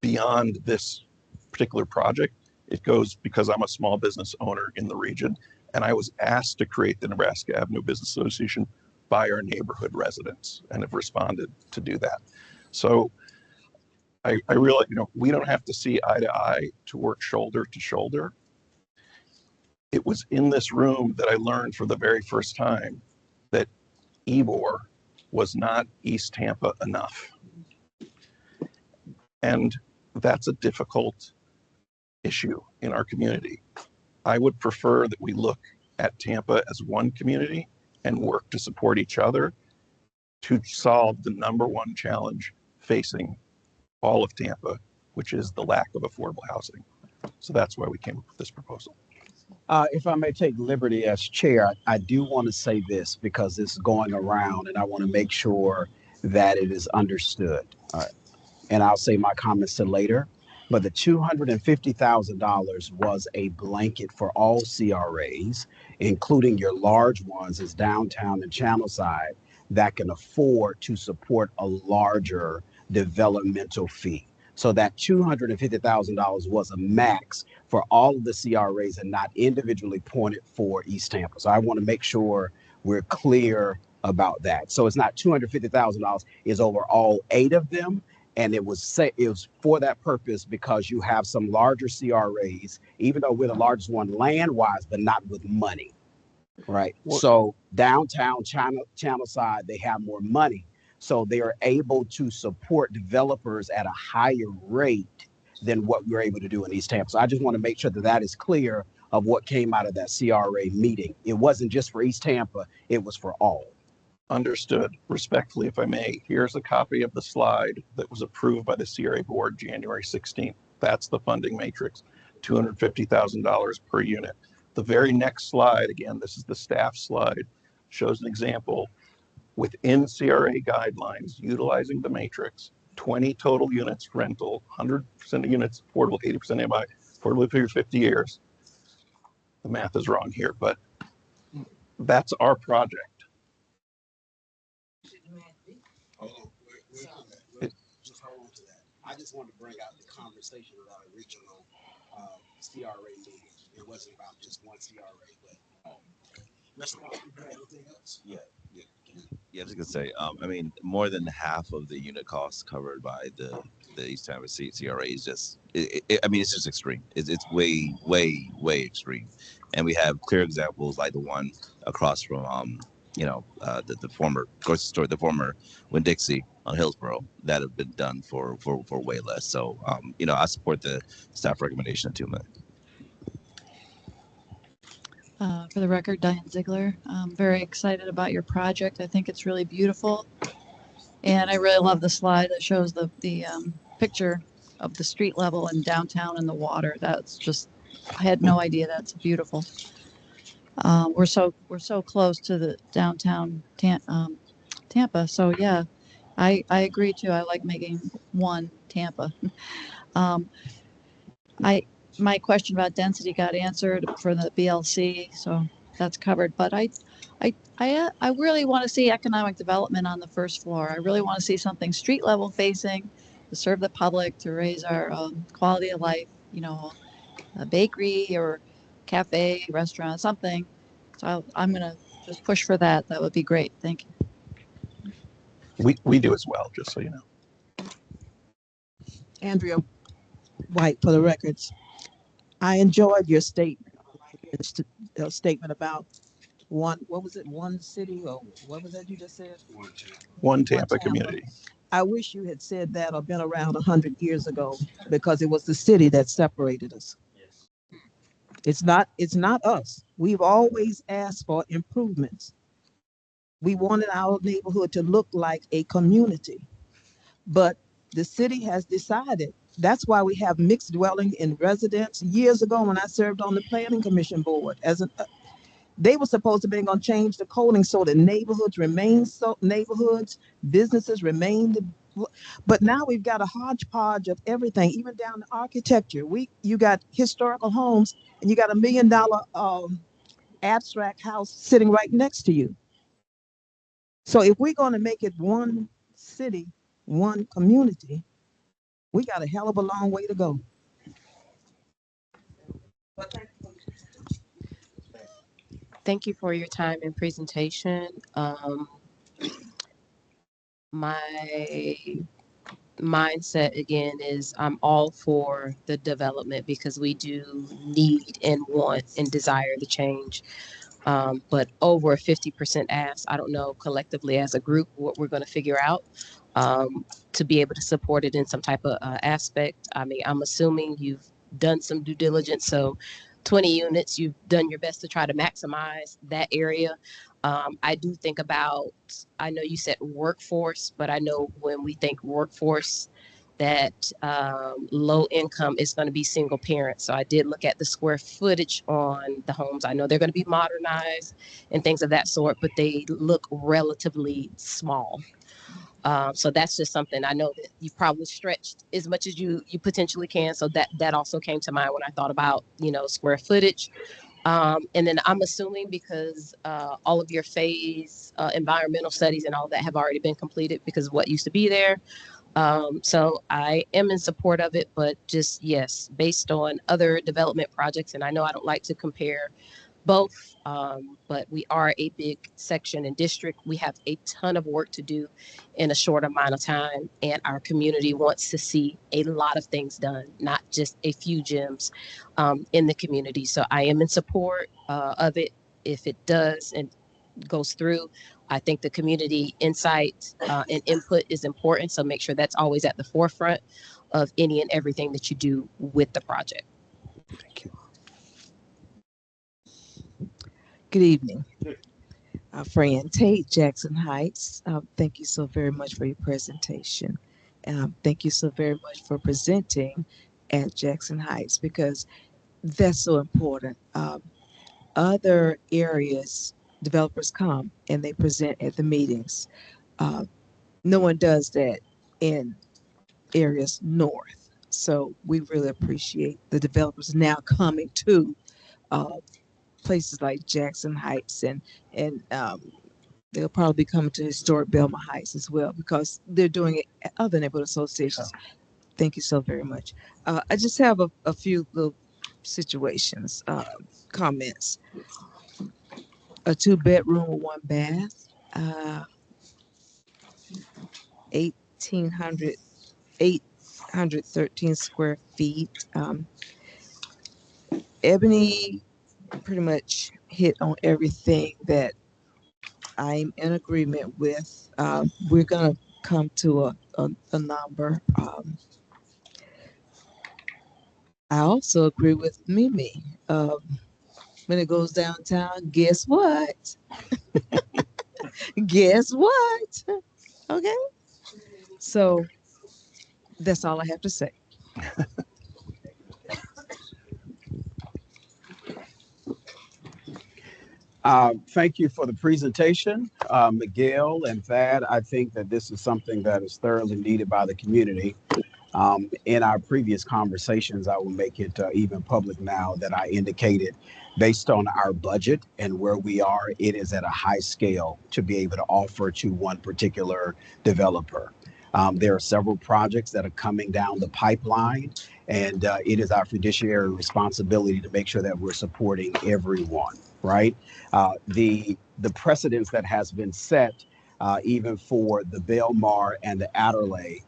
G: beyond this particular project. It goes because I'm a small business owner in the region, and I was asked to create the Nebraska Avenue Business Association by our neighborhood residents and have responded to do that. So I realize, we don't have to see eye to eye to work shoulder to shoulder. It was in this room that I learned for the very first time that Ybor was not East Tampa enough. And that's a difficult issue in our community. I would prefer that we look at Tampa as one community and work to support each other to solve the #1 challenge facing all of Tampa, which is the lack of affordable housing. So that's why we came up with this proposal.
A: If I may take liberty as chair, I do want to say this because it's going around and I want to make sure that it is understood. And I'll say my comments to later, but the $250,000 was a blanket for all CRAs, including your large ones as downtown and channel side that can afford to support a larger developmental fee. So that $250,000 was a max for all of the CRAs and not individually pointed for East Tampa. So I want to make sure we're clear about that. So it's not $250,000, it's over all 8 of them. And it was for that purpose because you have some larger CRAs, even though we're the largest one land-wise, but not with money, right?
G: Well,
A: so downtown channel side, they have more money. So they are able to support developers at a higher rate than what we're able to do in East Tampa. So I just want to make sure that that is clear of what came out of that CRA meeting. It wasn't just for East Tampa, it was for all.
G: Understood. Respectfully, if I may, here's a copy of the slide that was approved by the CRA board January 16th. That's the funding matrix, $250,000 per unit. The very next slide, again, this is the staff slide, shows an example within CRA guidelines, utilizing the matrix, 20 total units rental, 100% of units affordable, 80% AMI, affordable for 50 years. The math is wrong here, but that's our project.
A: I just wanted to bring out the conversation about original CRA meeting. It wasn't about just one CRA, but Mr. Walker, you got anything else?
M: Yeah, I was just gonna say, I mean, more than half of the unit costs covered by the East Tampa CRA is just, I mean, it's just extreme. It's way, way, way extreme, and we have clear examples like the one across from, the former grocery store, the former Winn-Dixie on Hillsborough, that have been done for way less. So, I support the staff recommendation of 2 million.
N: For the record, Diane Ziegler. I'm very excited about your project. I think it's really beautiful. And I really love the slide that shows the picture of the street level and downtown and the water. That's just, I had no idea that's beautiful. We're so close to the downtown Tampa. So yeah, I agree too. I like making one Tampa. My question about density got answered for the BLC, so that's covered. But I really want to see economic development on the first floor. I really want to see something street level facing to serve the public, to raise our quality of life. A bakery or cafe, restaurant, something. So I'm gonna just push for that. That would be great. Thank you.
G: We do as well, just so you know.
O: Andrea White, for the records. I enjoyed your statement about what was it, one city, or what was that you just said?
G: One Tampa community.
O: I wish you had said that or been around 100 years ago, because it was the city that separated us. It's not us. We've always asked for improvements. We wanted our neighborhood to look like a community, but the city has decided. That's why we have mixed dwelling in residence. Years ago, when I served on the planning commission board, they were supposed to be going to change the coding so that neighborhoods remain neighborhoods, businesses remain. But now we've got a hodgepodge of everything, even down to architecture. You got historical homes, and you got $1 million abstract house sitting right next to you. So if we're going to make it one city, one community, we got a hell of a long way to go.
P: Thank you for your time and presentation. My mindset again is I'm all for the development, because we do need and want and desire the change. But over a 50% ask, I don't know collectively as a group what we're going to figure out to be able to support it in some type of aspect. I mean, I'm assuming you've done some due diligence. So 20 units, you've done your best to try to maximize that area. I do think about, I know you said workforce, but I know when we think workforce, that low income is going to be single parent. So I did look at the square footage on the homes. I know they're going to be modernized and things of that sort, but they look relatively small. So that's just something I know that you probably stretched as much as you potentially can. So that also came to mind when I thought about, square footage. And then I'm assuming because all of your phase environmental studies and all that have already been completed because of what used to be there. So I am in support of it, but just, yes, based on other development projects. And I know I don't like to compare both, but we are a big section and district. We have a ton of work to do in a short amount of time. And our community wants to see a lot of things done, not just a few gyms in the community. So I am in support of it if it does and goes through. I think the community insight and input is important. So make sure that's always at the forefront of any and everything that you do with the project.
A: Thank you.
Q: Good evening. Our friend Tate, Jackson Heights. Thank you so very much for your presentation. Thank you so very much for presenting at Jackson Heights, because that's so important. other areas, developers come and they present at the meetings. No one does that in areas north. So we really appreciate the developers now coming to places like Jackson Heights, and they'll probably be coming to historic Belma Heights as well because they're doing it at other neighborhood associations. Thank you so very much. I just have a few little situations, comments. A 2-bedroom with 1 bath, 1,800, 813 square feet. Ebony pretty much hit on everything that I'm in agreement with. We're gonna come to a number. I also agree with Mimi. When it goes downtown, guess what? Guess what? Okay. So that's all I have to say.
A: Thank you for the presentation, Miguel and Thad. I think that this is something that is thoroughly needed by the community. In our previous conversations, I will make it even public now that I indicated based on our budget and where we are, it is at a high scale to be able to offer to one particular developer. There are several projects that are coming down the pipeline, and it is our fiduciary responsibility to make sure that we're supporting everyone, right? The precedence that has been set, even for the Belmar and the Adderley,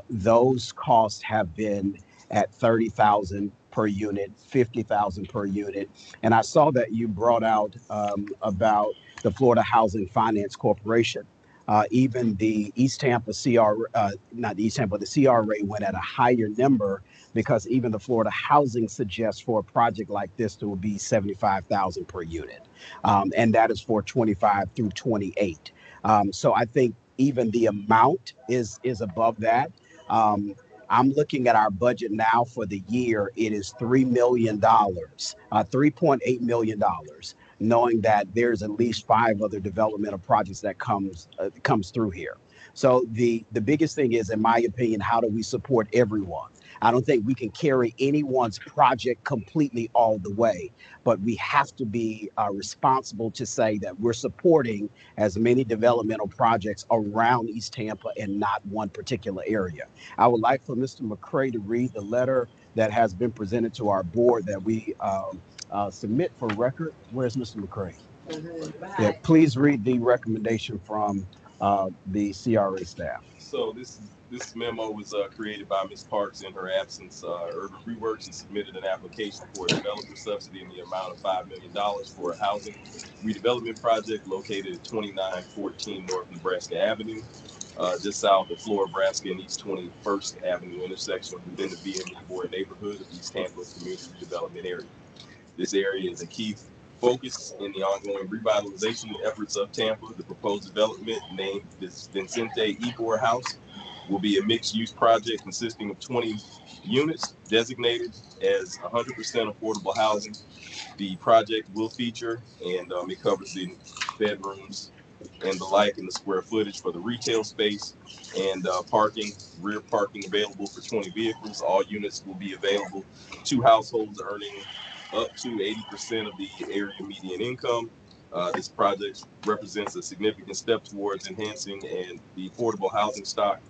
A: those costs have been at 30,000 per unit, 50,000 per unit. And I saw that you brought out about the Florida Housing Finance Corporation. Even the East Tampa not East Tampa, the CRA went at a higher number because even the Florida Housing suggests for a project like this, there will be 75,000 per unit. And that is for 25 through 28. So I think even the amount is above that. I'm looking at our budget now for the year. It is $3 million, $3.8 million, knowing that there's at least 5 other developmental projects that comes through here. So the biggest thing is, in my opinion, how do we support everyone? I don't think we can carry anyone's project completely all the way, but we have to be responsible to say that we're supporting as many developmental projects around East Tampa and not one particular area. I would like for Mr. McCray to read the letter that has been presented to our board that we submit for record. Where's Mr. McCray? Yeah, please read the recommendation from the CRA staff.
H: So this memo was created by Ms. Parks in her absence. Urban Reworks has submitted an application for a developer subsidy in the amount of $5 million for a housing redevelopment project located at 2914 North Nebraska Avenue, just south of Flora, Nebraska and East 21st Avenue intersection within the VME Board neighborhood of East Tampa Community Redevelopment Area. This area is a key focus in the ongoing revitalization efforts of Tampa. The proposed development, named this Vincente Ebor House, will be a mixed-use project consisting of 20 units designated as 100% affordable housing. The project will feature, and it covers the bedrooms and the like, and the square footage for the retail space and parking, rear parking available for 20 vehicles. All units will be available to households earning up to 80% of the area median income. This project represents a significant step towards enhancing and the affordable housing stock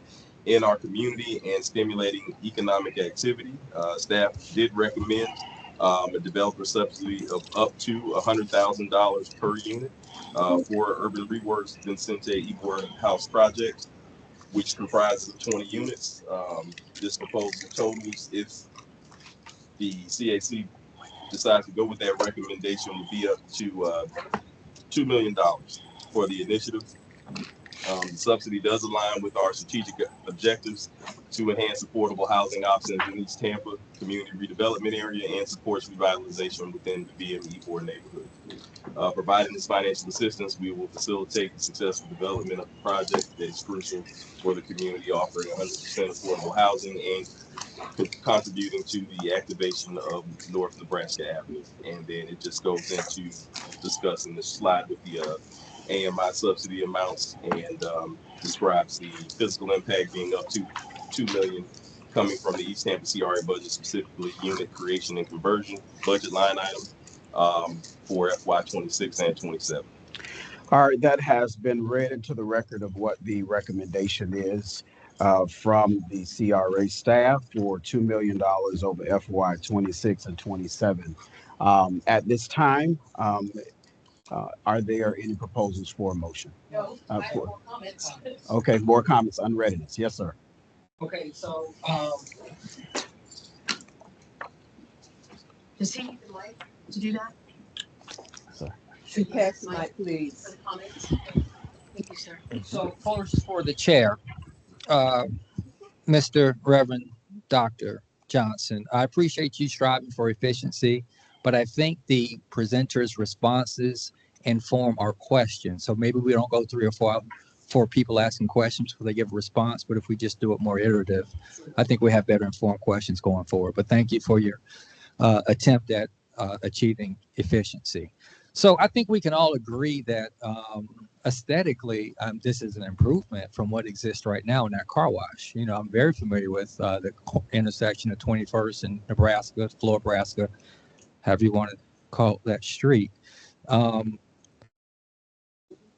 H: in our community and stimulating economic activity. Staff did recommend a developer subsidy of up to $100,000 per unit for Urban Reworks Vincente Ebor House project, which comprises of 20 units. This proposal totals, if the CAC decides to go with that recommendation, will be up to $2 million for the initiative. The subsidy does align with our strategic objectives to enhance affordable housing options in East Tampa community redevelopment area and supports revitalization within the VME Board neighborhood. Providing this financial assistance, we will facilitate the successful development of the project that is crucial for the community, offering 100% affordable housing and contributing to the activation of North Nebraska Avenue. And then it just goes into discussing the slide with the AMI subsidy amounts and describes the physical impact being up to $2 million coming from the East Tampa CRA budget, specifically unit creation and conversion budget line item for FY 26 and 27.
A: All right, that has been read into the record of what the recommendation is from the CRA staff for $2 million over FY 26 and 27. At this time, are there any proposals for a motion?
L: No, I have more comments.
A: Okay, more comments, unreadiness. Yes, sir.
L: Okay, so
F: Does he need the mic to do that?
O: Should pass the mic, please.
F: For the comments? Thank you, sir.
L: so first for the chair, Mr. Reverend Dr. Johnson, I appreciate you striving for efficiency, but I think the presenter's responses inform our questions. So maybe we don't go 3 or 4 people asking questions before they give a response, but if we just do it more iterative, I think we have better informed questions going forward. But thank you for your attempt at achieving efficiency. So I think we can all agree that aesthetically, this is an improvement from what exists right now in that car wash. You know, I'm very familiar with the intersection of 21st and Nebraska, Nebraska, however you want to call that street.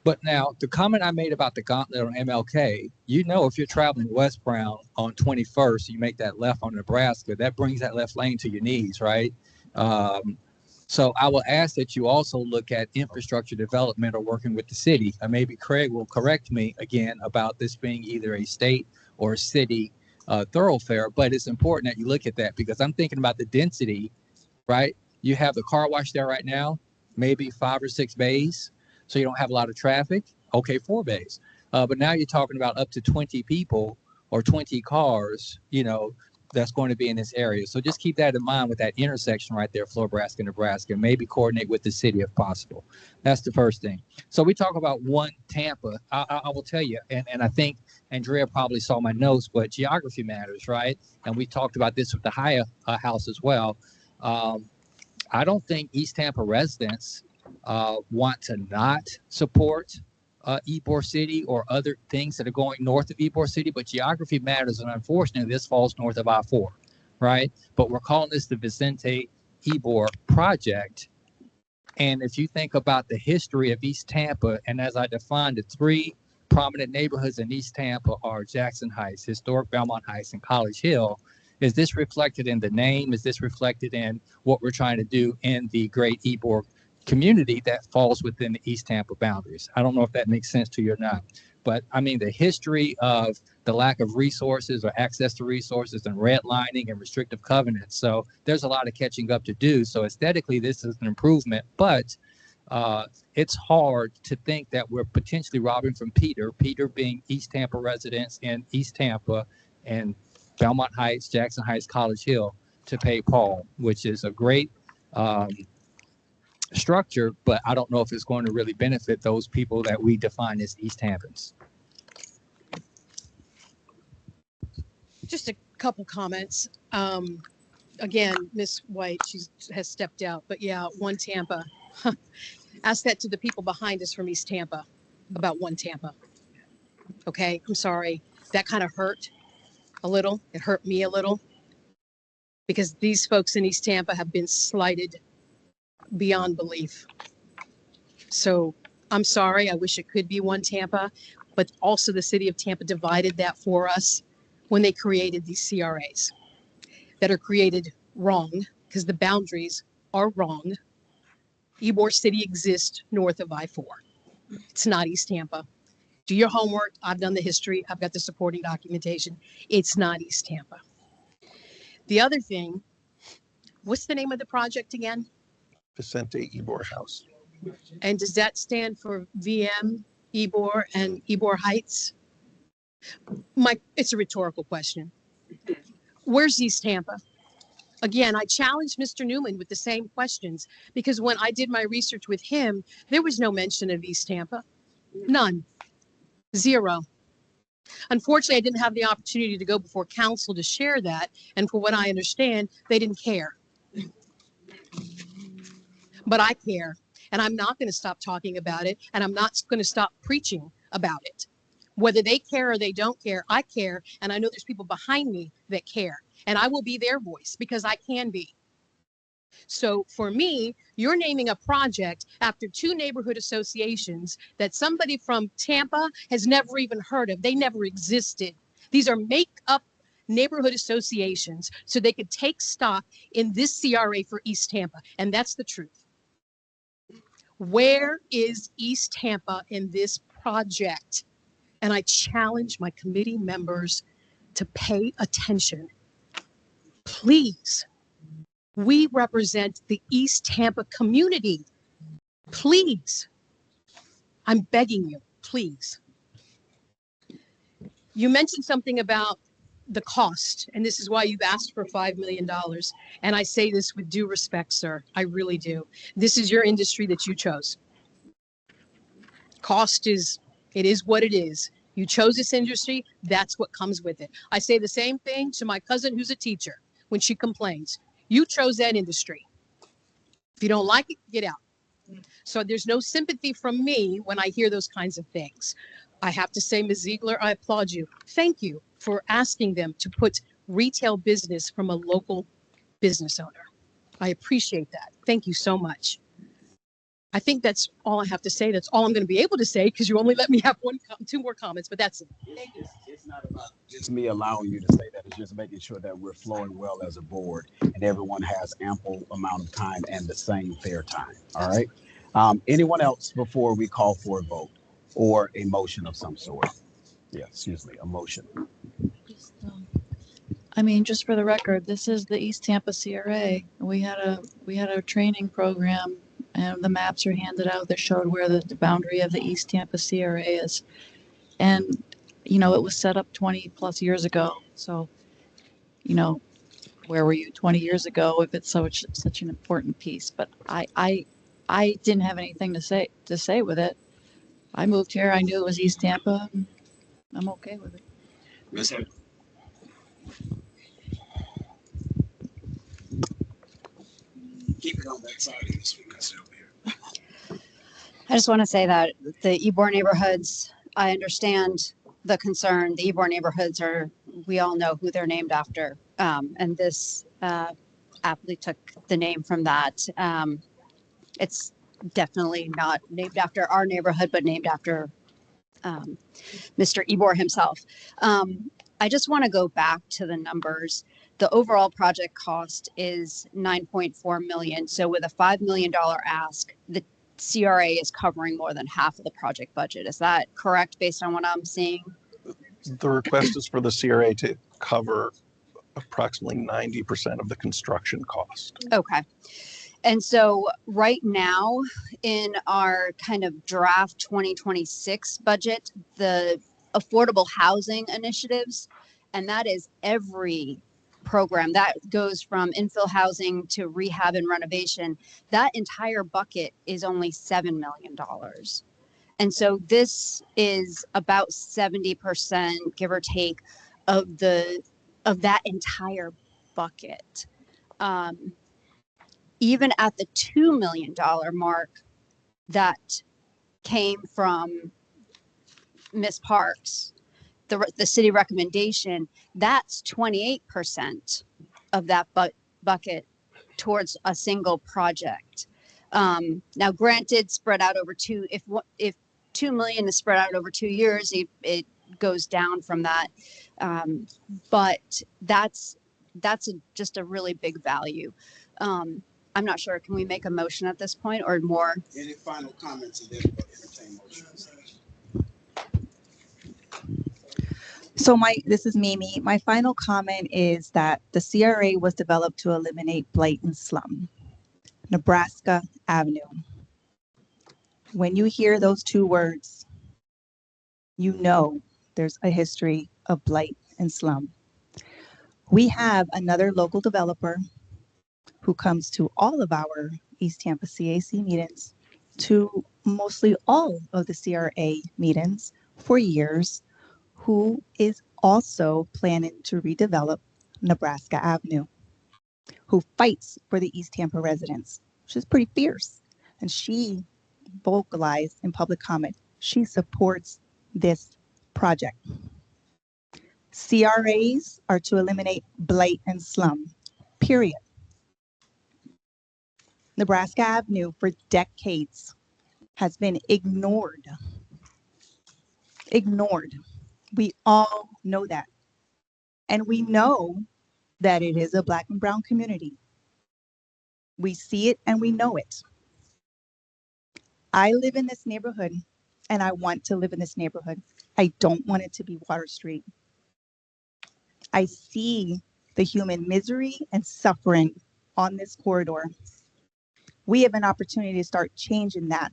L: But now the comment I made about the gauntlet on MLK, you know, if you're traveling westbound on 21st, you make that left on Nebraska, that brings that left lane to your knees, right? So I will ask that you also look at infrastructure development or working with the city. And maybe Craig will correct me again about this being either a state or a city thoroughfare, but it's important that you look at that because I'm thinking about the density, right? You have the car wash there right now, maybe 5 or 6 bays. So you don't have a lot of traffic. Okay, 4 bays. But now you're talking about up to 20 people or 20 cars, you know, that's going to be in this area. So just keep that in mind with that intersection right there, Nebraska, Nebraska, maybe coordinate with the city if possible. That's the first thing. So we talk about one Tampa. I will tell you, and I think Andrea probably saw my notes, but geography matters, right? And we talked about this with the Haya house as well. I don't think East Tampa residents want to not support Ybor City or other things that are going north of Ybor City, but geography matters, and unfortunately, this falls north of I-4, right? But we're calling this the Vicente Ybor project. And if you think about the history of East Tampa, and as I defined, the 3 prominent neighborhoods in East Tampa are Jackson Heights, historic Belmont Heights, and College Hill. Is this reflected in the name? Is this reflected in what we're trying to do in the Great Ybor community that falls within the East Tampa boundaries? I don't know if that makes sense to you or not, but I mean, the history of the lack of resources or access to resources and redlining and restrictive covenants. So there's a lot of catching up to do. So aesthetically, this is an improvement, but it's hard to think that we're potentially robbing from Peter being East Tampa residents in East Tampa and Belmont Heights, Jackson Heights, College Hill to pay Paul, which is a great structure, but I don't know if it's going to really benefit those people that we define as East Tampans.
F: Just a couple comments. Again, Miss White, she has stepped out, but yeah, one Tampa. Ask that to the people behind us from East Tampa about one Tampa. Okay, I'm sorry. That kind of hurt a little. It hurt me a little because these folks in East Tampa have been slighted beyond belief. So I'm sorry. I wish it could be one Tampa, but also the city of Tampa divided that for us when they created these CRAs that are created wrong because the boundaries are wrong. Ybor City exists north of I-4. It's not East Tampa. Do your homework. I've done the history. I've got the supporting documentation. It's not East Tampa. The other thing, what's the name of the project again?
G: Vicente Ybor House.
F: And does that stand for VM, Ybor, and Ybor Heights? It's a rhetorical question. Where's East Tampa? Again, I challenged Mr. Newman with the same questions because when I did my research with him, there was no mention of East Tampa. None. 0. Unfortunately, I didn't have the opportunity to go before council to share that. And for what I understand, they didn't care. But I care. And I'm not going to stop talking about it. And I'm not going to stop preaching about it. Whether they care or they don't care, I care. And I know there's people behind me that care. And I will be their voice because I can be. So for me, you're naming a project after two neighborhood associations that somebody from Tampa has never even heard of. They never existed. These are make-up neighborhood associations so they could take stock in this CRA for East Tampa. And that's the truth. Where is East Tampa in this project? And I challenge my committee members to pay attention. Please. We represent the East Tampa community. Please. I'm begging you, please. You mentioned something about the cost, and this is why you've asked for $5 million. And I say this with due respect, sir. I really do. This is your industry that you chose. Cost is, it is what it is. You chose this industry, that's what comes with it. I say the same thing to my cousin who's a teacher when she complains. You chose that industry. If you don't like it, get out. So there's no sympathy from me when I hear those kinds of things. I have to say, Ms. Ziegler, I applaud you. Thank you for asking them to put retail business from a local business owner. I appreciate that. Thank you so much. I think that's all I have to say. That's all I'm going to be able to say because you only let me have two more comments, but that's it. Thank you.
A: It's not about just me allowing you to say that. It's just making sure that we're flowing well as a board and everyone has ample amount of time and the same fair time. All right. Anyone else before we call for a vote or a motion of some sort? Yeah, excuse me, a motion.
N: I mean, just for the record, this is the East Tampa CRA. We had a training program, and the maps are handed out that showed where the boundary of the East Tampa CRA is. And, you know, it was set up 20 plus years ago. So, you know, where were you 20 years ago if it's such an important piece? But I didn't have anything to say with it. I moved here. I knew it was East Tampa. I'm okay with it.
A: Ms. Hill. Keep it on that side of this one, Ms. Hill here.
I: I just want to say that the Ybor neighborhoods, I understand the concern. The Ybor neighborhoods we all know who they're named after. And this aptly took the name from that. It's definitely not named after our neighborhood, but named after Mr. Ybor himself. I just want to go back to the numbers. The overall project cost is $9.4 million. So with a $5 million ask, the CRA is covering more than half of the project budget. Is that correct based on what I'm seeing?
G: The request is for the CRA to cover approximately 90% of the construction cost.
I: Okay. And so right now in our kind of draft 2026 budget, the affordable housing initiatives, and that is every program that goes from infill housing to rehab and renovation, that entire bucket is only $7 million. And so this is about 70%, give or take, of that entire bucket. Even at the $2 million mark that came from Ms. Parks, the city recommendation, that's 28% of that bucket towards a single project. Now, granted, spread out over if 2 million is spread out over 2 years, it goes down from that. But that's just a really big value. I'm not sure. Can we make a motion at this point or more?
A: Any final comments and then we'll entertain motions?
K: So this is Mimi. My final comment is that the CRA was developed to eliminate blight and slum. Nebraska Avenue. When you hear those two words, you know there's a history of blight and slum. We have another local developer who comes to all of our East Tampa CAC meetings, to mostly all of the CRA meetings for years, who is also planning to redevelop Nebraska Avenue, who fights for the East Tampa residents. She's pretty fierce. And she vocalized in public comment, she supports this project. CRAs are to eliminate blight and slum, period. Nebraska Avenue for decades has been ignored. Ignored. We all know that. And we know that it is a Black and brown community. We see it and we know it. I live in this neighborhood and I want to live in this neighborhood. I don't want it to be Water Street. I see the human misery and suffering on this corridor. We have an opportunity to start changing that.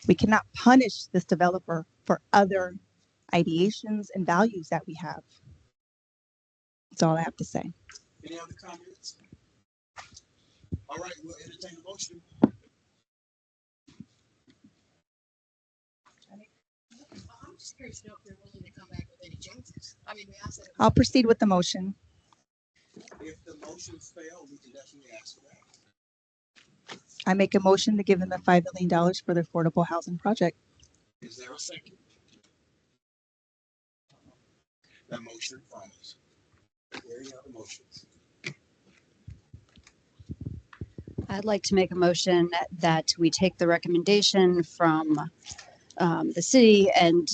K: We cannot punish this developer for other ideations and values that we have. That's all I have to say.
A: Any other comments? All right, we'll entertain a motion.
F: I'm just curious to know if they're willing to come back with any changes. I mean, we asked that.
K: I'll proceed with the motion.
A: If the motions fail, we can definitely ask for that.
K: I make a motion to give them the $5 million for the affordable housing project.
A: Is there a second? That motion follows. Any other motions?
I: I'd like to make a motion that we take the recommendation from the city and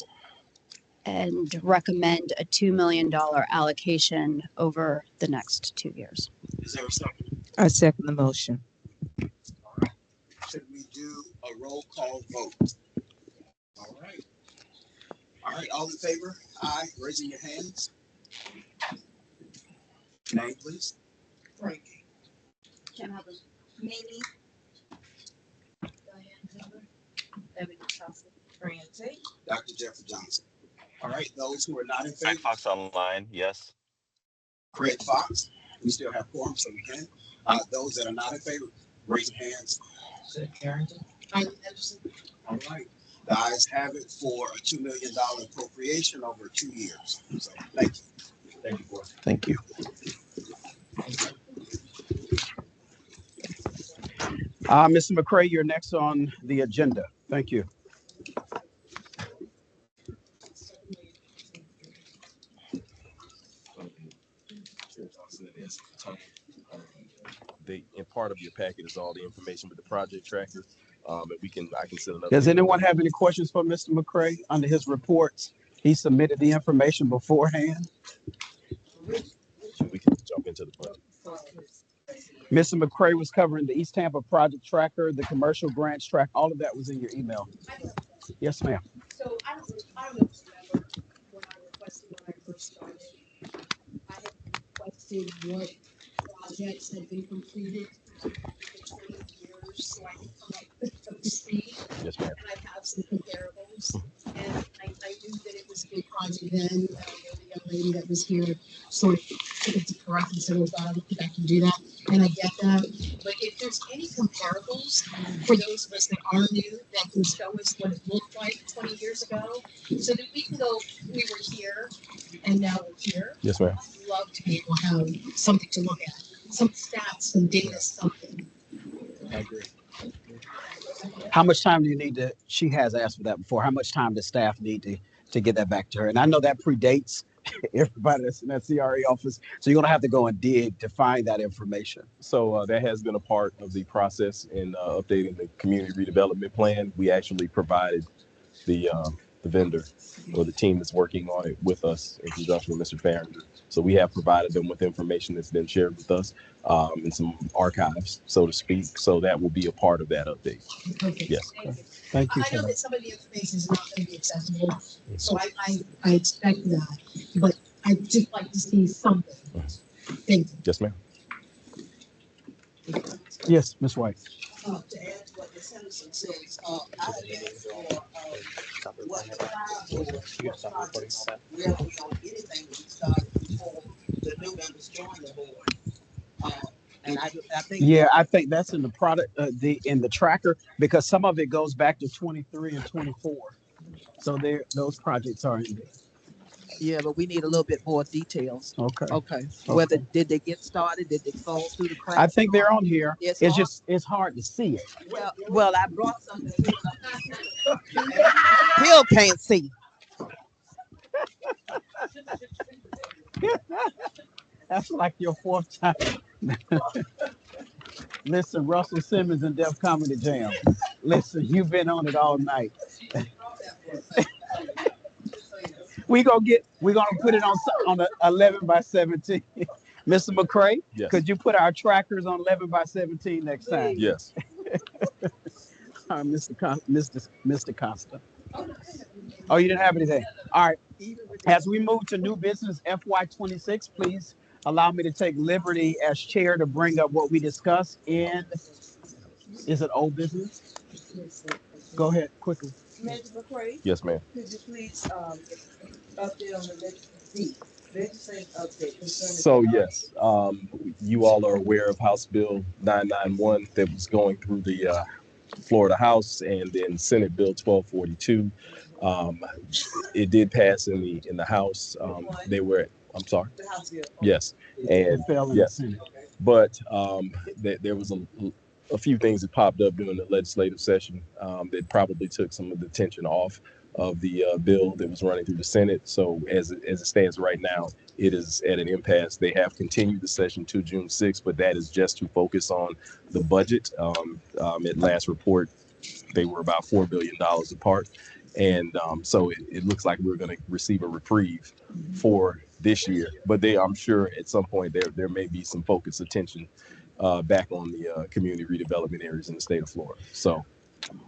I: recommend a $2 million allocation over the next 2 years.
A: Is there a second?
Q: I second the motion.
A: All right. Should we do a roll call vote? All right. All right, all in favor? Aye. Raising your hands. Name, please.
O: Frankie.
K: Mimi.
O: Francie.
A: Dr. Jeffrey Johnson. All right, those who are not in
M: Craig
A: favor.
M: Fox online, yes.
A: Craig Fox. We still have quorum, so we can. Those that are not in favor, raise your hands. All right. The ayes have it for a $2 million appropriation over 2 years. So thank you. Thank you, board.
G: Thank you.
A: Mr. McCray, you're next on the agenda. Thank you.
H: In part of your packet is all the information with the project tracker. And I can send another.
A: Does anyone have any questions for Mr. McCray under his reports? He submitted the information beforehand.
H: We can jump into the budget.
A: Mr. McCray was covering the East Tampa project tracker, the commercial grants track. All of that was in your email. Yes, ma'am.
F: So I don't know if you remember when I requested when I first started, I had requested what projects had been completed in 20 years, so I can come up to speed.
H: Yes, ma'am.
F: And I have some comparables. And I knew that it was a big project then. The young lady that was here sort of took it to correct and said, "Oh, God, I don't think I can do that." And I get that. But if there's any comparables for those of us that are new that can show us what it looked like 20 years ago, so that we can go, we were here and now we're here.
H: Yes, ma'am.
F: I'd love to be able to have something to look at, some stats, some data, something.
A: I agree. How much time do you need to, she has asked for that before, how much time does staff need to get that back to her? And I know that predates everybody that's in that CRA office, so you're gonna have to go and dig to find that information.
H: So that has been a part of the process in updating the community redevelopment plan. We actually provided the vendor or the team that's working on it with us in conjunction with Mr. Farringer. So we have provided them with information that's been shared with us and some archives, so to speak. So that will be a part of that update.
F: Perfect.
H: Yes.
A: Thank you.
F: I know that some of the information is not going to be accessible, so I expect that, but I'd just like to see something. Thank you.
H: Yes, ma'am.
A: Yes, Ms. White.
O: To add to what the senator says, I have asked for what the projects, we haven't shown anything to be started before the new members join the board. And I think.
A: Yeah, I think that's in the product, in the tracker, because some of it goes back to 23 and 24. So those projects are in there.
O: Yeah, but we need a little bit more details.
A: Okay.
O: Okay. Whether
A: Okay.
O: did they get started? Did they fall through the
A: I
O: cracks?
A: think they're on here.
O: It's
A: It's
O: on.
A: just it's hard to see it.
O: Well, I brought something. Still can't see.
A: That's like your fourth time. Listen, Russell Simmons and Def Comedy Jam. Listen, you've been on it all night. We're gonna put it on the 11x17. Mr. McCray,
H: Yes.
A: could you put our trackers on 11x17 next time?
H: Yes.
A: Mr. Costa. Oh, you didn't have anything. All right. As we move to new business FY26, please allow me to take liberty as chair to bring up what we discussed in, is it old business? Go ahead, quickly.
J: Manager McCray,
H: Yes, ma'am.
J: could you please update on the legislative update concerning?
H: So yes, you all are aware of House Bill 991 that was going through the Florida House, and then Senate Bill 1242. It did pass in the House. They were, I'm sorry.
J: The House bill.
H: Yes, and
A: It fell in
H: yes,
A: the Senate.
H: but there was a few things that popped up during the legislative session that probably took some of the tension off of the bill that was running through the Senate. So as it stands right now, it is at an impasse. They have continued the session to June 6th, but that is just to focus on the budget. At last report, they were about $4 billion apart. And so it looks like we're going to receive a reprieve for this year. But I'm sure at some point there may be some focused attention back on the community redevelopment areas in the state of Florida. So,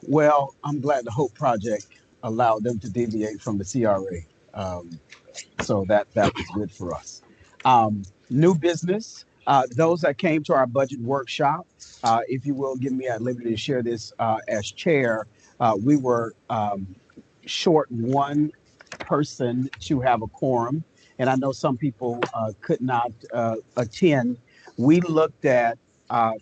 A: Well, I'm glad the Hope Project allowed them to deviate from the CRA. So that was good for us. New business, those that came to our budget workshop, if you will give me at liberty to share this as chair, we were short one person to have a quorum. And I know some people could not attend. We looked at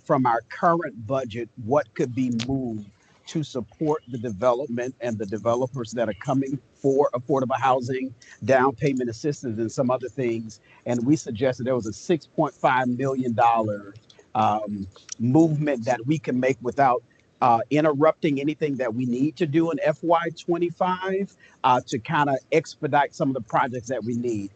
A: from our current budget, what could be moved to support the development and the developers that are coming for affordable housing, down payment assistance, and some other things. And we suggested there was a $6.5 million movement that we can make without interrupting anything that we need to do in FY25 to kind of expedite some of the projects that we need.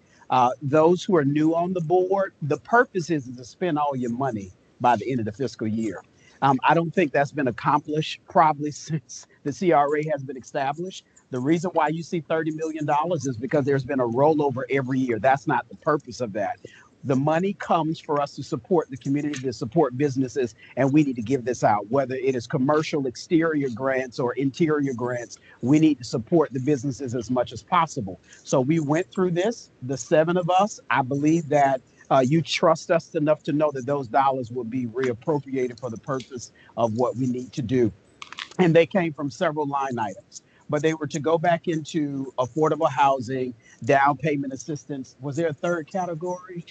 A: Those who are new on the board, the purpose is to spend all your money by the end of the fiscal year. I don't think that's been accomplished probably since the CRA has been established. The reason why you see $30 million is because there's been a rollover every year. That's not the purpose of that. The money comes for us to support the community, to support businesses, and we need to give this out. Whether it is commercial exterior grants or interior grants, we need to support the businesses as much as possible. So we went through this, the 7 of us. I believe that you trust us enough to know that those dollars will be reappropriated for the purpose of what we need to do. And they came from several line items, but they were to go back into affordable housing, down payment assistance. Was there a third category?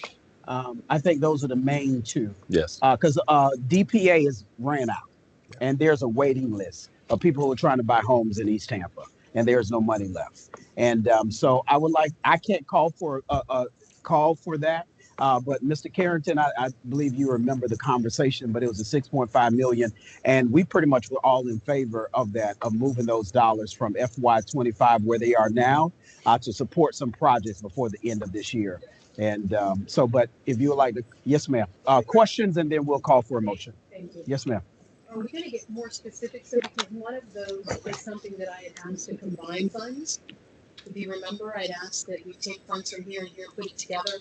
A: I think those are the main two.
H: yes.
A: Because DPA is ran out, and there's a waiting list of people who are trying to buy homes in East Tampa, and there's no money left. And so I can't call for that. But Mr. Carrington, I believe you remember the conversation, but it was a 6.5 million. And we pretty much were all in favor of that, of moving those dollars from FY25 where they are now to support some projects before the end of this year. And but if you would like to, yes, ma'am. Questions, and then we'll call for a motion.
F: Thank you.
A: Yes, ma'am.
F: Are we going to get more specific? So because one of those is something that I had asked to combine funds. If you remember, I'd asked that we take funds from here and here, put it together.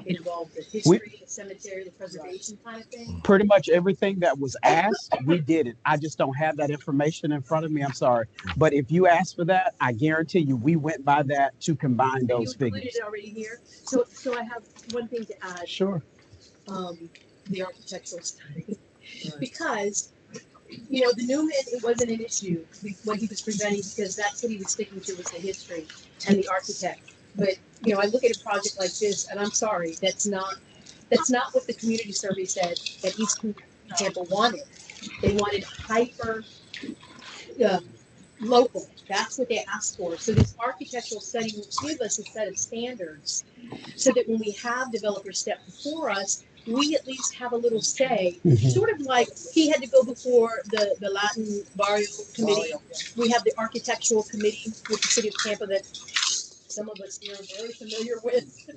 F: It involved the history, the cemetery, the preservation kind of thing.
A: Pretty much everything that was asked, we did it. I just don't have that information in front of me. I'm sorry. But if you asked for that, I guarantee you we went by that to combine those figures.
F: You included it already here. So I have one thing to add.
A: Sure.
F: The architectural study. Because, you know, the Newman, it wasn't an issue when he was presenting because that's what he was sticking to was the history and the architect. But, you know, I look at a project like this and I'm sorry, that's not what the community survey said that East Tampa wanted. They wanted hyper local. That's what they asked for. So this architectural study will give us a set of standards so that when we have developers step before us, we at least have a little say. Sort of like he had to go before the Latin Barrio Committee. We have the architectural committee with the city of Tampa that some of us here are very familiar with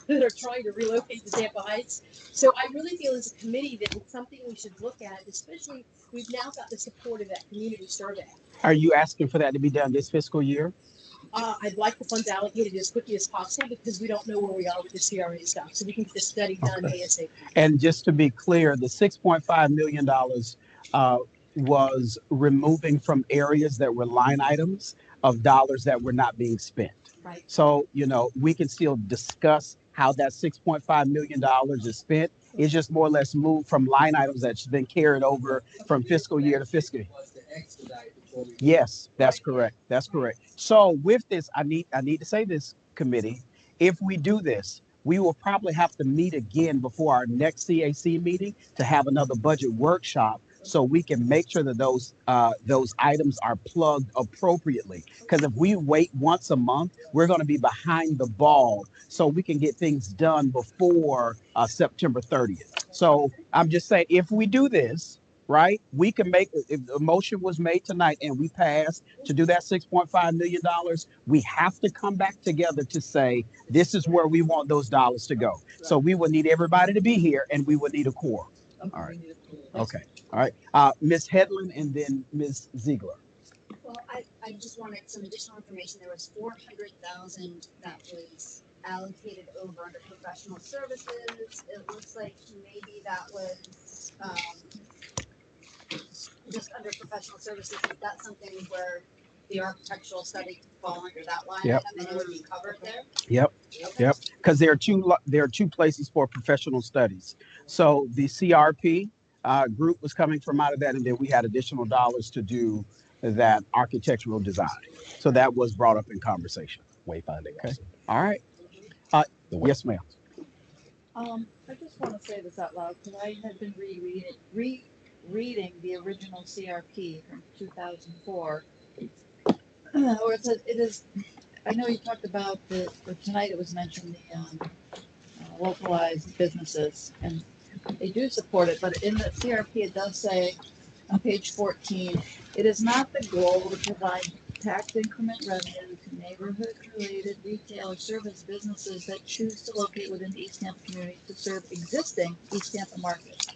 F: that are trying to relocate to Tampa Heights. So I really feel as a committee that it's something we should look at, especially we've now got the support of that community survey.
A: Are you asking for that to be done this fiscal year?
F: I'd like the funds allocated as quickly as possible because we don't know where we are with the CRA stuff. So we can get the study done ASAP.
A: And just to be clear, the $6.5 million was removing from areas that were line items of dollars that were not being spent.
F: Right.
A: So, you know, we can still discuss how that $6.5 million is spent. It's just more or less moved from line items that's been carried over from fiscal year to fiscal year. Yes, that's correct. That's correct. So with this, I need to say this, committee, if we do this, we will probably have to meet again before our next CAC meeting to have another budget workshop so we can make sure that those items are plugged appropriately. Because if we wait once a month, we're going to be behind the ball. So we can get things done before September 30th. So I'm just saying, if we do this, right, we can make, if a motion was made tonight and we passed to do that $6.5 million, we have to come back together to say, this is where we want those dollars to go. So we will need everybody to be here and we will need a quorum. All right. Okay. All right. Ms. Headland and then Ms. Ziegler.
I: Well, I just wanted some additional information. There was 400,000 that was allocated over under professional services. It looks like maybe that was just under professional services. Is that something where the architectural study could fall under that line
A: Yep.
I: item and it would be covered there?
A: Yep.
I: Okay.
A: Yep. Because there are two places for professional studies. So the CRP group was coming from out of that, and then we had additional dollars to do that architectural design. So that was brought up in conversation. Wayfinding. Okay. All right. Yes, ma'am.
N: I just want to say this out loud because I had been rereading the original CRP from 2004, where it says it is. I know you talked about or tonight it was mentioned the localized businesses, and they do support it, but in the CRP it does say on page 14, it is not the goal to provide tax increment revenue to neighborhood-related retail or service businesses that choose to locate within the East Tampa community to serve existing East Tampa markets.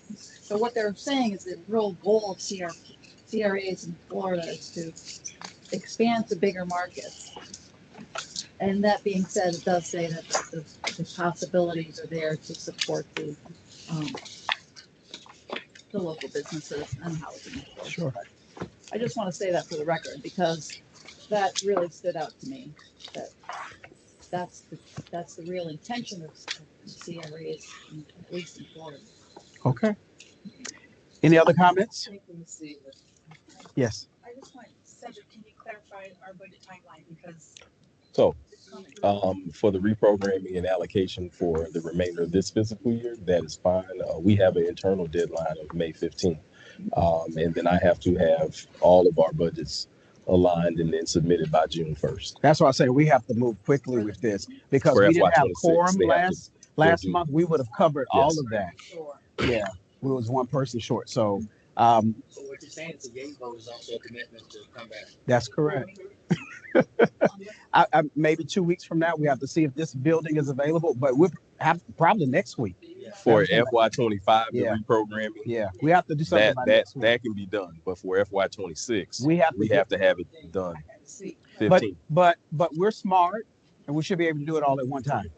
N: So what they're saying is the real goal of CRAs in Florida is to expand to bigger markets. And that being said, it does say that the possibilities are there to support the local businesses and housing.
A: Sure.
N: I just want to say that for the record because that really stood out to me. That's the real intention of CRAs, at least in Florida.
A: Okay. Any other comments?
J: Thank you, Ms. Ziegler.
A: Yes.
K: I just want, Cedric, can you clarify our budget timeline because
R: So, for the reprogramming and allocation for the remainder of this fiscal year, that is fine. We have an internal deadline of May 15th. And then I have to have all of our budgets aligned and then submitted by June 1st.
A: That's why I say we have to move quickly with this because
R: For
A: we didn't have
R: FY26,
A: quorum
R: they have to
A: last month. We would have covered all of that.
K: Sure.
A: Yeah, we was one person short. So,
L: So what you're saying is the yay vote is also a commitment to come back.
A: that's correct. Maybe 2 weeks from now, we have to see if this building is available, but we'll have probably next week.
R: For FY25, the
A: Yeah.
R: reprogramming,
A: Yeah, we have to do something about next week.
R: that can be done. But for FY26,
A: We have to
R: have it done.
A: But
R: 15.
A: but we're smart and we should be able to do it all at one time.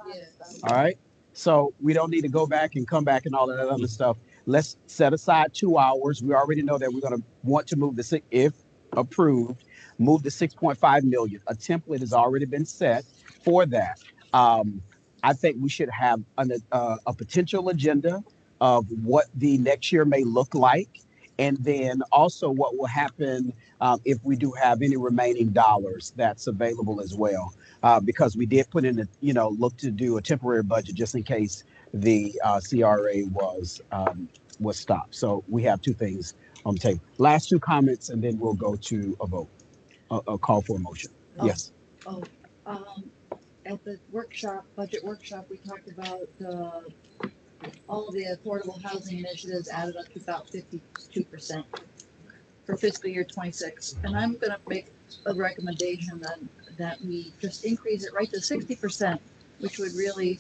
A: All right. So we don't need to go back and come back and all of that other stuff. Let's set aside 2 hours. We already know that we're going to want to move if approved, move the 6.5 million. A template has already been set for that. I think we should have a potential agenda of what the next year may look like. And then also what will happen if we do have any remaining dollars that's available as well. Because we did put in look to do a temporary budget just in case the CRA was stopped. So we have two things on the table. Last two comments, and then we'll go to a vote. a call for a motion.
N: Oh,
A: Yes.
N: Oh, um, at the workshop, budget workshop, we talked about, all the affordable housing initiatives added up to about 52% for fiscal year 26. And I'm gonna make a recommendation that we just increase it right to 60%, which would really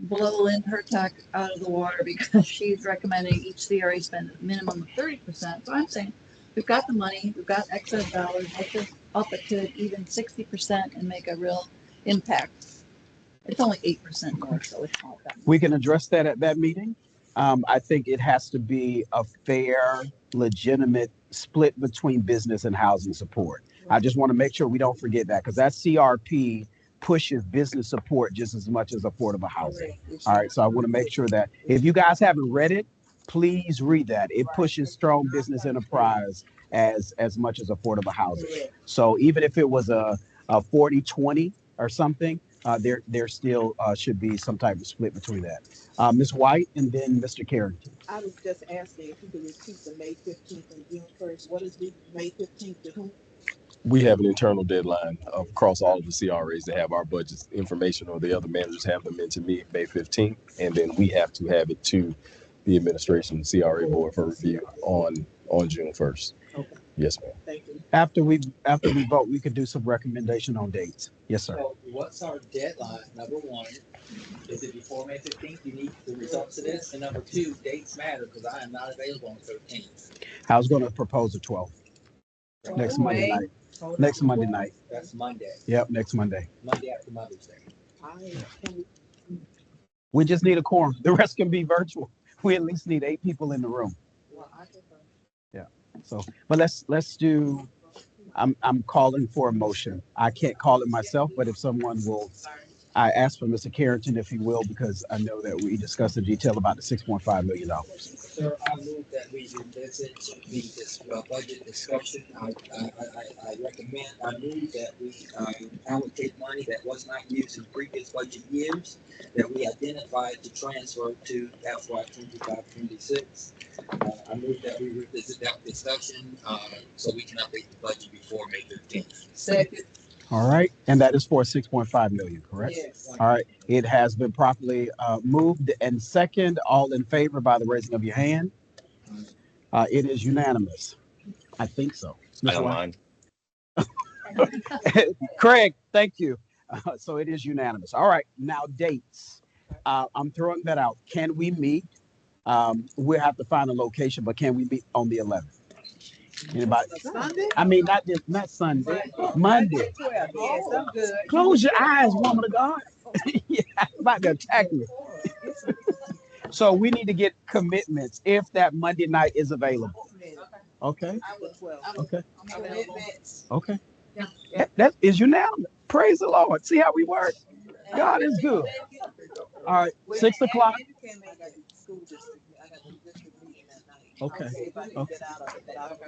N: blow Lynn Hertuck out of the water because she's recommending each CRA spend a minimum of 30%. So I'm saying, we've got the money, we've got excess dollars, let's just up it to even 60% and make a real impact. It's only 8% more, so it's not that much.
A: We can address that at that meeting. I think it has to be a fair, legitimate split between business and housing support. I just want to make sure we don't forget that because that CRP pushes business support just as much as affordable housing. All right, so I want to make sure that if you guys haven't read it, please read that. It pushes strong business enterprise as much as affordable housing. So even if it was a 40-20 or something, there still should be some type of split between that. Ms. White and then Mr. Carrington.
O: I was just asking if you could repeat the May 15th and June 1st. What is the May 15th to whom?
R: We have an internal deadline across all of the CRAs to have our budget information, or the other managers have them into me May 15th, and then we have to have it to the administration CRA board for review on June 1st.
O: Okay.
R: Yes, ma'am.
O: Thank you.
A: After we vote, we could do some recommendation on dates. Yes, sir.
L: So what's our deadline? Number one, is it before May 15th? You need the results of this. And number two, dates matter because I am not available on the 13th.
A: I was going to propose the 12th. Next Monday night. Next Monday night.
L: That's Monday.
A: Yep, next Monday.
L: Monday after Mother's Day.
A: We just need a quorum. The rest can be virtual. We at least need 8 people in the room. Yeah. So, but let's do. I'm calling for a motion. I can't call it myself, but if someone will, I asked for Mr. Carrington if he will, because I know that we discussed in detail about the $6.5 million.
L: Sir, I move that we revisit this budget discussion. I move that we allocate money that was not used in previous budget years, that we identified to transfer to FY 25-26. I move that we revisit that discussion so we can update the budget before May 15th.
O: Second.
A: All right, and that is for 6.5 million, correct?
O: Yes.
A: All right, it has been properly moved and second. All in favor by the raising of your hand. It is unanimous. I think so.
M: I don't mind.
A: Craig, thank you. So it is unanimous. All right, now dates. I'm throwing that out. Can we meet? We'll have to find a location, but can we meet on the 11th? Anybody?
O: Sunday?
A: I mean, not Sunday, Monday.
O: Yes, I'm good.
A: Close your eyes, woman of God. Yeah, I'm about to attack you. So we need to get commitments if that Monday night is available. Okay. Okay. Okay. That is unanimous. Praise the Lord. See how we work. God is good. All right, 6 o'clock. Okay.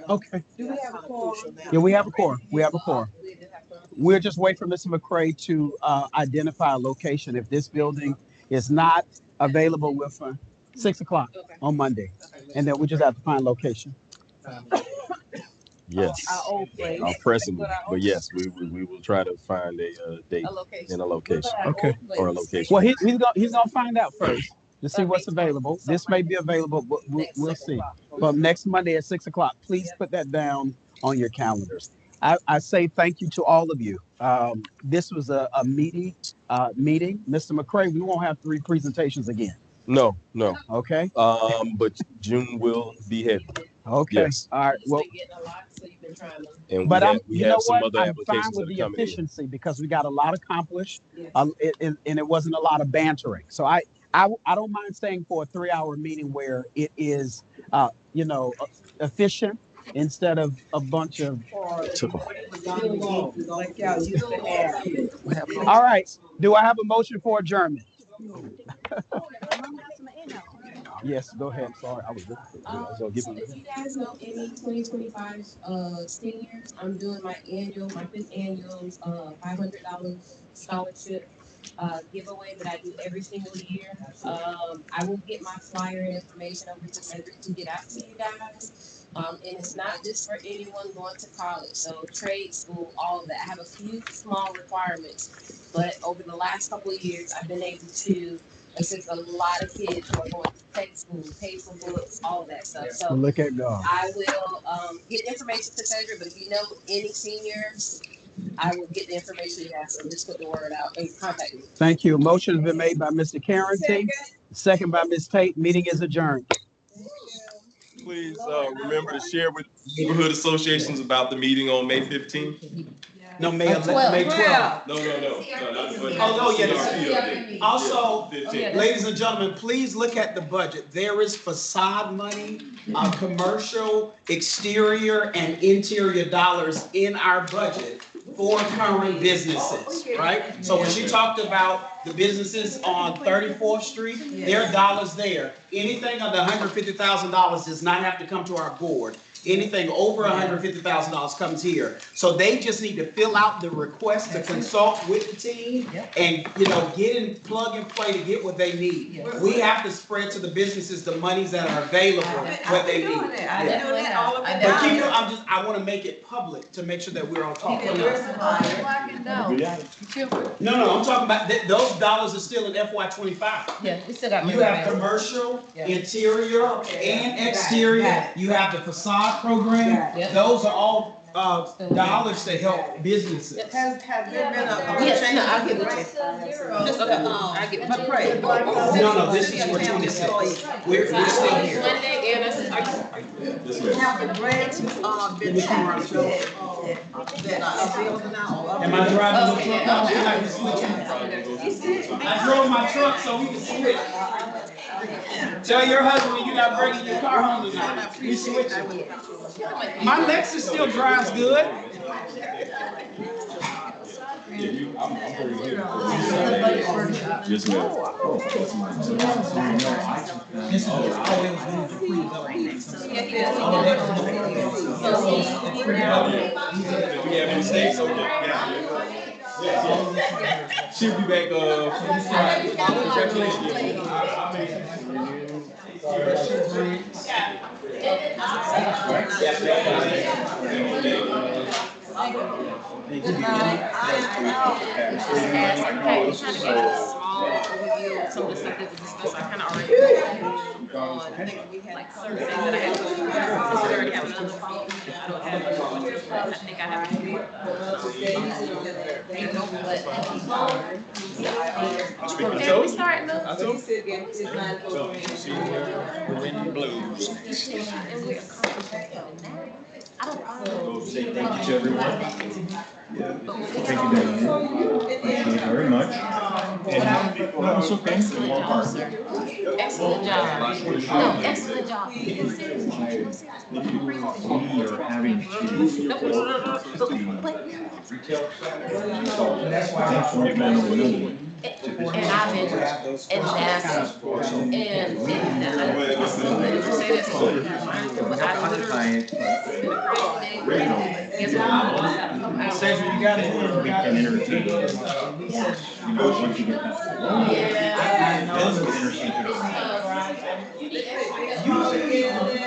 A: Okay.
O: Do we have a quorum?
A: Yeah, we have a quorum. We have a quorum. We're just waiting for Mr. McCray to identify a location. If this building is not available, with 6 o'clock on Monday, and then we just have to find location.
R: Yes. Our precedent, but yes, we will try to find a date and a location.
A: Okay.
R: Or a location.
A: Well, he's gonna find out first to see what's available. This may be available, but we'll see. But next Monday at 6 o'clock, please put that down on your calendars. I say thank you to all of you. This was a meaty meeting. Mr. McCray, we won't have 3 presentations again.
R: No.
A: Okay.
R: But June will be heavy.
A: Okay.
R: Yes.
A: All right. Well,
R: and
A: but
R: we have some other
A: I'm fine
R: applications
A: with
R: that are
A: the
R: coming in.
A: efficiency because we got a lot accomplished, and it wasn't a lot of bantering. So I don't mind staying for a 3-hour meeting where it is, efficient instead of a bunch of. All right. Do I have a motion for adjournment? Yes, go ahead. Sorry, I was looking for
D: So if you guys know any 2025 seniors, I'm doing my 5th annual $500 scholarship giveaway that I do every single year. I will get my flyer and information over to Cedric to get out to you guys. And it's not just for anyone going to college. So trade school, all of that. I have a few small requirements, but over the last couple of years, I've been able to assist a lot of kids who are going to tech school, pay for books, all of that stuff. So
A: Look at God.
D: I will get information to Cedric, but if you know any seniors, I will get the information you have. So just put the word out and contact me.
A: Thank you. Motion has been made by Mr. Carrington, second by Ms. Tate. Meeting is adjourned.
H: Please remember to share with neighborhood associations about the meeting on May 15th.
S: No, May 12th. May 12th.
H: No, not the budget.
S: Oh, yeah.
H: CRP.
S: Also,
H: Yeah, 15th.
S: ladies and gentlemen, please look at the budget. There is facade money, commercial, exterior, and interior dollars in our budget for current businesses, right? So when she talked about the businesses on 34th Street, there are dollars there. Anything under $150,000 does not have to come to our board. Anything over $150,000 comes here. So they just need to fill out the request to consult with the team and, get in plug and play to get what they need. We have to spread to the businesses the monies that are available, what they need. But I want to make it public to make sure that we're on top of it. No, I'm talking about, those dollars are still in FY25.
D: Yeah, we still got.
S: You have commercial, interior, and exterior. You have the facade program. Those are all dollars to help businesses.
J: Has there been a
D: Yes,
J: change?
D: no, I'll get with you.
J: Just
D: I'll get with you.
S: No, this is for 26. We're still here.
D: Monday, and that's
J: Have the grants been changed that are available now?
S: Am I driving the truck? I can switch. I drove my truck so we can switch. Tell your husband you're not bringing your car home tonight. We switching. My Lexus still drives good.
T: Yes, ma'am.
H: Did we have mistakes? Okay. She'll be back Friday.
D: Some of the stuff that was discussed, I kind of already on like certain things that I have to do. I already have another phone. I don't have I think I have to do. Can we start now?
C: Say thank you to everyone. Thank you, Diane. Thank you very much. And it's okay.
D: Excellent job. No, excellent job.
C: We are having to retail. So thanks for recommending another one.
D: And I've been, and that's, and
S: Cedric, you got it.
C: We can entertain. Once you get past the loan, then we can entertain.